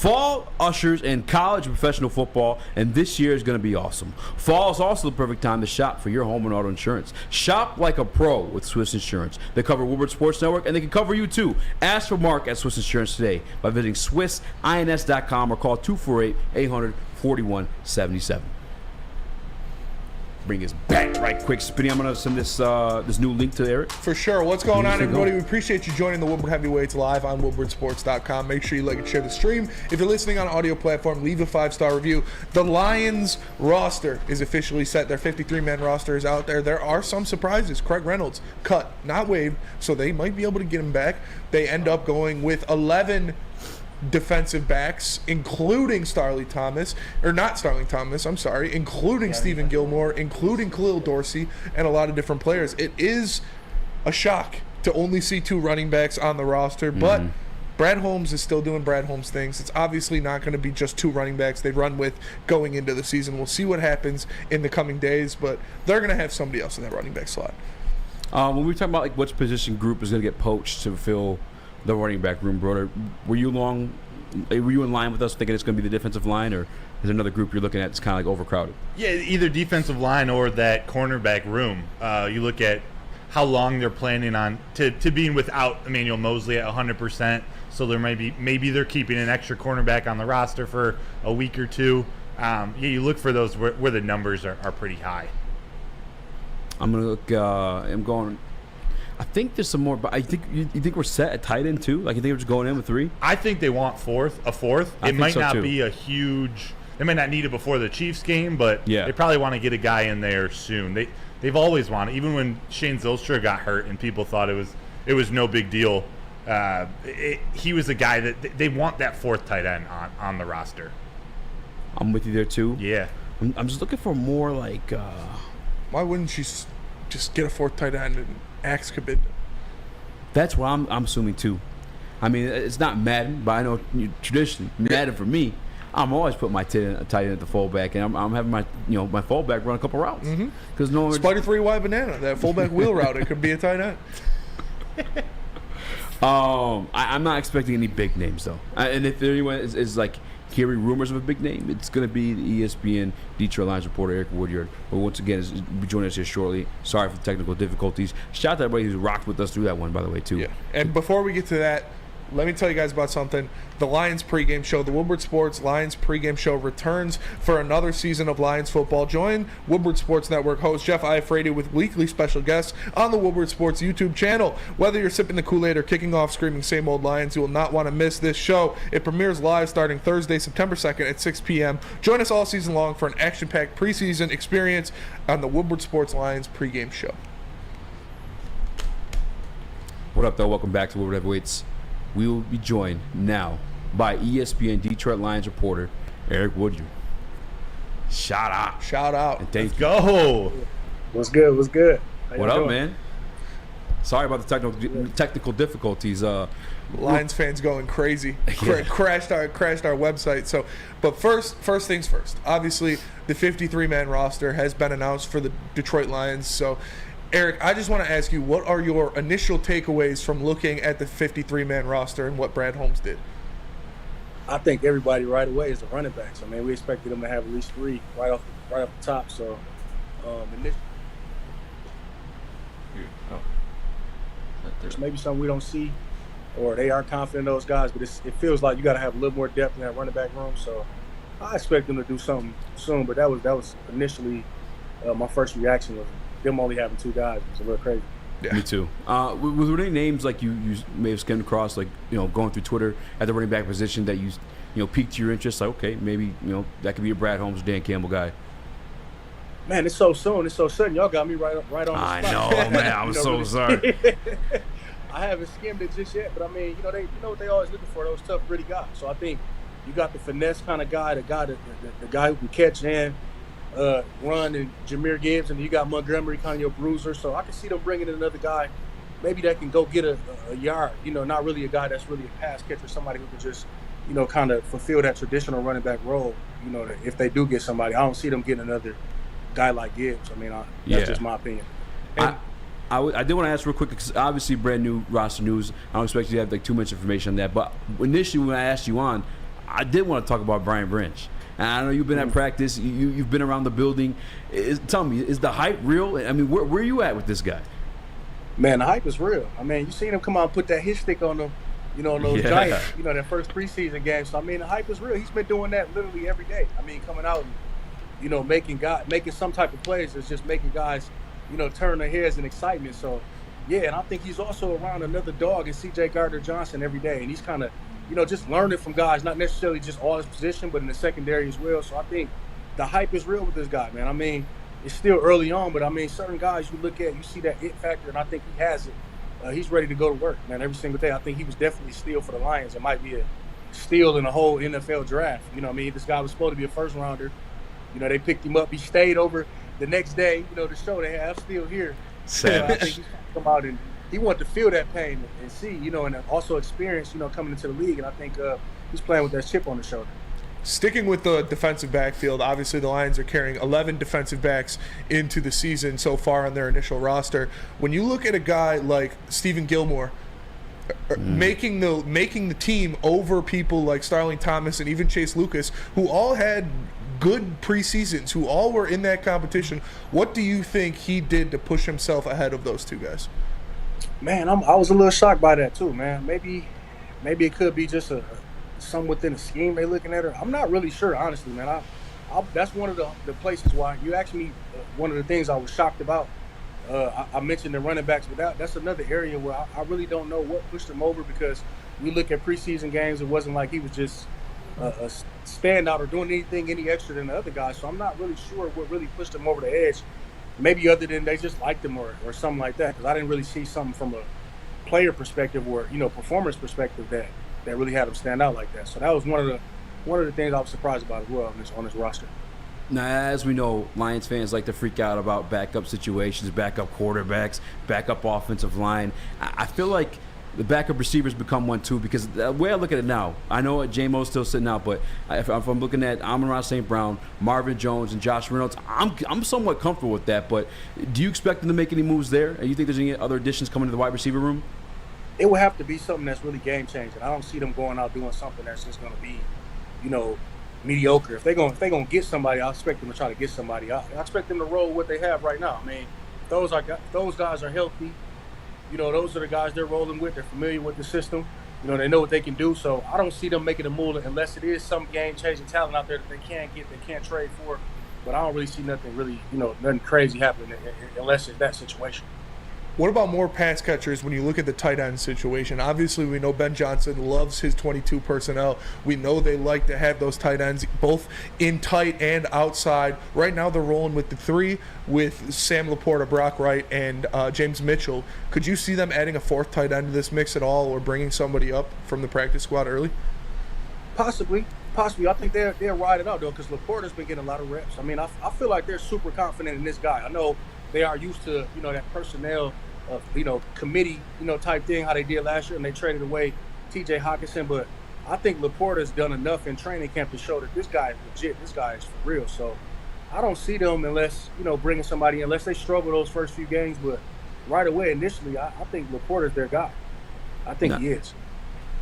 Fall ushers in college and professional football, and this year is going to be awesome. Fall is also the perfect time to shop for your home and auto insurance. Shop like a pro with Swiss Insurance. They cover Woodward Sports Network, and they can cover you too. Ask for Mark at Swiss Insurance today by visiting SwissINS.com or call 248-800-4177. Bring us back right quick. Spinny, I'm going to send this new link to Eric. For sure. What's going on, everybody? We appreciate you joining the Woodward Heavyweights live on WoodwardSports.com. Make sure you like and share the stream. If you're listening on audio platform, leave a 5-star review. The Lions roster is officially set. Their 53-man roster is out there. There are some surprises. Craig Reynolds cut, not waived, so they might be able to get him back. They end up going with 11 defensive backs, including including Stephen Gilmore, including Khalil Dorsey, and a lot of different players. It is a shock to only see 2 running backs on the roster, but Brad Holmes is still doing Brad Holmes things. It's obviously not going to be just 2 running backs they run with going into the season. We'll see what happens in the coming days, but they're going to have somebody else in that running back slot. When we talk about like which position group is going to get poached to fill the running back room, brother, were you in line with us thinking it's going to be the defensive line, or is there another group you're looking at that's kind of like overcrowded? Yeah, either defensive line or that cornerback room. You look at how long they're planning on to being without Emmanuel Mosley at 100%. So there maybe they're keeping an extra cornerback on the roster for a week or two. You look for those where the numbers are pretty high. I'm gonna look. I think there's some more, but I think you think we're set at tight end too. Like you think we're just going in with 3? I think they want a fourth. It might not be a huge. They might not need it before the Chiefs game, but they probably want to get a guy in there soon. They've always wanted. Even when Shane Zylstra got hurt and people thought it was no big deal, he was a guy that they want that 4th tight end on the roster. I'm with you there too. Yeah, I'm just looking for more like. Why wouldn't you just get a 4th tight end and axe Kabinda? That's what I'm assuming too. I mean, it's not Madden, but I know traditionally Madden for me, I'm always putting my tight end at the fullback, and I'm having my my fullback run a couple routes because Spider 3 wide banana, that fullback wheel route, it could be a tight end. I'm not expecting any big names though, and if anyone is like hearing rumors of a big name, it's going to be the ESPN Detroit Lions reporter Eric Woodyard, who once again is joining us here shortly. Sorry for the technical difficulties. Shout out to everybody who's rocked with us through that one, by the way, too. Yeah. And before we get to that, let me tell you guys about something. The Lions pregame show, the Woodward Sports Lions pregame show returns for another season of Lions football. Join Woodward Sports Network host Jeff Iafrate with weekly special guests on the Woodward Sports YouTube channel. Whether you're sipping the Kool-Aid or kicking off screaming same old Lions, you will not want to miss this show. It premieres live starting Thursday, September 2nd at 6 p.m. Join us all season long for an action-packed preseason experience on the Woodward Sports Lions pregame show. What up, though? Welcome back to Woodward Heavyweights. We will be joined now by ESPN Detroit Lions reporter Eric Woodyard. Shout out. And thank you. Go. What's good? What up, man? Sorry about the technical difficulties. Lions fans going crazy. Crashed our website. So, but first things first. Obviously, the 53-man roster has been announced for the Detroit Lions. So, Eric, I just want to ask you, what are your initial takeaways from looking at the 53-man roster and what Brad Holmes did? I think everybody right away is the running backs. I mean, we expected them to have at least 3 right off the top. So, there's maybe something we don't see, or they are confident in those guys, but it feels like you got to have a little more depth in that running back room. So, I expect them to do something soon. But that was initially my first reaction was them only having 2 guys. It's a little crazy. Yeah. Me too. Were there any names like you may have skimmed across, like going through Twitter at the running back position that you piqued your interest? Like, okay, maybe that could be a Brad Holmes, Dan Campbell guy. Man, it's so soon. It's so sudden. Y'all got me right on the spot. I know, man. I'm so sorry. I haven't skimmed it just yet, but I mean, they what they always looking for, those tough, gritty guys. So I think you got the finesse kind of guy, the guy who can catch and run, and Jahmyr Gibbs, and you got Montgomery, kind of your bruiser. So I can see them bringing in another guy, maybe that can go get a yard. Not really a guy that's really a pass catcher, somebody who can just, kind of fulfill that traditional running back role. If they do get somebody, I don't see them getting another guy like Gibbs. I mean, that's just my opinion. I did want to ask real quick, because obviously brand new roster news. I don't expect you to have too much information on that. But initially when I asked you on, I did want to talk about Brian Branch. And I know you've been at practice. You've been around the building. Tell me, is the hype real? I mean, where are you at with this guy? Man, the hype is real. I mean, you seen him come out and put that hit stick on them, on those Giants, that first preseason game. So, I mean, the hype is real. He's been doing that literally every day. I mean, coming out and, making some type of plays is just making guys, turn their heads in excitement. So, yeah, and I think he's also around another dog in C.J. Gardner-Johnson every day. And he's kind of, just learning from guys, not necessarily just all his position, but in the secondary as well. So I think the hype is real with this guy, man. I mean, it's still early on, but I mean, certain guys you look at, you see that it factor, and I think he has it. He's ready to go to work, man, every single day. I think he was definitely a steal for the Lions. It might be a steal in the whole NFL draft. This guy was supposed to be a first rounder. They picked him up. He stayed over the next day, to show they have still here. So I think he's going to come out and he wanted to feel that pain and see, and also experience, coming into the league. And I think he's playing with that chip on his shoulder. Sticking with the defensive backfield, obviously the Lions are carrying 11 defensive backs into the season so far on their initial roster. When you look at a guy like Stephen Gilmore making the team over people like Starling Thomas and even Chase Lucas, who all had good preseasons, who all were in that competition, what do you think he did to push himself ahead of those two guys? Man, I was a little shocked by that too, man. Maybe it could be just some within the scheme they looking at her. I'm not really sure, honestly, man. That's one of the places why you asked me one of the things I was shocked about. I mentioned the running backs, but that's another area where I really don't know what pushed him over, because we look at preseason games, it wasn't like he was just a standout or doing anything any extra than the other guys. So I'm not really sure what really pushed him over the edge. Maybe other than they just liked him or something like that, because I didn't really see something from a player perspective or performance perspective that really had him stand out like that. So that was one of the things I was surprised about as well on this roster. Now, as we know, Lions fans like to freak out about backup situations, backup quarterbacks, backup offensive line. I feel like the backup receivers become one too, because the way I look at it now, I know J-Mo's still sitting out, but if I'm looking at Amon-Ra St. Brown, Marvin Jones, and Josh Reynolds, I'm somewhat comfortable with that. But do you expect them to make any moves there? And you think there's any other additions coming to the wide receiver room? It would have to be something that's really game changing. I don't see them going out doing something that's just going to be, mediocre. If they're gonna get somebody, I expect them to try to get somebody. I expect them to roll what they have right now. I mean, those guys are healthy. Those are the guys they're rolling with. They're familiar with the system. They know what they can do. So I don't see them making a move unless it is some game-changing talent out there that they can't trade for. But I don't really see nothing really, nothing crazy happening unless it's that situation. What about more pass catchers when you look at the tight end situation? Obviously, we know Ben Johnson loves his 22 personnel. We know they like to have those tight ends both in tight and outside. Right now, they're rolling with the three with Sam Laporta, Brock Wright, and James Mitchell. Could you see them adding a fourth tight end to this mix at all, or bringing somebody up from the practice squad early? Possibly. I think they'll ride it out, though, because Laporta's been getting a lot of reps. I mean, I feel like they're super confident in this guy. I know they are used to, that personnel, committee, type thing, how they did last year, and they traded away T.J. Hockenson. But I think Laporta's done enough in training camp to show that this guy is legit. This guy is for real. So I don't see them unless, bringing somebody in, unless they struggle those first few games. But right away, initially, I think Laporta's their guy. I think he is.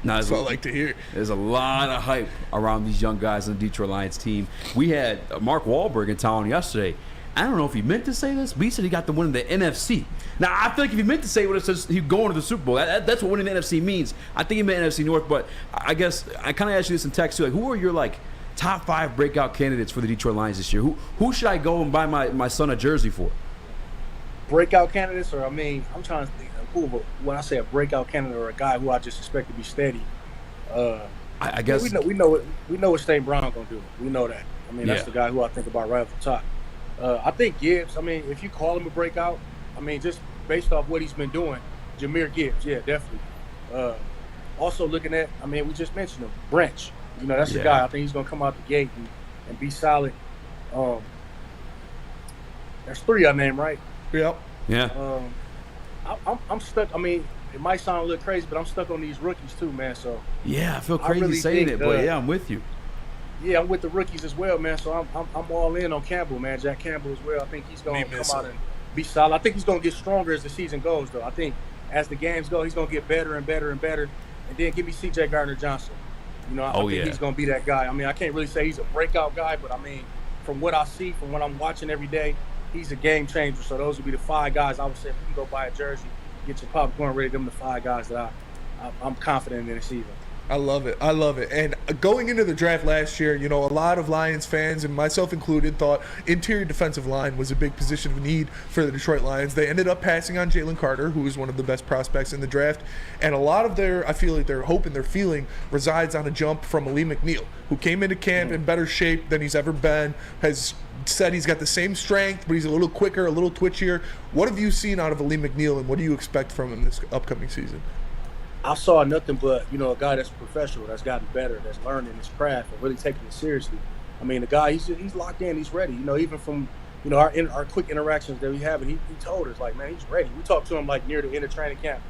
That's what I like to hear. There's a lot of hype around these young guys on the Detroit Lions team. We had Mark Wahlberg in town yesterday. I don't know if he meant to say this, but he said he got the win in the NFC. Now, I feel like if he meant to say what it says, he's going to the Super Bowl. That's what winning the NFC means. I think he meant NFC North, but I guess I kind of asked you this in text too. Like, who are your top 5 breakout candidates for the Detroit Lions this year? Who should I go and buy my son a jersey for? Breakout candidates, or I'm trying to think of when I say a breakout candidate or a guy who I just expect to be steady. I guess we know what St. Brown gonna do. We know that. That's the guy who I think about right off the top. I think Gibbs, if you call him a breakout, just based off what he's been doing, Jahmyr Gibbs, yeah, definitely. Also looking at, we just mentioned him, Branch. That's the guy. I think he's going to come out the gate and be solid. There's 3 I named, right? Yep. Yeah. I'm stuck. It might sound a little crazy, but I'm stuck on these rookies too, man. So yeah, I feel crazy really saying it, but yeah, I'm with you. Yeah, I'm with the rookies as well, man. So I'm all in on Campbell, man. Jack Campbell as well. I think he's going to come out and be solid. I think he's going to get stronger as the season goes, though. I think as the games go, he's going to get better and better and better. And then give me C.J. Gardner-Johnson. You know, I think he's going to be that guy. I mean, I can't really say he's a breakout guy, but I mean, from what I see, from what I'm watching every day, he's a game changer. So those would be the 5 guys I would say if you can go buy a jersey, get your popcorn ready. Them the 5 guys that I'm confident in this season. I love it. I love it. And going into the draft last year, you know, a lot of Lions fans, and myself included, thought interior defensive line was a big position of need for the Detroit Lions. They ended up passing on Jalen Carter, who was one of the best prospects in the draft. And a lot of I feel like their hope and their feeling resides on a jump from Ali McNeil, who came into camp in better shape than he's ever been, has said he's got the same strength, but he's a little quicker, a little twitchier. What have you seen out of Ali McNeil, and what do you expect from him this upcoming season? I saw nothing but, you know, a guy that's professional, that's gotten better, that's learning his craft and really taking it seriously. I mean, the guy, he's locked in, he's ready. You know, even from, you know, our quick interactions that we have, and he told us, like, man, he's ready. We talked to him, like, near the end of training camp.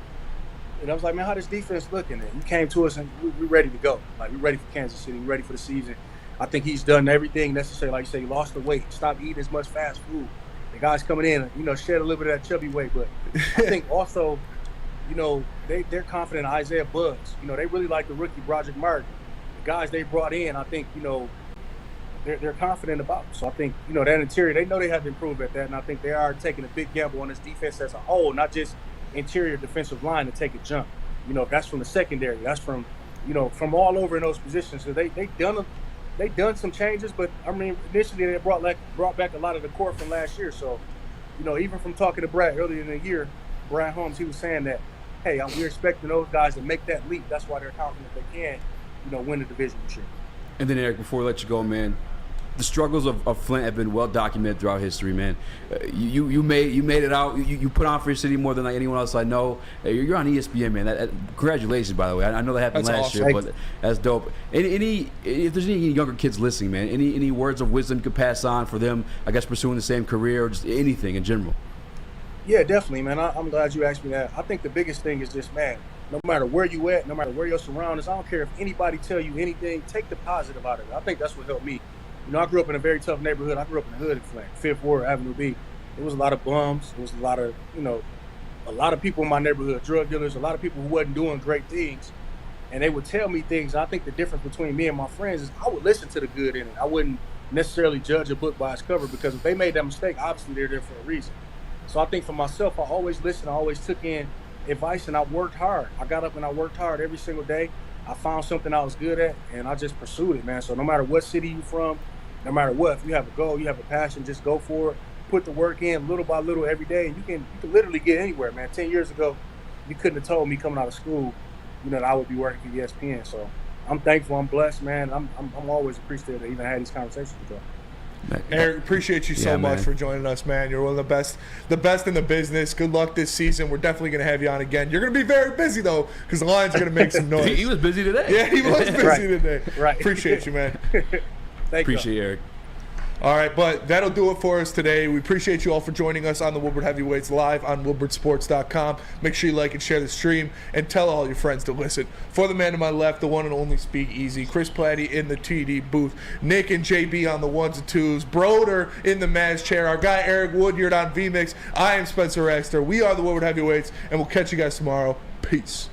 And I was like, man, how this defense looking? And he came to us, and we're ready to go. Like, we're ready for Kansas City. We're ready for the season. I think he's done everything necessary. Like you say, he lost the weight, stopped eating as much fast food. The guy's coming in, you know, shed a little bit of that chubby weight. But I think also, you know, they're confident in Isaiah Buggs. You know, they really like the rookie Broderick Martin. The guys they brought in, I think, you know, they're confident about. So I think, you know, that interior, they know they have to improve at that. And I think they are taking a big gamble on this defense as a whole, not just interior defensive line to take a jump. You know, that's from the secondary. That's from, you know, from all over in those positions. So they done some changes, but I mean, initially they brought back a lot of the core from last year. So, you know, even from talking to Brad earlier in the year, Brad Holmes, he was saying that, hey, we're expecting those guys to make that leap. That's why they're confident they can, you know, win the division this year. And then, Eric, before we let you go, man, the struggles of Flint have been well documented throughout history, man. You made it out. You put on for your city more than like anyone else I know. You're on ESPN, man. Congratulations, by the way. I know that happened last year, but that's dope. If there's any younger kids listening, man, any words of wisdom you could pass on for them, I guess, pursuing the same career or just anything in general? Yeah, definitely, man. I'm glad you asked me that. I think the biggest thing is just, man, no matter where you at, no matter where your surroundings, I don't care if anybody tell you anything, take the positive out of it. I think that's what helped me. You know, I grew up in a very tough neighborhood. I grew up in the hood in Flint, 5th Ward, Avenue B. There was a lot of bums. There was a lot of, you know, a lot of people in my neighborhood, drug dealers, a lot of people who wasn't doing great things. And they would tell me things. And I think the difference between me and my friends is I would listen to the good in it. I wouldn't necessarily judge a book by its cover, because if they made that mistake, obviously they're there for a reason. So I think for myself, I always listened. I always took in advice, and I worked hard. I got up and I worked hard every single day. I found something I was good at, and I just pursued it, man. So no matter what city you're from, no matter what, if you have a goal, you have a passion, just go for it. Put the work in little by little every day, and you can literally get anywhere, man. 10 years ago, you couldn't have told me coming out of school, you know, that I would be working for ESPN. So I'm thankful. I'm blessed, man. I'm always appreciative to even have these conversations with you. Eric, appreciate you so much for joining us, man. You're one of the best in the business. Good luck this season. We're definitely going to have you on again. You're going to be very busy, though, because the Lions are going to make some noise. He was busy today. Yeah, he was busy today. Right. Appreciate you, man. Appreciate you, Eric. All right, but that'll do it for us today. We appreciate you all for joining us on the Woodward Heavyweights live on woodwardsports.com. Make sure you like and share the stream, and tell all your friends to listen. For the man to my left, the one and only Speak Easy, Chris Platte in the TD booth, Nick and JB on the ones and twos, Broder in the Maz chair, our guy Eric Woodyard on VMix. I am Spencer Raxter. We are the Woodward Heavyweights, and we'll catch you guys tomorrow. Peace.